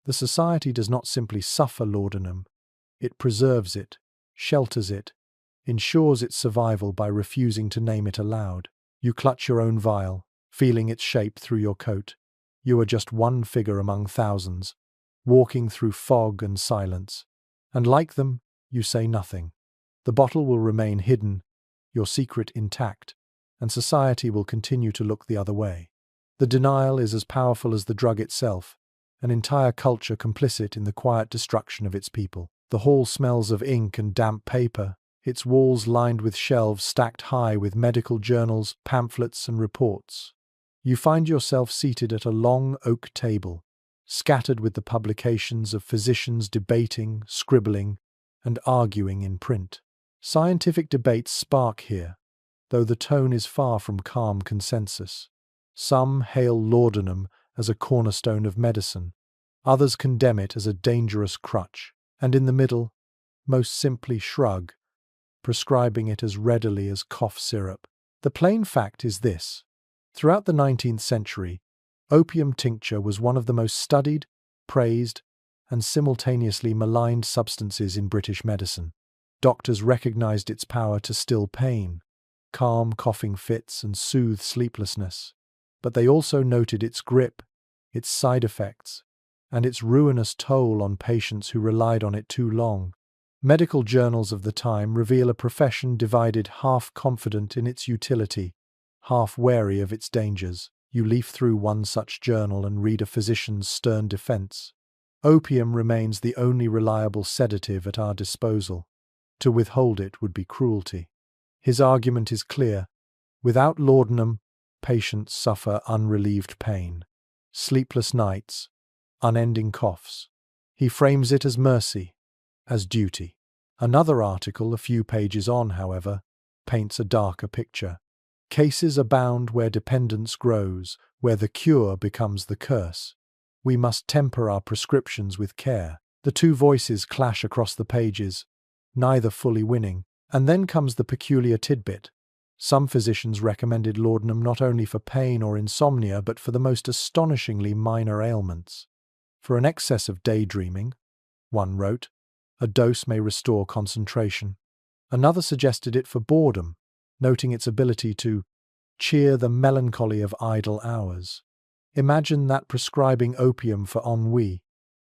The society does not simply suffer laudanum, it preserves it, shelters it, ensures its survival by refusing to name it aloud. You clutch your own vial, feeling its shape through your coat. You are just one figure among thousands, walking through fog and silence. And like them, you say nothing. The bottle will remain hidden, your secret intact, and society will continue to look the other way. The denial is as powerful as the drug itself, an entire culture complicit in the quiet destruction of its people. The hall smells of ink and damp paper, its walls lined with shelves stacked high with medical journals, pamphlets, and reports. You find yourself seated at a long oak table, scattered with the publications of physicians debating, scribbling, and arguing in print. Scientific debates spark here, though the tone is far from calm consensus. Some hail laudanum as a cornerstone of medicine, Others condemn it as a dangerous crutch, and in the middle, most simply shrug, prescribing it as readily as cough syrup. The plain fact is this: throughout the 19th century, opium tincture was one of the most studied, praised, and simultaneously maligned substances in British medicine. Doctors recognized its power to still pain, calm coughing fits, and soothe sleeplessness, but they also noted its grip, its side effects, and its ruinous toll on patients who relied on it too long. Medical journals of the time reveal a profession divided, half confident in its utility, half wary of its dangers. You leaf through one such journal and read a physician's stern defense. Opium remains the only reliable sedative at our disposal. To withhold it would be cruelty. His argument is clear. Without laudanum, patients suffer unrelieved pain, sleepless nights, unending coughs. He frames it as mercy, as duty. Another article, a few pages on, however, paints a darker picture. Cases abound where dependence grows, where the cure becomes the curse. We must temper our prescriptions with care. The two voices clash across the pages, neither fully winning. And then comes the peculiar tidbit. Some physicians recommended laudanum not only for pain or insomnia, but for the most astonishingly minor ailments. For an excess of daydreaming, one wrote, a dose may restore concentration. Another suggested it for boredom, noting its ability to cheer the melancholy of idle hours. Imagine that prescribing opium for ennui,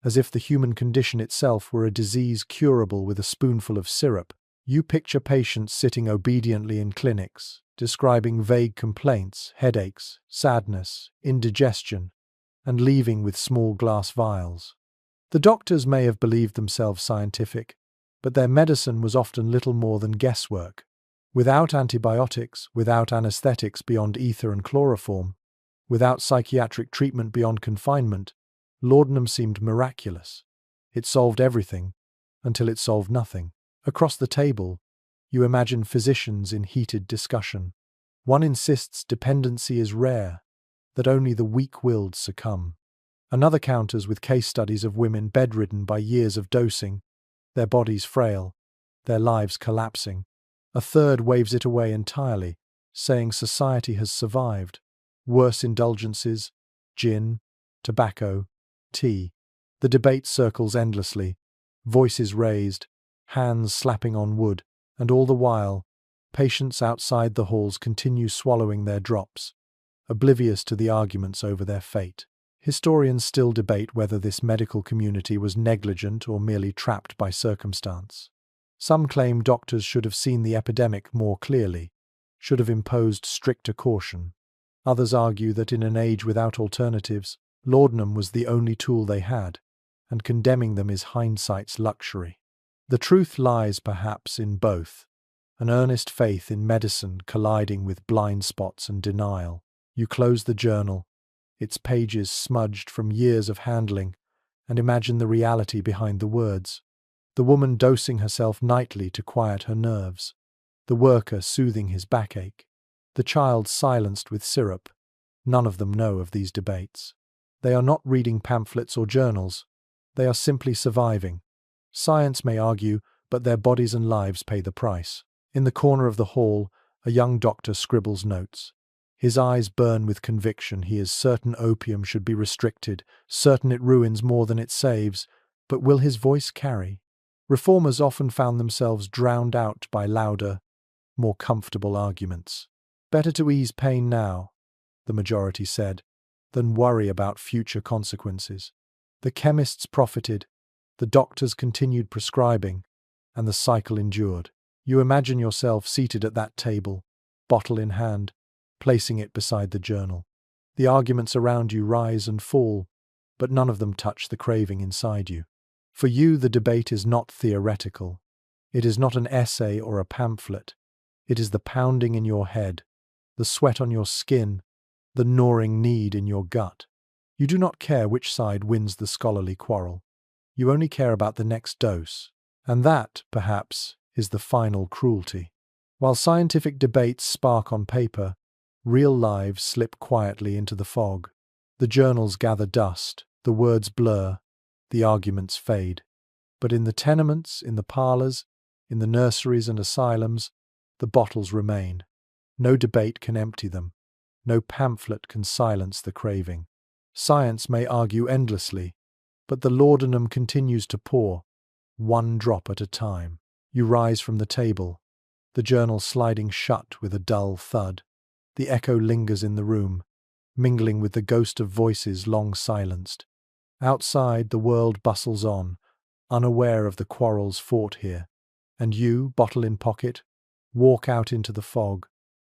as if the human condition itself were a disease curable with a spoonful of syrup. You picture patients sitting obediently in clinics, describing vague complaints, headaches, sadness, indigestion, and leaving with small glass vials. The doctors may have believed themselves scientific, but their medicine was often little more than guesswork. Without antibiotics, without anesthetics beyond ether and chloroform, without psychiatric treatment beyond confinement, laudanum seemed miraculous. It solved everything, until it solved nothing. Across the table, you imagine physicians in heated discussion. One insists dependency is rare, that only the weak-willed succumb. Another counters with case studies of women bedridden by years of dosing, their bodies frail, their lives collapsing. A third waves it away entirely, saying society has survived. Worse indulgences, gin, tobacco, tea. The debate circles endlessly, voices raised, hands slapping on wood, and all the while, patients outside the halls continue swallowing their drops, oblivious to the arguments over their fate. Historians still debate whether this medical community was negligent or merely trapped by circumstance. Some claim doctors should have seen the epidemic more clearly, should have imposed stricter caution. Others argue that in an age without alternatives, laudanum was the only tool they had, and condemning them is hindsight's luxury. The truth lies perhaps in both, an earnest faith in medicine colliding with blind spots and denial. You close the journal, its pages smudged from years of handling, and imagine the reality behind the words. The woman dosing herself nightly to quiet her nerves, the worker soothing his backache, the child silenced with syrup. None of them know of these debates. They are not reading pamphlets or journals. They are simply surviving. Science may argue, but their bodies and lives pay the price. In the corner of the hall, a young doctor scribbles notes. His eyes burn with conviction. He is certain opium should be restricted, certain it ruins more than it saves. But will his voice carry? Reformers often found themselves drowned out by louder, more comfortable arguments. Better to ease pain now, the majority said, than worry about future consequences. The chemists profited, the doctors continued prescribing, and the cycle endured. You imagine yourself seated at that table, bottle in hand, placing it beside the journal. The arguments around you rise and fall, but none of them touch the craving inside you. For you, the debate is not theoretical. It is not an essay or a pamphlet. It is the pounding in your head, the sweat on your skin, the gnawing need in your gut. You do not care which side wins the scholarly quarrel. You only care about the next dose. And that, perhaps, is the final cruelty. While scientific debates spark on paper, real lives slip quietly into the fog. The journals gather dust, the words blur, the arguments fade. But in the tenements, in the parlours, in the nurseries and asylums, the bottles remain. No debate can empty them. No pamphlet can silence the craving. Science may argue endlessly, but the laudanum continues to pour, one drop at a time. You rise from the table, the journal sliding shut with a dull thud. The echo lingers in the room, mingling with the ghost of voices long silenced. Outside, the world bustles on, unaware of the quarrels fought here. And you, bottle in pocket, walk out into the fog,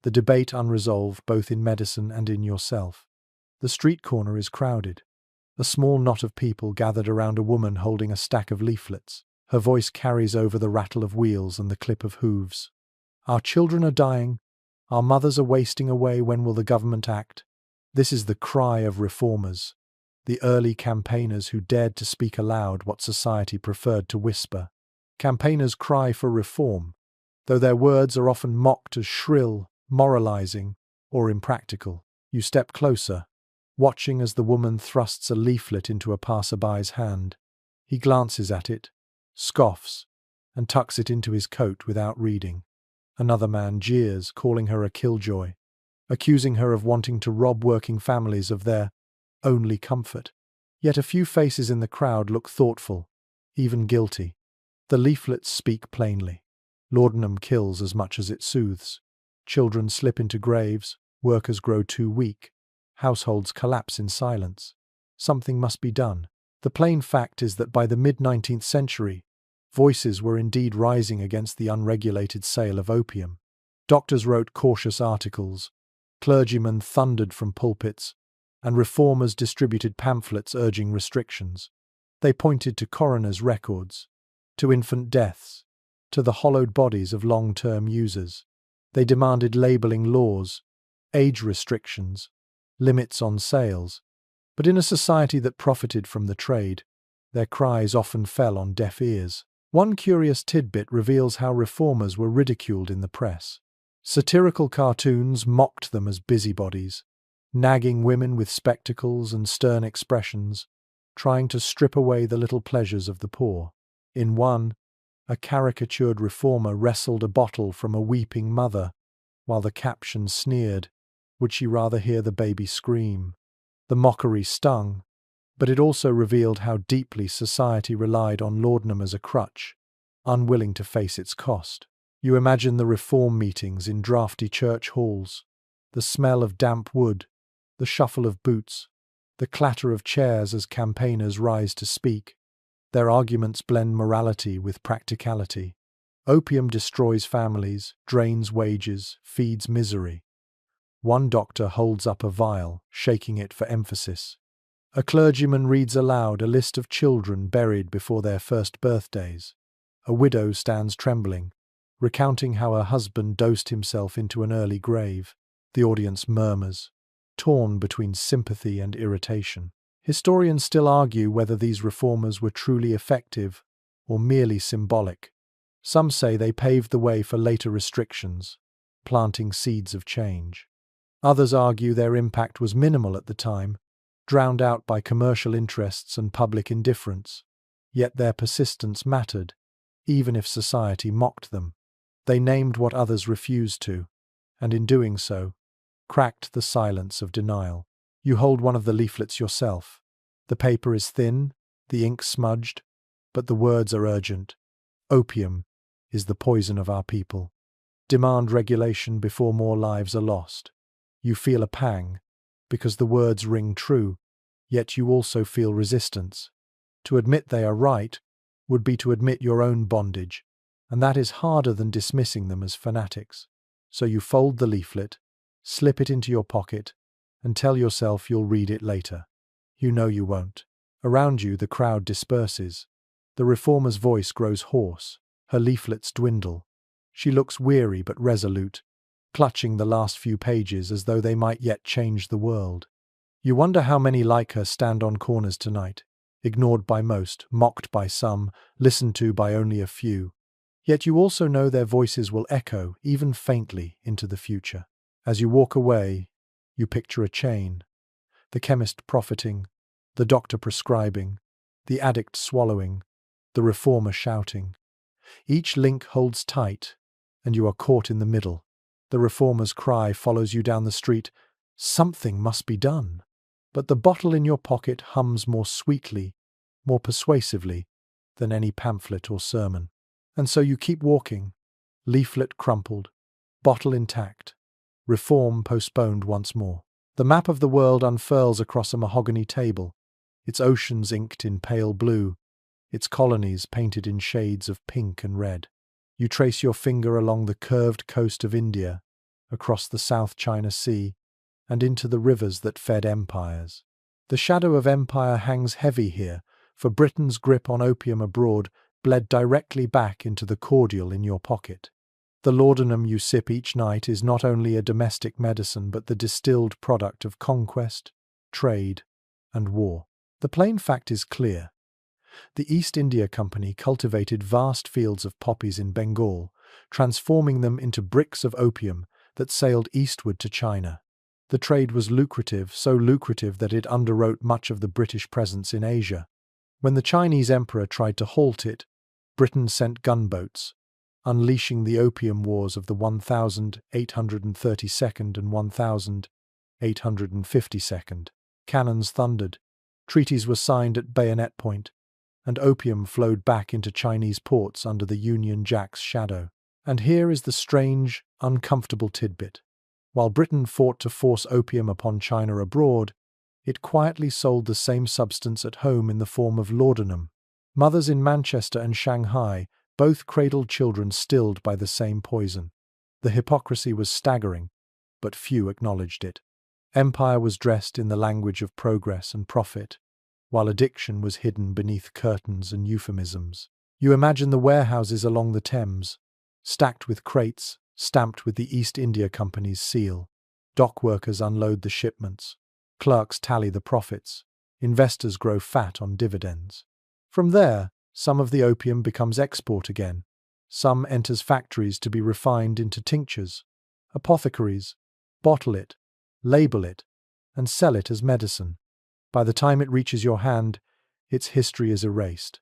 the debate unresolved both in medicine and in yourself. The street corner is crowded. A small knot of people gathered around a woman holding a stack of leaflets. Her voice carries over the rattle of wheels and the clip of hooves. Our children are dying. Our mothers are wasting away. When will the government act? This is the cry of reformers, the early campaigners who dared to speak aloud what society preferred to whisper. Campaigners cry for reform, though their words are often mocked as shrill, moralizing, or impractical. You step closer, watching as the woman thrusts a leaflet into a passerby's hand. He glances at it, scoffs, and tucks it into his coat without reading. Another man jeers, calling her a killjoy, accusing her of wanting to rob working families of their only comfort. Yet a few faces in the crowd look thoughtful, even guilty. The leaflets speak plainly. Laudanum kills as much as it soothes. Children slip into graves, workers grow too weak, households collapse in silence. Something must be done. The plain fact is that by the mid-19th century, voices were indeed rising against the unregulated sale of opium. Doctors wrote cautious articles, clergymen thundered from pulpits, and reformers distributed pamphlets urging restrictions. They pointed to coroners' records, to infant deaths, to the hollowed bodies of long-term users. They demanded labelling laws, age restrictions, limits on sales. But in a society that profited from the trade, their cries often fell on deaf ears. One curious tidbit reveals how reformers were ridiculed in the press. Satirical cartoons mocked them as busybodies, nagging women with spectacles and stern expressions, trying to strip away the little pleasures of the poor. In one, a caricatured reformer wrestled a bottle from a weeping mother, while the caption sneered, "Would she rather hear the baby scream?" The mockery stung, but it also revealed how deeply society relied on laudanum as a crutch, unwilling to face its cost. You imagine the reform meetings in drafty church halls, the smell of damp wood, the shuffle of boots, the clatter of chairs as campaigners rise to speak. Their arguments blend morality with practicality. Opium destroys families, drains wages, feeds misery. One doctor holds up a vial, shaking it for emphasis. A clergyman reads aloud a list of children buried before their first birthdays. A widow stands trembling, recounting how her husband dosed himself into an early grave. The audience murmurs, torn between sympathy and irritation. Historians still argue whether these reformers were truly effective or merely symbolic. Some say they paved the way for later restrictions, planting seeds of change. Others argue their impact was minimal at the time, drowned out by commercial interests and public indifference. Yet their persistence mattered, even if society mocked them. They named what others refused to, and in doing so, cracked the silence of denial. You hold one of the leaflets yourself. The paper is thin, the ink smudged, but the words are urgent. Opium is the poison of our people. Demand regulation before more lives are lost. You feel a pang, because the words ring true, yet you also feel resistance. To admit they are right would be to admit your own bondage, and that is harder than dismissing them as fanatics. So you fold the leaflet, slip it into your pocket, and tell yourself you'll read it later. You know you won't. Around you, the crowd disperses. The reformer's voice grows hoarse. Her leaflets dwindle. She looks weary but resolute, clutching the last few pages as though they might yet change the world. You wonder how many like her stand on corners tonight, ignored by most, mocked by some, listened to by only a few. Yet you also know their voices will echo, even faintly, into the future. As you walk away, you picture a chain. The chemist profiting, the doctor prescribing, the addict swallowing, the reformer shouting. Each link holds tight, and you are caught in the middle. The reformer's cry follows you down the street, "Something must be done." But the bottle in your pocket hums more sweetly, more persuasively, than any pamphlet or sermon. And so you keep walking, leaflet crumpled, bottle intact, reform postponed once more. The map of the world unfurls across a mahogany table, its oceans inked in pale blue, its colonies painted in shades of pink and red. You trace your finger along the curved coast of India, across the South China Sea, and into the rivers that fed empires. The shadow of empire hangs heavy here, for Britain's grip on opium abroad bled directly back into the cordial in your pocket. The laudanum you sip each night is not only a domestic medicine but the distilled product of conquest, trade, and war. The plain fact is clear. The East India Company cultivated vast fields of poppies in Bengal, transforming them into bricks of opium that sailed eastward to China. The trade was lucrative, so lucrative that it underwrote much of the British presence in Asia. When the Chinese emperor tried to halt it, Britain sent gunboats, unleashing the opium wars of the 1832nd and 1852nd. Cannons thundered, treaties were signed at bayonet point, and opium flowed back into Chinese ports under the Union Jack's shadow. And here is the strange, uncomfortable tidbit. While Britain fought to force opium upon China abroad, it quietly sold the same substance at home in the form of laudanum. Mothers in Manchester and Shanghai both cradled children stilled by the same poison. The hypocrisy was staggering, but few acknowledged it. Empire was dressed in the language of progress and profit, while addiction was hidden beneath curtains and euphemisms. You imagine the warehouses along the Thames, stacked with crates, stamped with the East India Company's seal. Dock workers unload the shipments. Clerks tally the profits. Investors grow fat on dividends. From there, some of the opium becomes export again. Some enters factories to be refined into tinctures. Apothecaries bottle it, label it, and sell it as medicine. By the time it reaches your hand, its history is erased.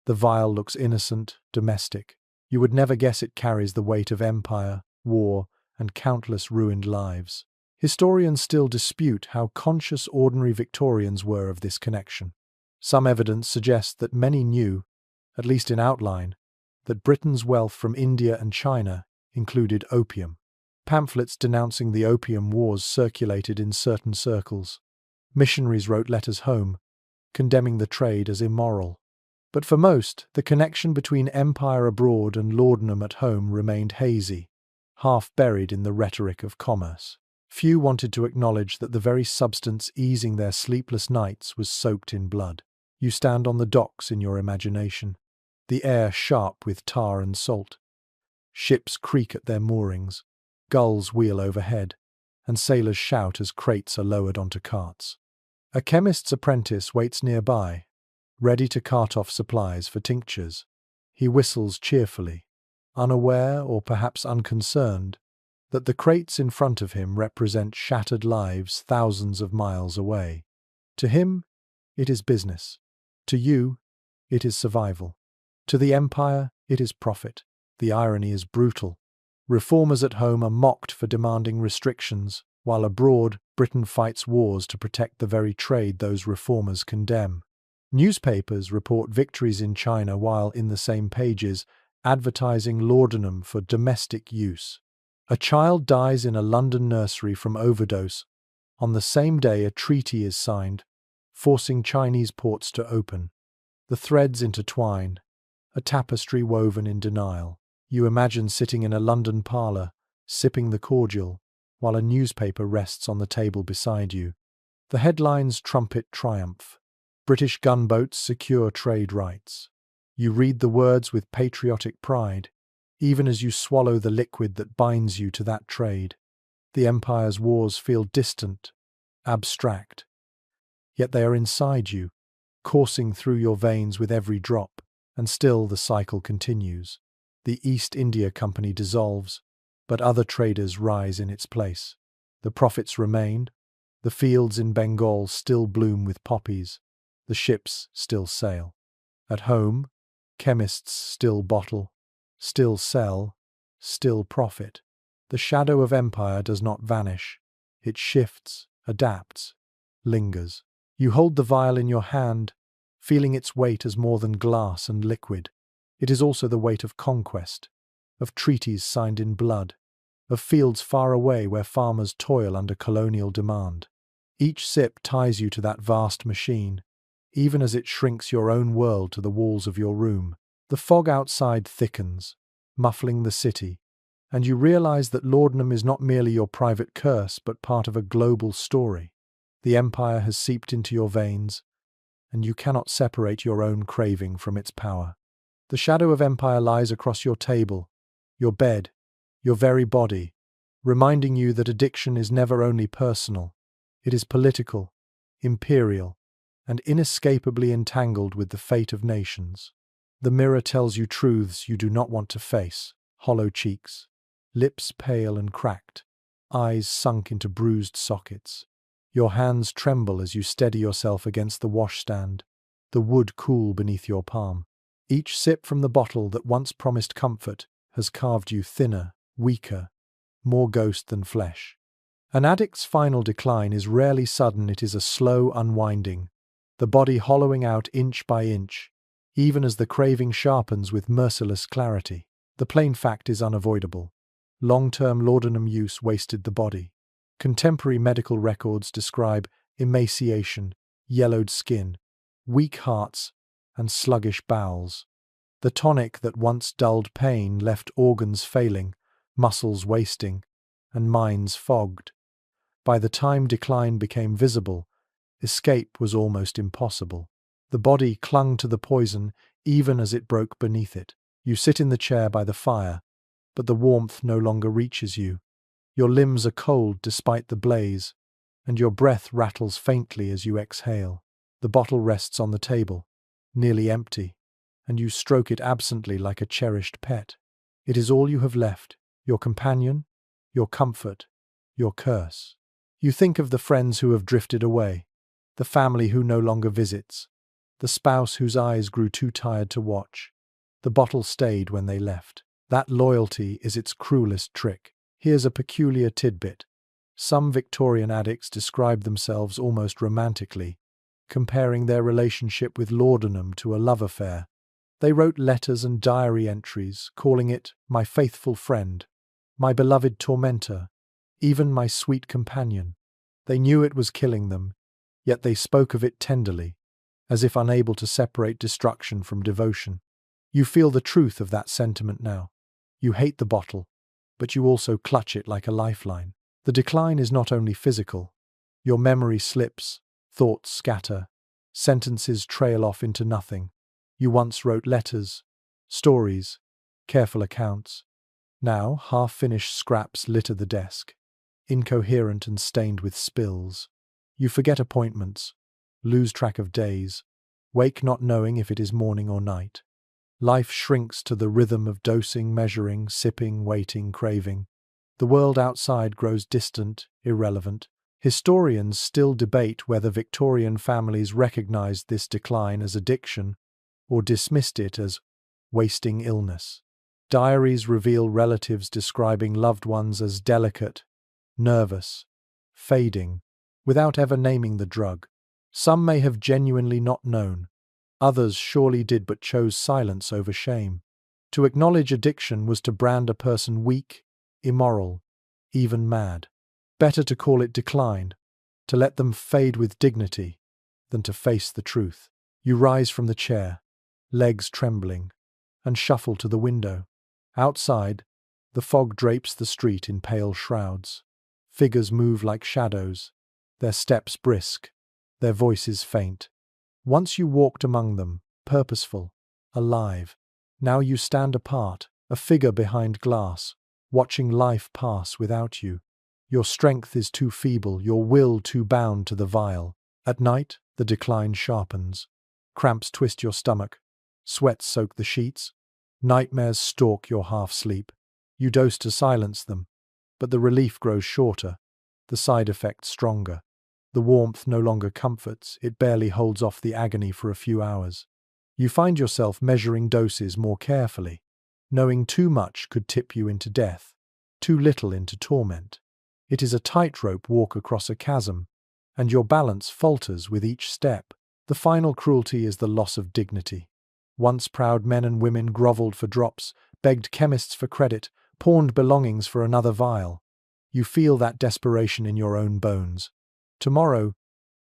The vial looks innocent, domestic. You would never guess it carries the weight of empire, war, and countless ruined lives. Historians still dispute how conscious ordinary Victorians were of this connection. Some evidence suggests that many knew, at least in outline, that Britain's wealth from India and China included opium. Pamphlets denouncing the opium wars circulated in certain circles. Missionaries wrote letters home, condemning the trade as immoral. But for most, the connection between empire abroad and laudanum at home remained hazy, half buried in the rhetoric of commerce. Few wanted to acknowledge that the very substance easing their sleepless nights was soaked in blood. You stand on the docks in your imagination, the air sharp with tar and salt. Ships creak at their moorings, gulls wheel overhead, and sailors shout as crates are lowered onto carts. A chemist's apprentice waits nearby, ready to cart off supplies for tinctures. He whistles cheerfully, unaware or perhaps unconcerned that the crates in front of him represent shattered lives thousands of miles away. To him, it is business. To you, it is survival. To the empire, it is profit. The irony is brutal. Reformers at home are mocked for demanding restrictions, while abroad, Britain fights wars to protect the very trade those reformers condemn. Newspapers report victories in China while, in the same pages, advertising laudanum for domestic use. A child dies in a London nursery from overdose. On the same day, a treaty is signed, forcing Chinese ports to open. The threads intertwine, a tapestry woven in denial. You imagine sitting in a London parlour, sipping the cordial, while a newspaper rests on the table beside you. The headlines trumpet triumph. British gunboats secure trade rights. You read the words with patriotic pride, even as you swallow the liquid that binds you to that trade. The empire's wars feel distant, abstract. Yet they are inside you, coursing through your veins with every drop, and still the cycle continues. The East India Company dissolves, but other traders rise in its place. The profits remain. The fields in Bengal still bloom with poppies. The ships still sail. At home, chemists still bottle, still sell, still profit. The shadow of empire does not vanish. It shifts, adapts, lingers. You hold the vial in your hand, feeling its weight as more than glass and liquid. It is also the weight of conquest, of treaties signed in blood, of fields far away where farmers toil under colonial demand. Each sip ties you to that vast machine, even as it shrinks your own world to the walls of your room. The fog outside thickens, muffling the city, and you realize that laudanum is not merely your private curse but part of a global story. The empire has seeped into your veins, and you cannot separate your own craving from its power. The shadow of empire lies across your table, your bed, your very body, reminding you that addiction is never only personal. It is political, imperial, and inescapably entangled with the fate of nations. The mirror tells you truths you do not want to face: hollow cheeks, lips pale and cracked, eyes sunk into bruised sockets. Your hands tremble as you steady yourself against the washstand, the wood cool beneath your palm. Each sip from the bottle that once promised comfort has carved you thinner, weaker, more ghost than flesh. An addict's final decline is rarely sudden, it is a slow unwinding, the body hollowing out inch by inch, even as the craving sharpens with merciless clarity. The plain fact is unavoidable. Long-term laudanum use wasted the body. Contemporary medical records describe emaciation, yellowed skin, weak hearts, and sluggish bowels. The tonic that once dulled pain left organs failing, muscles wasting, and minds fogged. By the time decline became visible, escape was almost impossible. The body clung to the poison even as it broke beneath it. You sit in the chair by the fire, but the warmth no longer reaches you. Your limbs are cold despite the blaze, and your breath rattles faintly as you exhale. The bottle rests on the table, nearly empty, and you stroke it absently like a cherished pet. It is all you have left, your companion, your comfort, your curse. You think of the friends who have drifted away, the family who no longer visits, the spouse whose eyes grew too tired to watch. The bottle stayed when they left. That loyalty is its cruelest trick. Here's a peculiar tidbit. Some Victorian addicts describe themselves almost romantically, comparing their relationship with laudanum to a love affair. They wrote letters and diary entries, calling it my faithful friend, my beloved tormentor, even my sweet companion. They knew it was killing them, yet they spoke of it tenderly, as if unable to separate destruction from devotion. You feel the truth of that sentiment now. You hate the bottle, but you also clutch it like a lifeline. The decline is not only physical. Your memory slips, thoughts scatter, sentences trail off into nothing. You once wrote letters, stories, careful accounts. Now, half-finished scraps litter the desk, incoherent and stained with spills. You forget appointments, lose track of days, wake not knowing if it is morning or night. Life shrinks to the rhythm of dosing, measuring, sipping, waiting, craving. The world outside grows distant, irrelevant. Historians still debate whether Victorian families recognized this decline as addiction or dismissed it as wasting illness. Diaries reveal relatives describing loved ones as delicate, nervous, fading, without ever naming the drug. Some may have genuinely not known. Others surely did but chose silence over shame. To acknowledge addiction was to brand a person weak, immoral, even mad. Better to call it decline, to let them fade with dignity, than to face the truth. You rise from the chair, legs trembling, and shuffle to the window. Outside, the fog drapes the street in pale shrouds. Figures move like shadows, their steps brisk, their voices faint. Once you walked among them, purposeful, alive. Now you stand apart, a figure behind glass, watching life pass without you. Your strength is too feeble, your will too bound to the vial. At night, the decline sharpens. Cramps twist your stomach. Sweat soak the sheets. Nightmares stalk your half-sleep. You dose to silence them, but the relief grows shorter, the side effects stronger. The warmth no longer comforts, it barely holds off the agony for a few hours. You find yourself measuring doses more carefully, knowing too much could tip you into death, too little into torment. It is a tightrope walk across a chasm, and your balance falters with each step. The final cruelty is the loss of dignity. Once proud men and women grovelled for drops, begged chemists for credit, pawned belongings for another vial. You feel that desperation in your own bones. Tomorrow,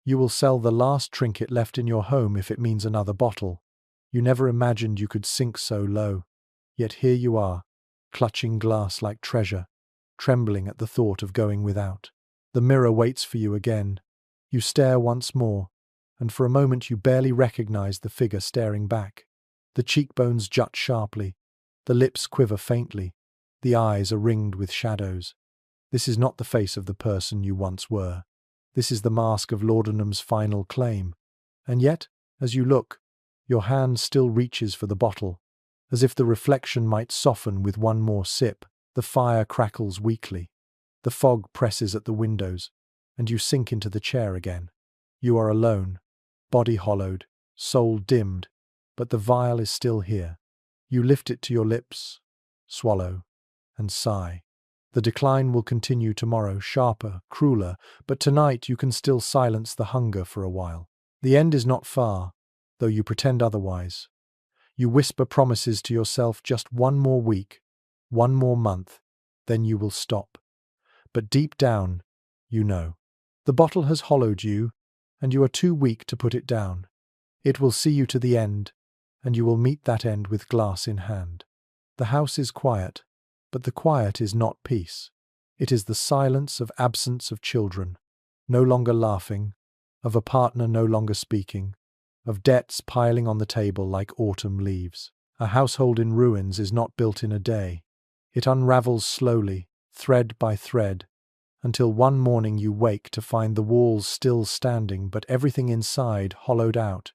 you will sell the last trinket left in your home if it means another bottle. You never imagined you could sink so low. Yet here you are, clutching glass like treasure, trembling at the thought of going without. The mirror waits for you again. You stare once more, and for a moment you barely recognize the figure staring back. The cheekbones jut sharply, the lips quiver faintly, the eyes are ringed with shadows. This is not the face of the person you once were. This is the mask of Laudanum's final claim. And yet, as you look, your hand still reaches for the bottle. As if the reflection might soften with one more sip, the fire crackles weakly. The fog presses at the windows, and you sink into the chair again. You are alone, body hollowed, soul dimmed, but the vial is still here. You lift it to your lips, swallow, and sigh. The decline will continue tomorrow, sharper, crueler, but tonight you can still silence the hunger for a while. The end is not far, though you pretend otherwise. You whisper promises to yourself, just one more week, one more month, then you will stop. But deep down, you know. The bottle has hollowed you, and you are too weak to put it down. It will see you to the end, and you will meet that end with glass in hand. The house is quiet, but the quiet is not peace. It is the silence of absence of children, no longer laughing, of a partner no longer speaking, of debts piling on the table like autumn leaves. A household in ruins is not built in a day. It unravels slowly, thread by thread, until one morning you wake to find the walls still standing but everything inside hollowed out,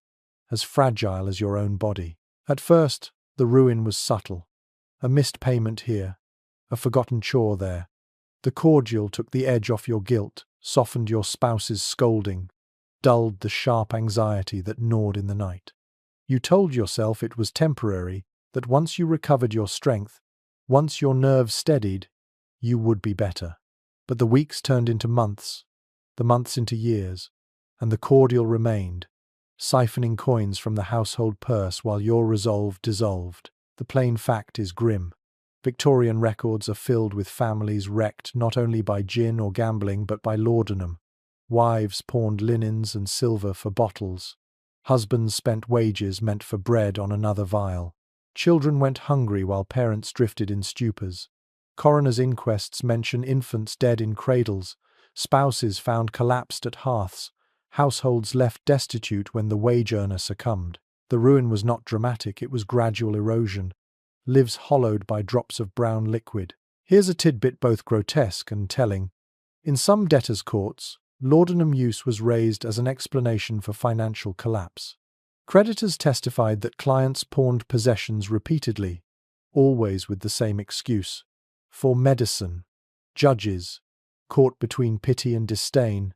as fragile as your own body. At first, the ruin was subtle. A missed payment here, a forgotten chore there. The cordial took the edge off your guilt, softened your spouse's scolding, dulled the sharp anxiety that gnawed in the night. You told yourself it was temporary, that once you recovered your strength, once your nerves steadied, you would be better. But the weeks turned into months, the months into years, and the cordial remained, siphoning coins from the household purse while your resolve dissolved. The plain fact is grim. Victorian records are filled with families wrecked not only by gin or gambling but by laudanum. Wives pawned linens and silver for bottles. Husbands spent wages meant for bread on another vial. Children went hungry while parents drifted in stupors. Coroners' inquests mention infants dead in cradles, spouses found collapsed at hearths, households left destitute when the wage earner succumbed. The ruin was not dramatic, it was gradual erosion, lives hollowed by drops of brown liquid. Here's a tidbit both grotesque and telling. In some debtors' courts, laudanum use was raised as an explanation for financial collapse. Creditors testified that clients pawned possessions repeatedly, always with the same excuse: for medicine. Judges, caught between pity and disdain,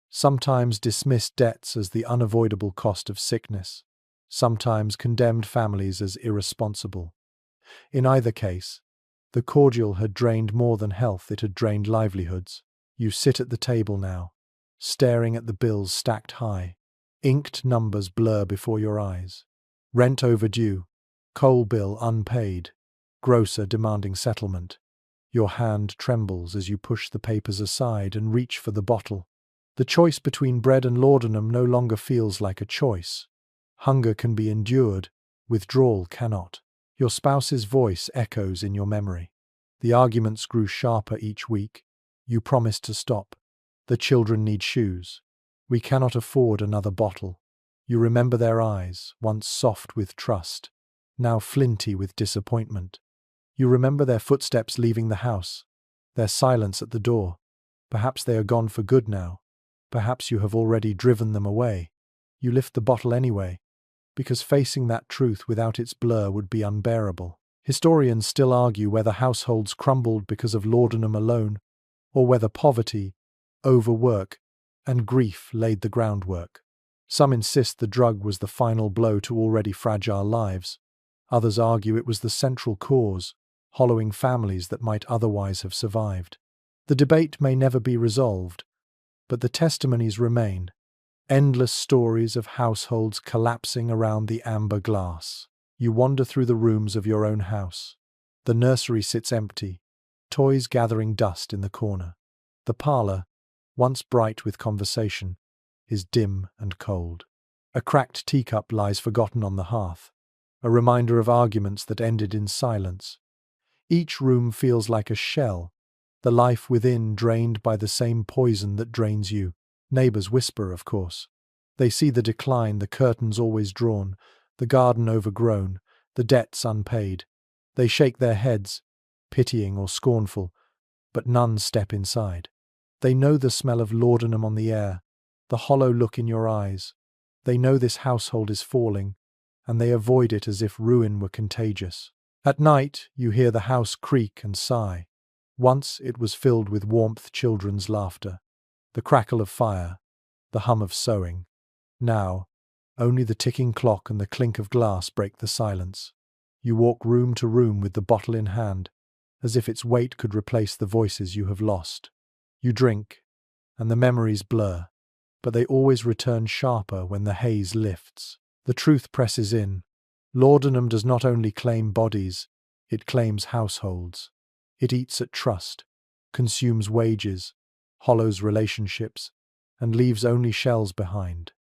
sometimes dismissed debts as the unavoidable cost of sickness, sometimes condemned families as irresponsible. In either case, the cordial had drained more than health, it had drained livelihoods. You sit at the table now, staring at the bills stacked high. Inked numbers blur before your eyes. Rent overdue, coal bill unpaid, grocer demanding settlement. Your hand trembles as you push the papers aside and reach for the bottle. The choice between bread and laudanum no longer feels like a choice. Hunger can be endured, withdrawal cannot. Your spouse's voice echoes in your memory. The arguments grew sharper each week. You promised to stop. The children need shoes. We cannot afford another bottle. You remember their eyes, once soft with trust, now flinty with disappointment. You remember their footsteps leaving the house, their silence at the door. Perhaps they are gone for good now. Perhaps you have already driven them away. You lift the bottle anyway, because facing that truth without its blur would be unbearable. Historians still argue whether households crumbled because of laudanum alone, or whether poverty, overwork, and grief laid the groundwork. Some insist the drug was the final blow to already fragile lives. Others argue it was the central cause, hollowing families that might otherwise have survived. The debate may never be resolved, but the testimonies remain. Endless stories of households collapsing around the amber glass. You wander through the rooms of your own house. The nursery sits empty, toys gathering dust in the corner. The parlour, once bright with conversation, is dim and cold. A cracked teacup lies forgotten on the hearth, a reminder of arguments that ended in silence. Each room feels like a shell, the life within drained by the same poison that drains you. Neighbours whisper, of course. They see the decline, the curtains always drawn, the garden overgrown, the debts unpaid. They shake their heads, pitying or scornful, but none step inside. They know the smell of laudanum on the air, the hollow look in your eyes. They know this household is falling, and they avoid it as if ruin were contagious. At night, you hear the house creak and sigh. Once it was filled with warmth, children's laughter, the crackle of fire, the hum of sewing. Now, only the ticking clock and the clink of glass break the silence. You walk room to room with the bottle in hand, as if its weight could replace the voices you have lost. You drink, and the memories blur, but they always return sharper when the haze lifts. The truth presses in. Laudanum does not only claim bodies, it claims households. It eats at trust, consumes wages, hollows relationships, and leaves only shells behind.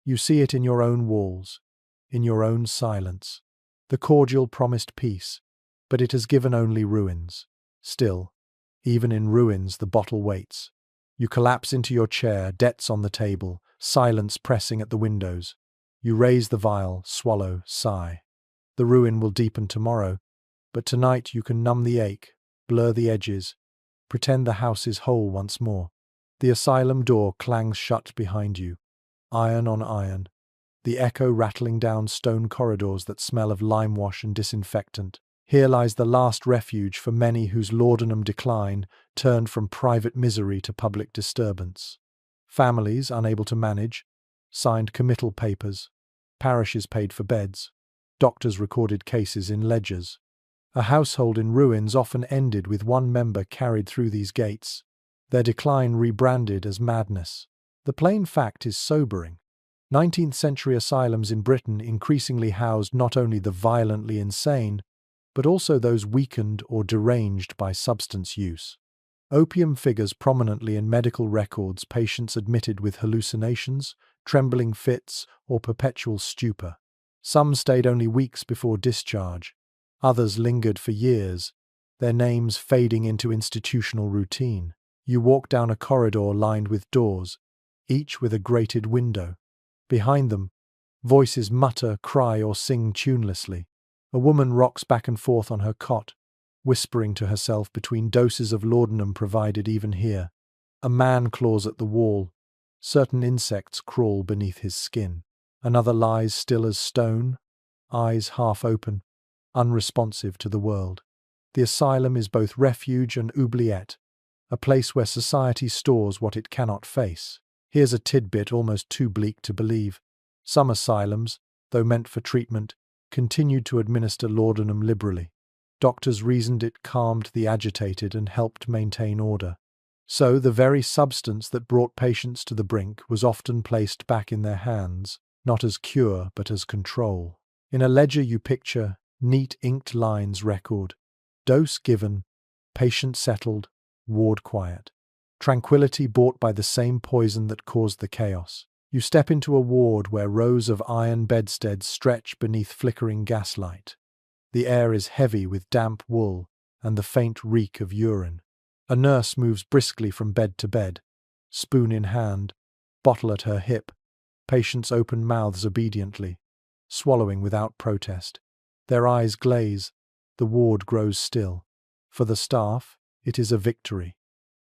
You see it in your own walls, in your own silence. The cordial promised peace, but it has given only ruins. Still, even in ruins, the bottle waits. You collapse into your chair, debts on the table, silence pressing at the windows. You raise the vial, swallow, sigh. The ruin will deepen tomorrow, but tonight you can numb the ache, blur the edges, pretend the house is whole once more. The asylum door clangs shut behind you, iron on iron, the echo rattling down stone corridors that smell of lime wash and disinfectant. Here lies the last refuge for many whose laudanum decline turned from private misery to public disturbance. Families, unable to manage, signed committal papers. Parishes paid for beds. Doctors recorded cases in ledgers. A household in ruins often ended with one member carried through these gates, their decline rebranded as madness. The plain fact is sobering. 19th century asylums in Britain increasingly housed not only the violently insane, but also those weakened or deranged by substance use. Opium figures prominently in medical records, patients admitted with hallucinations, trembling fits, or perpetual stupor. Some stayed only weeks before discharge. Others lingered for years, their names fading into institutional routine. You walk down a corridor lined with doors, each with a grated window. Behind them, voices mutter, cry, or sing tunelessly. A woman rocks back and forth on her cot, whispering to herself between doses of laudanum provided even here. A man claws at the wall. Certain insects crawl beneath his skin. Another lies still as stone, eyes half open, unresponsive to the world. The asylum is both refuge and oubliette, a place where society stores what it cannot face. Here's a tidbit almost too bleak to believe. Some asylums, though meant for treatment, continued to administer laudanum liberally. Doctors reasoned it calmed the agitated and helped maintain order. So the very substance that brought patients to the brink was often placed back in their hands, not as cure but as control. In a ledger you picture neat inked lines record: dose given, patient settled, ward quiet. Tranquility bought by the same poison that caused the chaos. You step into a ward where rows of iron bedsteads stretch beneath flickering gaslight. The air is heavy with damp wool and the faint reek of urine. A nurse moves briskly from bed to bed, spoon in hand, bottle at her hip. Patients open mouths obediently, swallowing without protest. Their eyes glaze, the ward grows still. For the staff, it is a victory.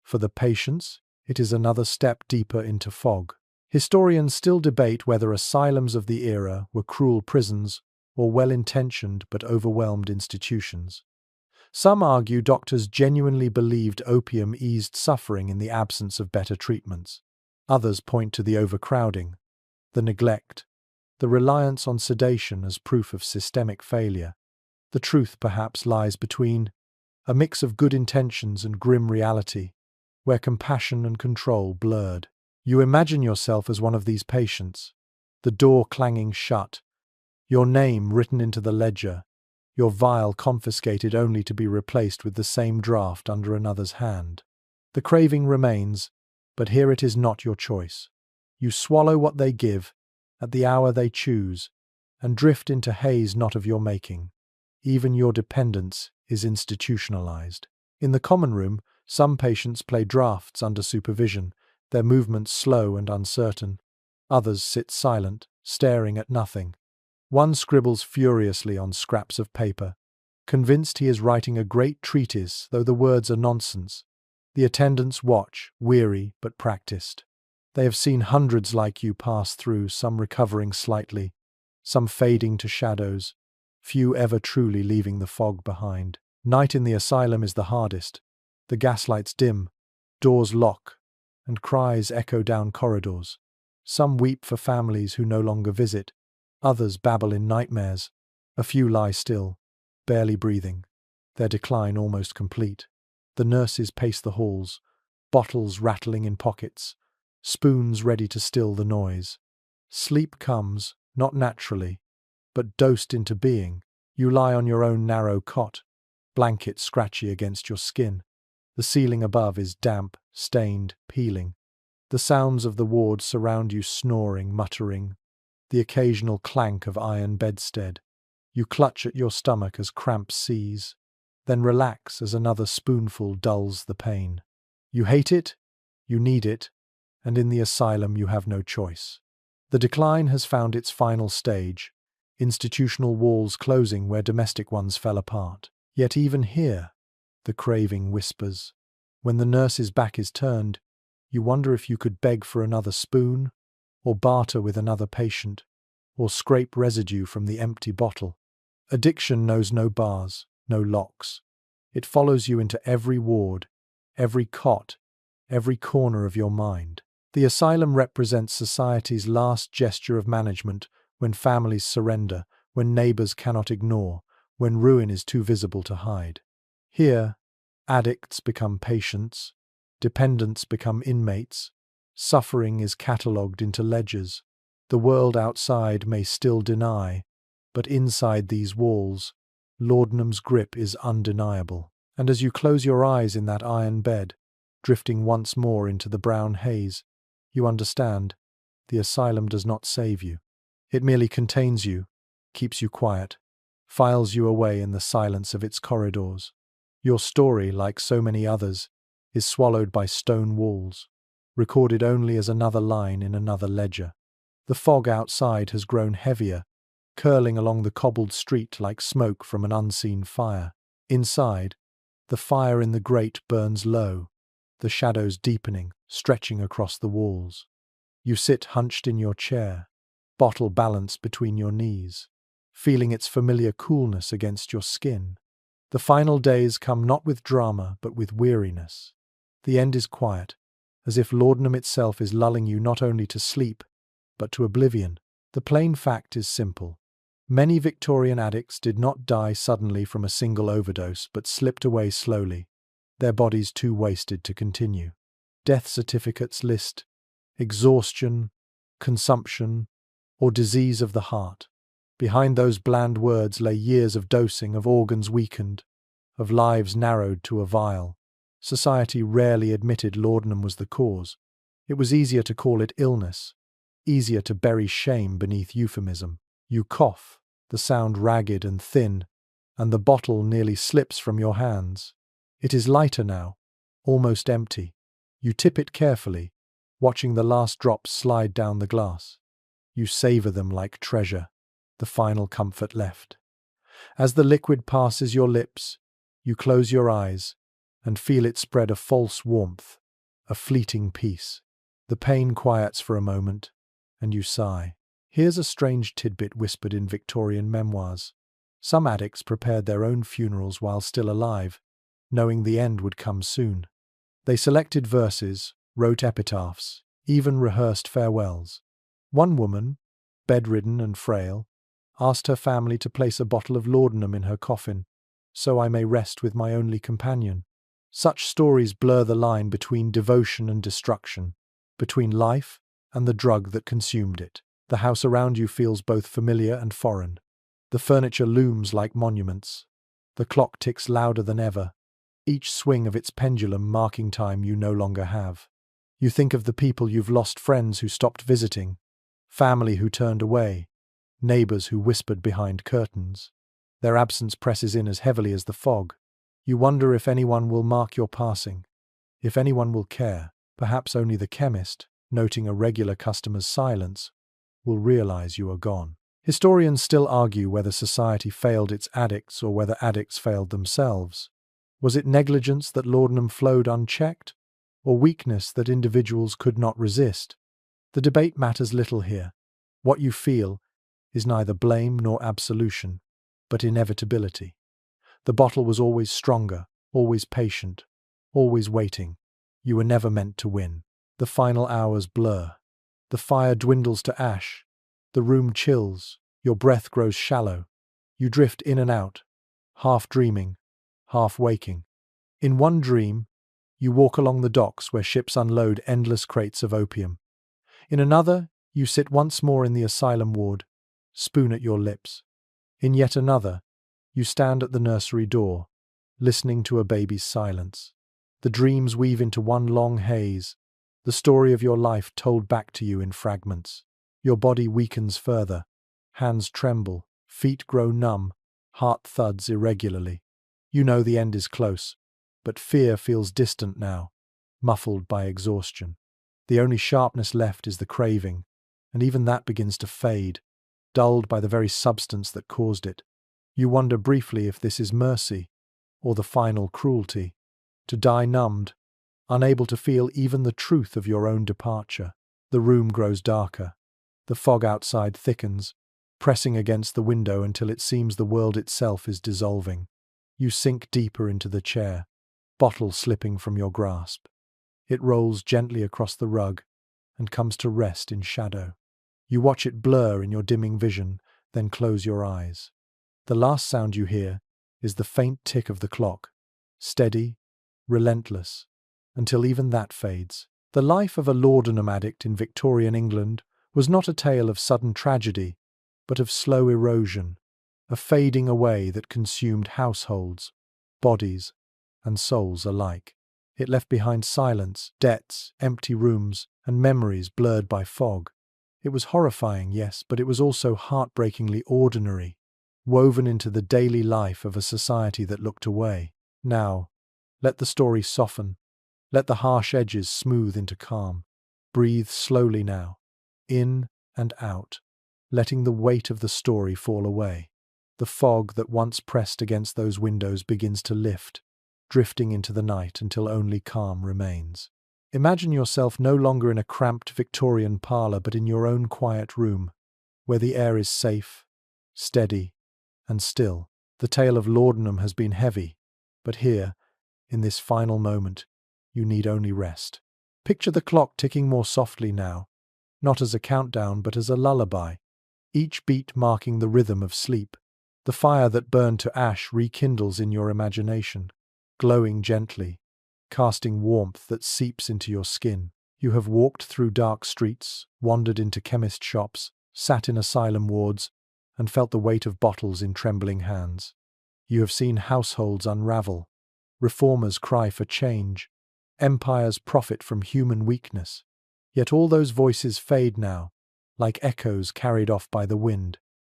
For the patients, it is another step deeper into fog. Historians still debate whether asylums of the era were cruel prisons or well-intentioned but overwhelmed institutions. Some argue doctors genuinely believed opium eased suffering in the absence of better treatments. Others point to the overcrowding, the neglect, the reliance on sedation as proof of systemic failure. The truth perhaps lies between, a mix of good intentions and grim reality, where compassion and control blurred. You imagine yourself as one of these patients, the door clanging shut, your name written into the ledger, your vial confiscated only to be replaced with the same draft under another's hand. The craving remains, but here it is not your choice. You swallow what they give, at the hour they choose, and drift into haze not of your making. Even your dependence is institutionalized. In the common room, some patients play drafts under supervision, their movements slow and uncertain. Others sit silent, staring at nothing. One scribbles furiously on scraps of paper, convinced he is writing a great treatise, though the words are nonsense. The attendants watch, weary but practiced. They have seen hundreds like you pass through, some recovering slightly, some fading to shadows, few ever truly leaving the fog behind. Night in the asylum is the hardest. The gaslights dim, doors lock, and cries echo down corridors. Some weep for families who no longer visit. Others babble in nightmares. A few lie still, barely breathing, their decline almost complete. The nurses pace the halls, bottles rattling in pockets, spoons ready to still the noise. Sleep comes, not naturally, but dosed into being. You lie on your own narrow cot, blanket scratchy against your skin. The ceiling above is damp, stained, peeling. The sounds of the ward surround you, snoring, muttering, the occasional clank of iron bedstead. You clutch at your stomach as cramps seize, then relax as another spoonful dulls the pain. You hate it, you need it, and in the asylum you have no choice. The decline has found its final stage, institutional walls closing where domestic ones fell apart. Yet even here, the craving whispers. When the nurse's back is turned, you wonder if you could beg for another spoon, or barter with another patient, or scrape residue from the empty bottle. Addiction knows no bars, no locks. It follows you into every ward, every cot, every corner of your mind. The asylum represents society's last gesture of management, when families surrender, when neighbors cannot ignore, when ruin is too visible to hide. Here, addicts become patients, dependents become inmates, suffering is catalogued into ledgers. The world outside may still deny, but inside these walls, laudanum's grip is undeniable. And as you close your eyes in that iron bed, drifting once more into the brown haze, you understand, the asylum does not save you. It merely contains you, keeps you quiet, files you away in the silence of its corridors. Your story, like so many others, is swallowed by stone walls, recorded only as another line in another ledger. The fog outside has grown heavier, curling along the cobbled street like smoke from an unseen fire. Inside, the fire in the grate burns low, the shadows deepening, stretching across the walls. You sit hunched in your chair, bottle balanced between your knees, feeling its familiar coolness against your skin. The final days come not with drama, but with weariness. The end is quiet, as if laudanum itself is lulling you not only to sleep, but to oblivion. The plain fact is simple. Many Victorian addicts did not die suddenly from a single overdose, but slipped away slowly, their bodies too wasted to continue. Death certificates list exhaustion, consumption, or disease of the heart. Behind those bland words lay years of dosing, of organs weakened, of lives narrowed to a vial. Society rarely admitted laudanum was the cause. It was easier to call it illness, easier to bury shame beneath euphemism. You cough, the sound ragged and thin, and the bottle nearly slips from your hands. It is lighter now, almost empty. You tip it carefully, watching the last drops slide down the glass. You savor them like treasure, the final comfort left. As the liquid passes your lips, you close your eyes and feel it spread a false warmth, a fleeting peace. The pain quiets for a moment, and you sigh. Here's a strange tidbit whispered in Victorian memoirs. Some addicts prepared their own funerals while still alive, knowing the end would come soon. They selected verses, wrote epitaphs, even rehearsed farewells. One woman, bedridden and frail, asked her family to place a bottle of laudanum in her coffin, so I may rest with my only companion. Such stories blur the line between devotion and destruction, between life and the drug that consumed it. The house around you feels both familiar and foreign. The furniture looms like monuments. The clock ticks louder than ever, each swing of its pendulum marking time you no longer have. You think of the people you've lost, friends who stopped visiting, family who turned away, neighbors who whispered behind curtains. Their absence presses in as heavily as the fog. You wonder if anyone will mark your passing, if anyone will care. Perhaps only the chemist, noting a regular customer's silence, will realize you are gone. Historians still argue whether society failed its addicts or whether addicts failed themselves. Was it negligence that laudanum flowed unchecked, or weakness that individuals could not resist? The debate matters little here. What you feel is neither blame nor absolution, but inevitability. The bottle was always stronger, always patient, always waiting. You were never meant to win. The final hours blur. The fire dwindles to ash. The room chills. Your breath grows shallow. You drift in and out, half dreaming, half waking. In one dream, you walk along the docks where ships unload endless crates of opium. In another, you sit once more in the asylum ward, spoon at your lips. In yet another, you stand at the nursery door, listening to a baby's silence. The dreams weave into one long haze, the story of your life told back to you in fragments. Your body weakens further. Hands tremble, feet grow numb, heart thuds irregularly. You know the end is close, but fear feels distant now, muffled by exhaustion. The only sharpness left is the craving, and even that begins to fade, dulled by the very substance that caused it. You wonder briefly if this is mercy, or the final cruelty, to die numbed, unable to feel even the truth of your own departure. The room grows darker. The fog outside thickens, pressing against the window until it seems the world itself is dissolving. You sink deeper into the chair, bottle slipping from your grasp. It rolls gently across the rug and comes to rest in shadow. You watch it blur in your dimming vision, then close your eyes. The last sound you hear is the faint tick of the clock, steady, relentless, until even that fades. The life of a laudanum addict in Victorian England was not a tale of sudden tragedy, but of slow erosion, a fading away that consumed households, bodies, and souls alike. It left behind silence, debts, empty rooms, and memories blurred by fog. It was horrifying, yes, but it was also heartbreakingly ordinary, woven into the daily life of a society that looked away. Now, let the story soften. Let the harsh edges smooth into calm. Breathe slowly now, in and out, letting the weight of the story fall away. The fog that once pressed against those windows begins to lift, drifting into the night until only calm remains. Imagine yourself no longer in a cramped Victorian parlour but in your own quiet room, where the air is safe, steady, and still. The tale of laudanum has been heavy, but here, in this final moment, you need only rest. Picture the clock ticking more softly now, not as a countdown but as a lullaby, each beat marking the rhythm of sleep. The fire that burned to ash rekindles in your imagination, glowing gently, casting warmth that seeps into your skin. You have walked through dark streets, wandered into chemist shops, sat in asylum wards, and felt the weight of bottles in trembling hands. You have seen households unravel, reformers cry for change, empires profit from human weakness. Yet all those voices fade now, like echoes carried off by the wind.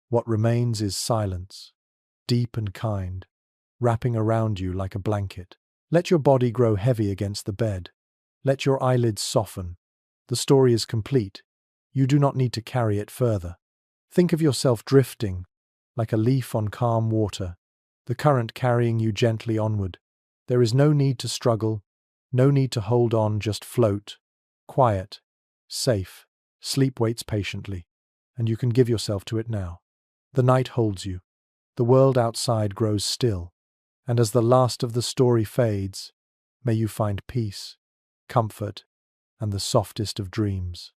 What remains is silence, deep and kind, wrapping around you like a blanket. Let your body grow heavy against the bed. Let your eyelids soften. The story is complete. You do not need to carry it further. Think of yourself drifting, like a leaf on calm water, the current carrying you gently onward. There is no need to struggle, no need to hold on, just float, quiet, safe. Sleep waits patiently, and you can give yourself to it now. The night holds you. The world outside grows still, and as the last of the story fades, may you find peace, comfort, and the softest of dreams.